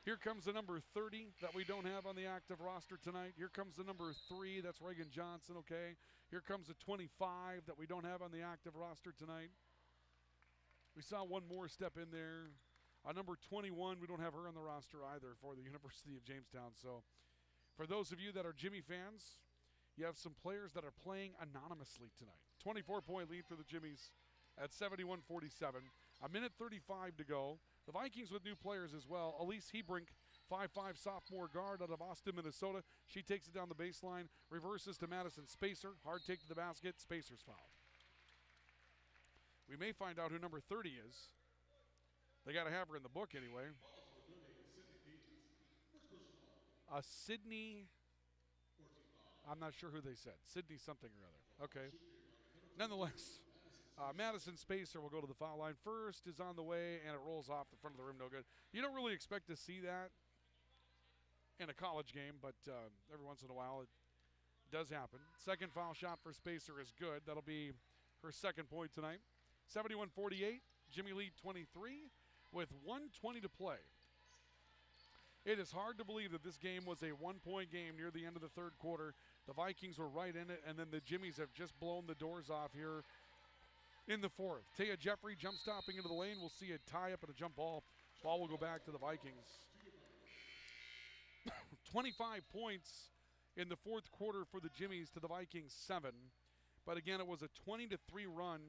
Here comes the number 30 that we don't have on the active roster tonight. Here comes the number 3, that's Reagan Johnson, okay. Here comes the 25 that we don't have on the active roster tonight. We saw one more step in there. Number 21, we don't have her on the roster either for the University of Jamestown. So for those of you that are Jimmy fans, you have some players that are playing anonymously tonight. 24-point lead for the Jimmies at 71-47. A minute 35 to go. The Vikings with new players as well. Elise Hebrink, 5'5" sophomore guard out of Austin, Minnesota. She takes it down the baseline, reverses to Madison Spacer. Hard take to the basket. Spacer's fouled. We may find out who number 30 is. They got to have her in the book anyway. Sydney, I'm not sure who they said. Sydney something or other. Okay. Nonetheless, Madison Spacer will go to the foul line. First is on the way, and it rolls off the front of the rim. No good. You don't really expect to see that in a college game, but every once in a while it does happen. Second foul shot for Spacer is good. That'll be her second point tonight. 71-48, Jimmy lead 23 with 1:20 to play. It is hard to believe that this game was a one-point game near the end of the third quarter. The Vikings were right in it, and then the Jimmies have just blown the doors off here in the fourth. Taya Jeffrey jump stopping into the lane. We'll see a tie-up and a jump ball. Ball will go back to the Vikings. 25 points in the fourth quarter for the Jimmies to the Vikings 7. But again, it was a 20-3 run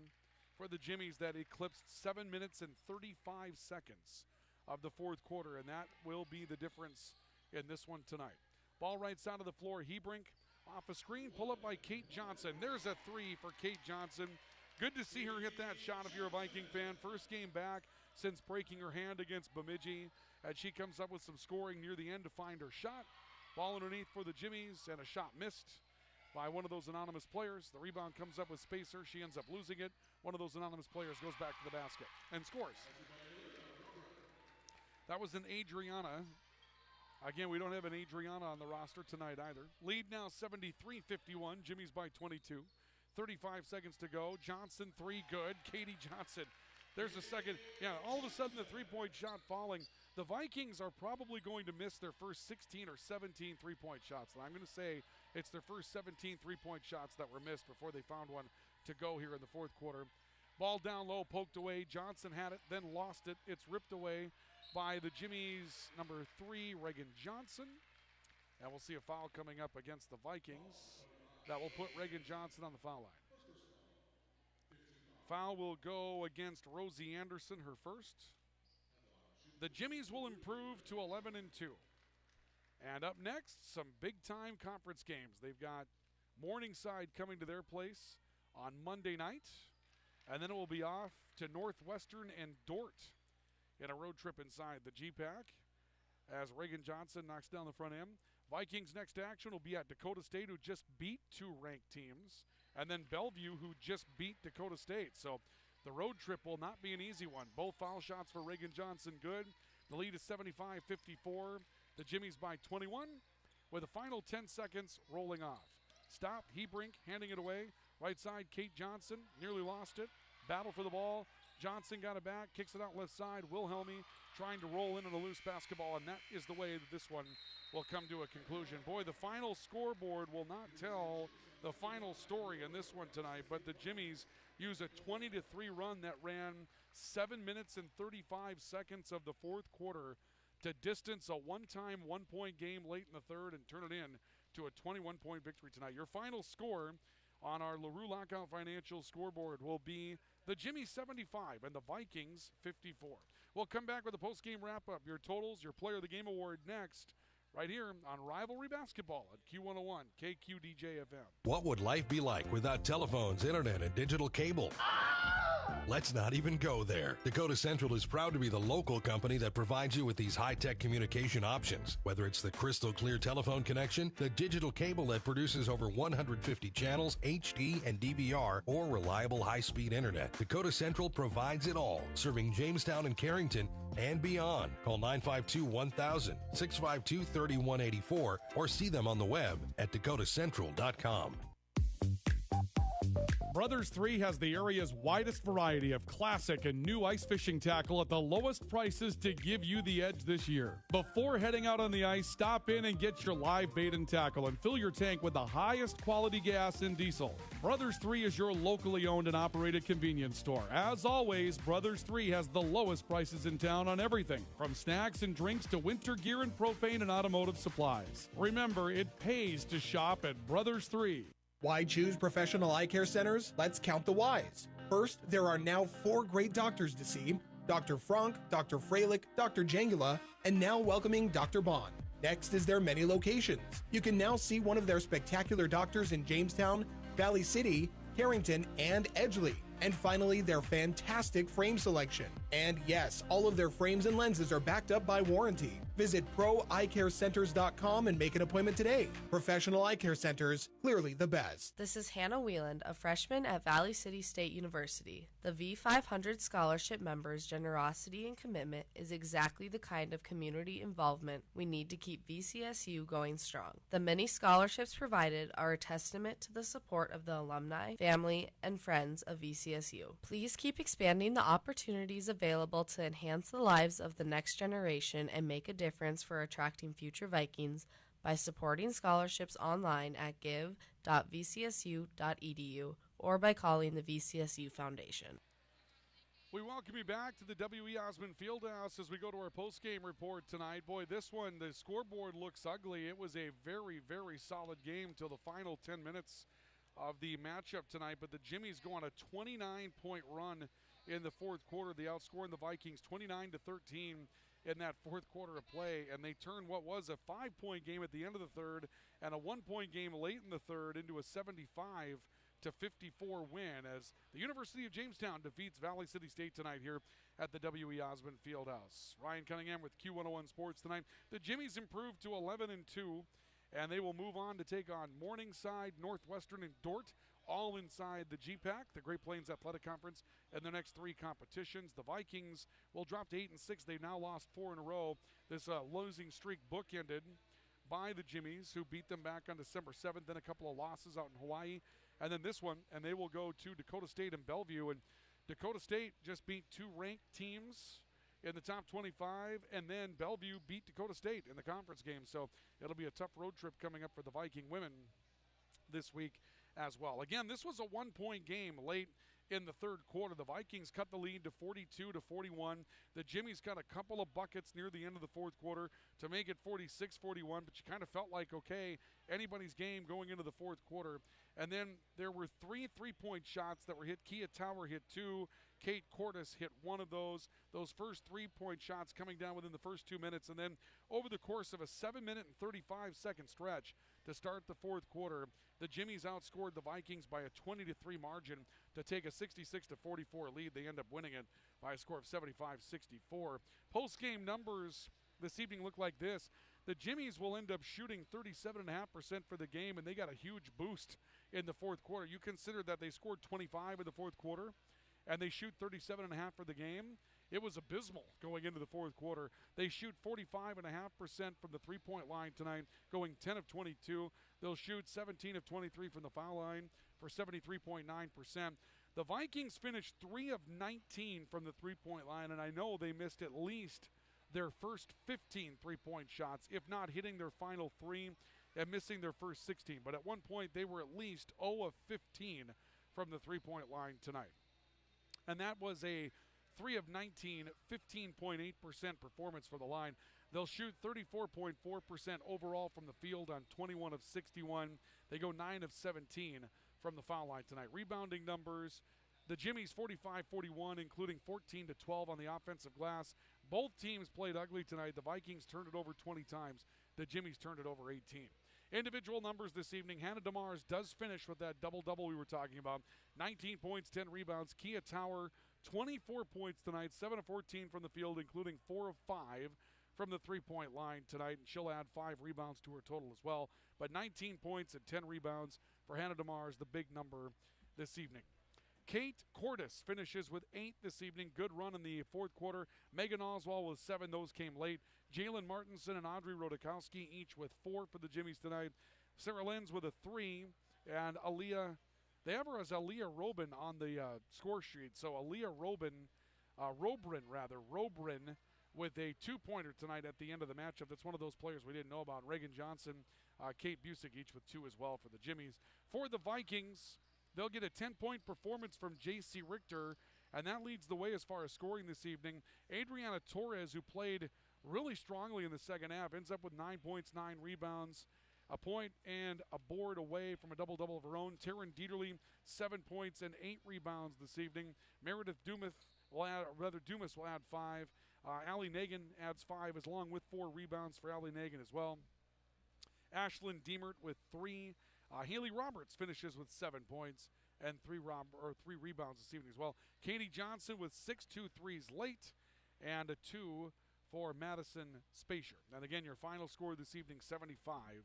for the Jimmies that eclipsed 7 minutes and 35 seconds of the fourth quarter, and that will be the difference in this one tonight. Ball right side of the floor. Hebrink off a screen, pull up by Kate Johnson. There's a three for Kate Johnson. Good to see her hit that shot if you're a Viking fan. First game back since breaking her hand against Bemidji, as she comes up with some scoring near the end to find her shot. Ball underneath for the Jimmies, and a shot missed by one of those anonymous players. The rebound comes up with Spacer. She ends up losing it. One of those anonymous players goes back to the basket and scores. That was an Adriana. Again, we don't have an Adriana on the roster tonight either. Lead now 73-51. Jimmies by 22. 35 seconds to go. Johnson, three, good. Katie Johnson. There's a second. Yeah, all of a sudden the three-point shot falling. The Vikings are probably going to miss their first 16 or 17 three-point shots. And I'm going to say it's their first 17 three-point shots that were missed before they found one to go here in the fourth quarter. Ball down low, poked away. Johnson had it, then lost it. It's ripped away by the Jimmies' number 3, Reagan Johnson. And we'll see a foul coming up against the Vikings that will put Reagan Johnson on the foul line. Foul will go against Rosie Anderson, her first. The Jimmies will improve to 11-2. And up next, some big-time conference games. They've got Morningside coming to their place on Monday night. And then it will be off to Northwestern and Dordt in a road trip inside the GPAC as Reagan Johnson knocks down the front end. Vikings' next action will be at Dakota State, who just beat 2 ranked teams, and then Bellevue, who just beat Dakota State. So the road trip will not be an easy one. Both foul shots for Reagan Johnson good. The lead is 75-54. The Jimmies by 21 with the final 10 seconds rolling off. Stop, Hebrink handing it away. Right side, Kate Johnson nearly lost it. Battle for the ball. Johnson got it back, kicks it out left side. Wilhelmy trying to roll in on a loose basketball, and that is the way that this one will come to a conclusion. Boy, the final scoreboard will not tell the final story in this one tonight, but the Jimmies use a 20-3 run that ran 7 minutes and 35 seconds of the fourth quarter to distance a one-time one-point game late in the third and turn it in to a 21-point victory tonight. Your final score on our LaRue Lockout Financial scoreboard will be the Jimmies 75 and the Vikings 54. We'll come back with a post-game wrap-up. Your totals, your Player of the Game award next, right here on Rivalry Basketball at Q101 KQDJ-FM. What would life be like without telephones, internet, and digital cable? Let's not even go there. Dakota Central is proud to be the local company that provides you with these high-tech communication options. Whether it's the crystal clear telephone connection, the digital cable that produces over 150 channels, HD and DVR, or reliable high-speed internet, Dakota Central provides it all, serving Jamestown and Carrington and beyond. Call 952-1000, 652-3184, or see them on the web at dakotacentral.com. Brothers 3 has the area's widest variety of classic and new ice fishing tackle at the lowest prices to give you the edge this year. Before heading out on the ice, stop in and get your live bait and tackle and fill your tank with the highest quality gas and diesel. Brothers 3 is your locally owned and operated convenience store. As always, Brothers 3 has the lowest prices in town on everything, from snacks and drinks to winter gear and propane and automotive supplies. Remember, it pays to shop at Brothers 3. Why choose professional eye care centers? Let's count the whys. First, there are now 4 great doctors to see: Dr. Frank, Dr. Freilich, Dr. Jangula, and now welcoming Dr. Bond. Next is their many locations. You can now see one of their spectacular doctors in Jamestown, Valley City, Carrington, and Edgeley. And finally, their fantastic frame selection. And yes, all of their frames and lenses are backed up by warranty. Visit ProEyeCareCenters.com and make an appointment today. Professional eye care centers, clearly the best. This is Hannah Wieland, a freshman at Valley City State University. The V500 scholarship members' generosity and commitment is exactly the kind of community involvement we need to keep VCSU going strong. The many scholarships provided are a testament to the support of the alumni, family, and friends of VCSU. Please keep expanding the opportunities available to enhance the lives of the next generation and make a difference difference for attracting future Vikings by supporting scholarships online at give.vcsu.edu or by calling the VCSU Foundation. We welcome you back to the W.E. Osmond Fieldhouse as we go to our post-game report tonight. Boy, this one, the scoreboard looks ugly. It was a very, very solid game till the final 10 minutes of the matchup tonight, but the Jimmies go on a 29-point run in the fourth quarter. They outscoring the Vikings 29-13 in that fourth quarter of play, and they turned what was a 5-point game at the end of the third and a 1-point game late in the third into a 75-54 win as the University of Jamestown defeats Valley City State tonight here at the W.E. Osmond Fieldhouse. Ryan Cunningham with Q101 Sports tonight. The Jimmies improved to 11-2, and they will move on to take on Morningside, Northwestern, and Dordt, all inside the GPAC, the Great Plains Athletic Conference, and their next three competitions. The Vikings will drop to 8-6. They've now lost 4 in a row. This losing streak bookended by the Jimmies, who beat them back on December 7th, then a couple of losses out in Hawaii, and then this one, and they will go to Dakota State and Bellevue. And Dakota State just beat 2 ranked teams in the top 25, and then Bellevue beat Dakota State in the conference game. So it'll be a tough road trip coming up for the Viking women this week as well. Again, this was a 1-point game late in the third quarter. The Vikings cut the lead to 42-41. The Jimmies got a couple of buckets near the end of the fourth quarter to make it 46-41, but you kind of felt like, okay, anybody's game going into the fourth quarter. And then there were 3 3-point shots that were hit. Kia Tower hit 2. Kate Cordes hit 1 of those. Those first 3-point shots coming down within the first 2 minutes. And then over the course of a 7-minute and 35-second stretch to start the fourth quarter, the Jimmies outscored the Vikings by a 20-3 margin to take a 66-44 lead. They end up winning it by a score of 75-64. Post-game numbers this evening look like this. The Jimmies will end up shooting 37.5% for the game, and they got a huge boost in the fourth quarter. You consider that they scored 25 in the fourth quarter, and they shoot 37.5 for the game. It was abysmal going into the fourth quarter. They shoot 45.5% from the three-point line tonight, going 10 of 22. They'll shoot 17 of 23 from the foul line for 73.9%. The Vikings finished 3 of 19 from the three-point line, and I know they missed at least their first 15 three-point shots, if not hitting their final 3 and missing their first 16. But at one point, they were at least 0 of 15 from the three-point line tonight. And that was a 3 of 19, 15.8% performance for the line. They'll shoot 34.4% overall from the field on 21 of 61. They go 9 of 17 from the foul line tonight. Rebounding numbers, the Jimmies 45-41, including 14-12 on the offensive glass. Both teams played ugly tonight. The Vikings turned it over 20 times. The Jimmies turned it over 18. Individual numbers this evening. Hannah DeMars does finish with that double-double we were talking about. 19 points, 10 rebounds. Kia Tower, 24 points tonight, 7 of 14 from the field, including 4 of 5 from the three-point line tonight, and she'll add 5 rebounds to her total as well. But 19 points and 10 rebounds for Hannah DeMars, the big number this evening. Kate Cordes finishes with 8 this evening. Good run in the fourth quarter. Megan Oswald with 7. Those came late. Jalen Martinson and Audrey Rodakowski each with 4 for the Jimmies tonight. Sarah Lenz with a 3. And Aaliyah, they have her as Aaliyah Robin on the score sheet. So Aaliyah Robrin with a 2-pointer tonight at the end of the matchup. That's one of those players we didn't know about. Reagan Johnson, Kate Busick each with 2 as well for the Jimmies. For the Vikings, they'll get a 10-point performance from J.C. Richter, and that leads the way as far as scoring this evening. Adriana Torres, who played really strongly in the second half, ends up with 9 points, 9 rebounds, a point and a board away from a double-double of her own. Taryn Dieterle, 7 points and 8 rebounds this evening. Meredith Dumas will add 5. Allie Nagin adds 5, along with 4 rebounds for Allie Nagin as well. Ashlyn Diemert with 3. Haley Roberts finishes with 7 points and 3 rebounds this evening as well. Katie Johnson with 6 2-3s late and a 2 for Madison Spacier. And again, your final score this evening, 75-54.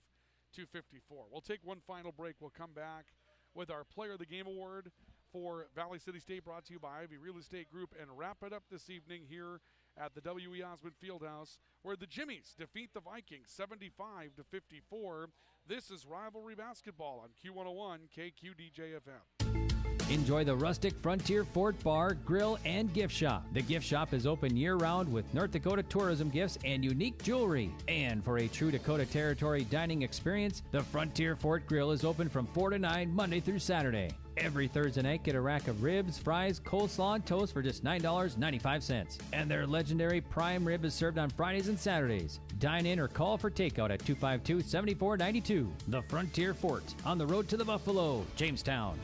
We'll take one final break. We'll come back with our Player of the Game Award for Valley City State, brought to you by Ivy Real Estate Group, and wrap it up this evening here at the W.E. Osmond Fieldhouse, where the Jimmies defeat the Vikings 75-54. This is Rivalry Basketball on Q101 KQDJ FM. Enjoy the rustic Frontier Fort Bar, Grill, and Gift Shop. The gift shop is open year-round with North Dakota tourism gifts and unique jewelry. And for a true Dakota Territory dining experience, the Frontier Fort Grill is open from 4 to 9 Monday through Saturday. Every Thursday night, get a rack of ribs, fries, coleslaw, and toast for just $9.95. And their legendary prime rib is served on Fridays and Saturdays. Dine in or call for takeout at 252-7492. The Frontier Fort, on the road to the Buffalo, Jamestown.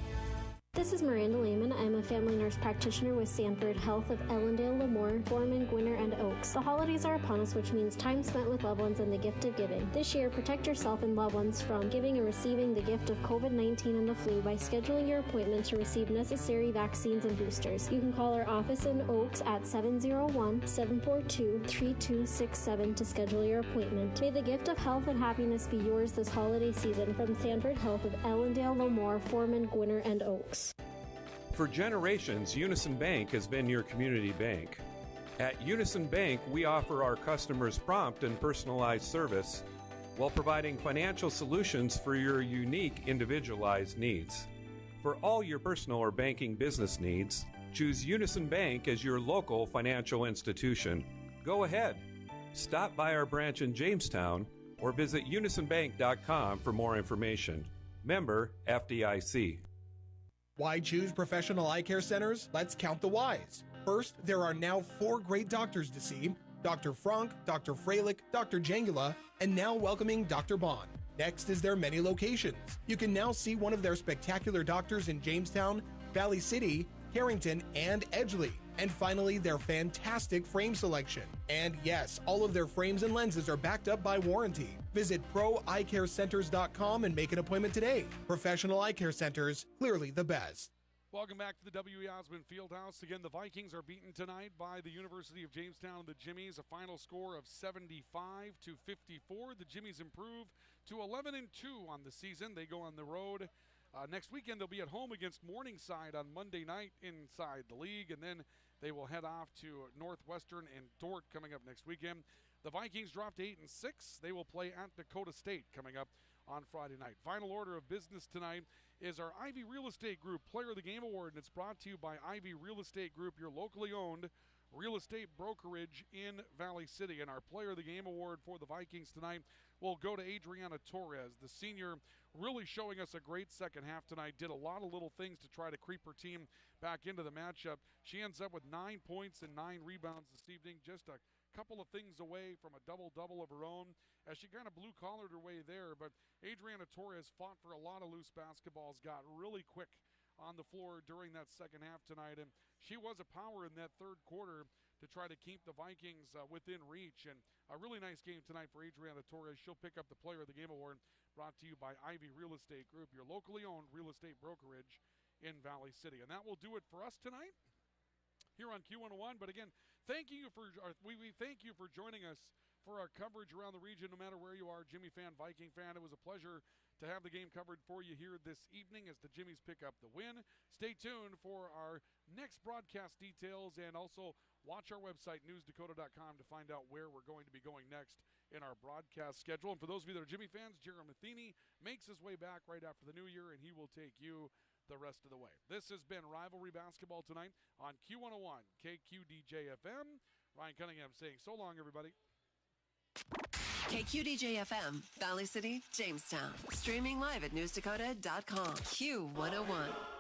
This is Miranda Lehman. I'm a family nurse practitioner with Sanford Health of Ellendale, Lemoore, Foreman, Gwinner, and Oaks. The holidays are upon us, which means time spent with loved ones and the gift of giving. This year, protect yourself and loved ones from giving and receiving the gift of COVID-19 and the flu by scheduling your appointment to receive necessary vaccines and boosters. You can call our office in Oaks at 701-742-3267 to schedule your appointment. May the gift of health and happiness be yours this holiday season from Sanford Health of Ellendale, Lemoore, Foreman, Gwinner, and Oaks. For generations, Unison Bank has been your community bank. At Unison Bank, we offer our customers prompt and personalized service while providing financial solutions for your unique individualized needs. For all your personal or banking business needs, choose Unison Bank as your local financial institution. Go ahead. Stop by our branch in Jamestown or visit unisonbank.com for more information. Member FDIC. Why choose professional eye care centers? Let's count the whys. First, there are now 4 great doctors to see: Dr. Frank, Dr. Freilich, Dr. Jangula, and now welcoming Dr. Bond. Next is their many locations. You can now see one of their spectacular doctors in Jamestown, Valley City, Carrington, and Edgeley. And finally, their fantastic frame selection. And yes, all of their frames and lenses are backed up by warranty. Visit proeyecarecenters.com and make an appointment today. Professional Eye Care Centers, clearly the best. Welcome back to the W.E. Osmond Fieldhouse. Again, the Vikings are beaten tonight by the University of Jamestown and the Jimmies. A final score of 75-54. The Jimmies improve to 11-2 on the season. They go on the road. Next weekend, they'll be at home against Morningside on Monday night inside the league, and then they will head off to Northwestern and Dordt coming up next weekend. The Vikings dropped 8-6. They will play at Dakota State coming up on Friday night. Final order of business tonight is our Ivy Real Estate Group Player of the Game Award, and it's brought to you by Ivy Real Estate Group, your locally owned real estate brokerage in Valley City. And our Player of the Game Award for the Vikings tonight will go to Adriana Torres, the senior, really showing us a great second half tonight. Did a lot of little things to try to creep her team back into the matchup. She ends up with 9 points and 9 rebounds this evening, just a couple of things away from a double-double of her own as she kind of blue-collared her way there. But Adriana Torres fought for a lot of loose basketballs, got really quick on the floor during that second half tonight, and she was a power in that third quarter to try to keep the Vikings within reach. And a really nice game tonight for Adriana Torres. She'll pick up the Player of the Game Award, brought to you by Ivy Real Estate Group, your locally owned real estate brokerage in Valley City. And that will do it for us tonight here on Q101. But again, thank you for we thank you for joining us for our coverage around the region, no matter where you are, Jimmy fan, Viking fan. It was a pleasure to have the game covered for you here this evening as the Jimmies pick up the win. Stay tuned for our next broadcast details, and also watch our website, newsdakota.com, to find out where we're going to be going next in our broadcast schedule. And for those of you that are Jimmy fans, Jeremy Matheny makes his way back right after the new year, and he will take you the rest of the way. This has been Rivalry Basketball tonight on Q101 KQDJ-FM. Ryan Cunningham saying so long, everybody. KQDJ-FM, Valley City, Jamestown. Streaming live at newsdakota.com. Q101.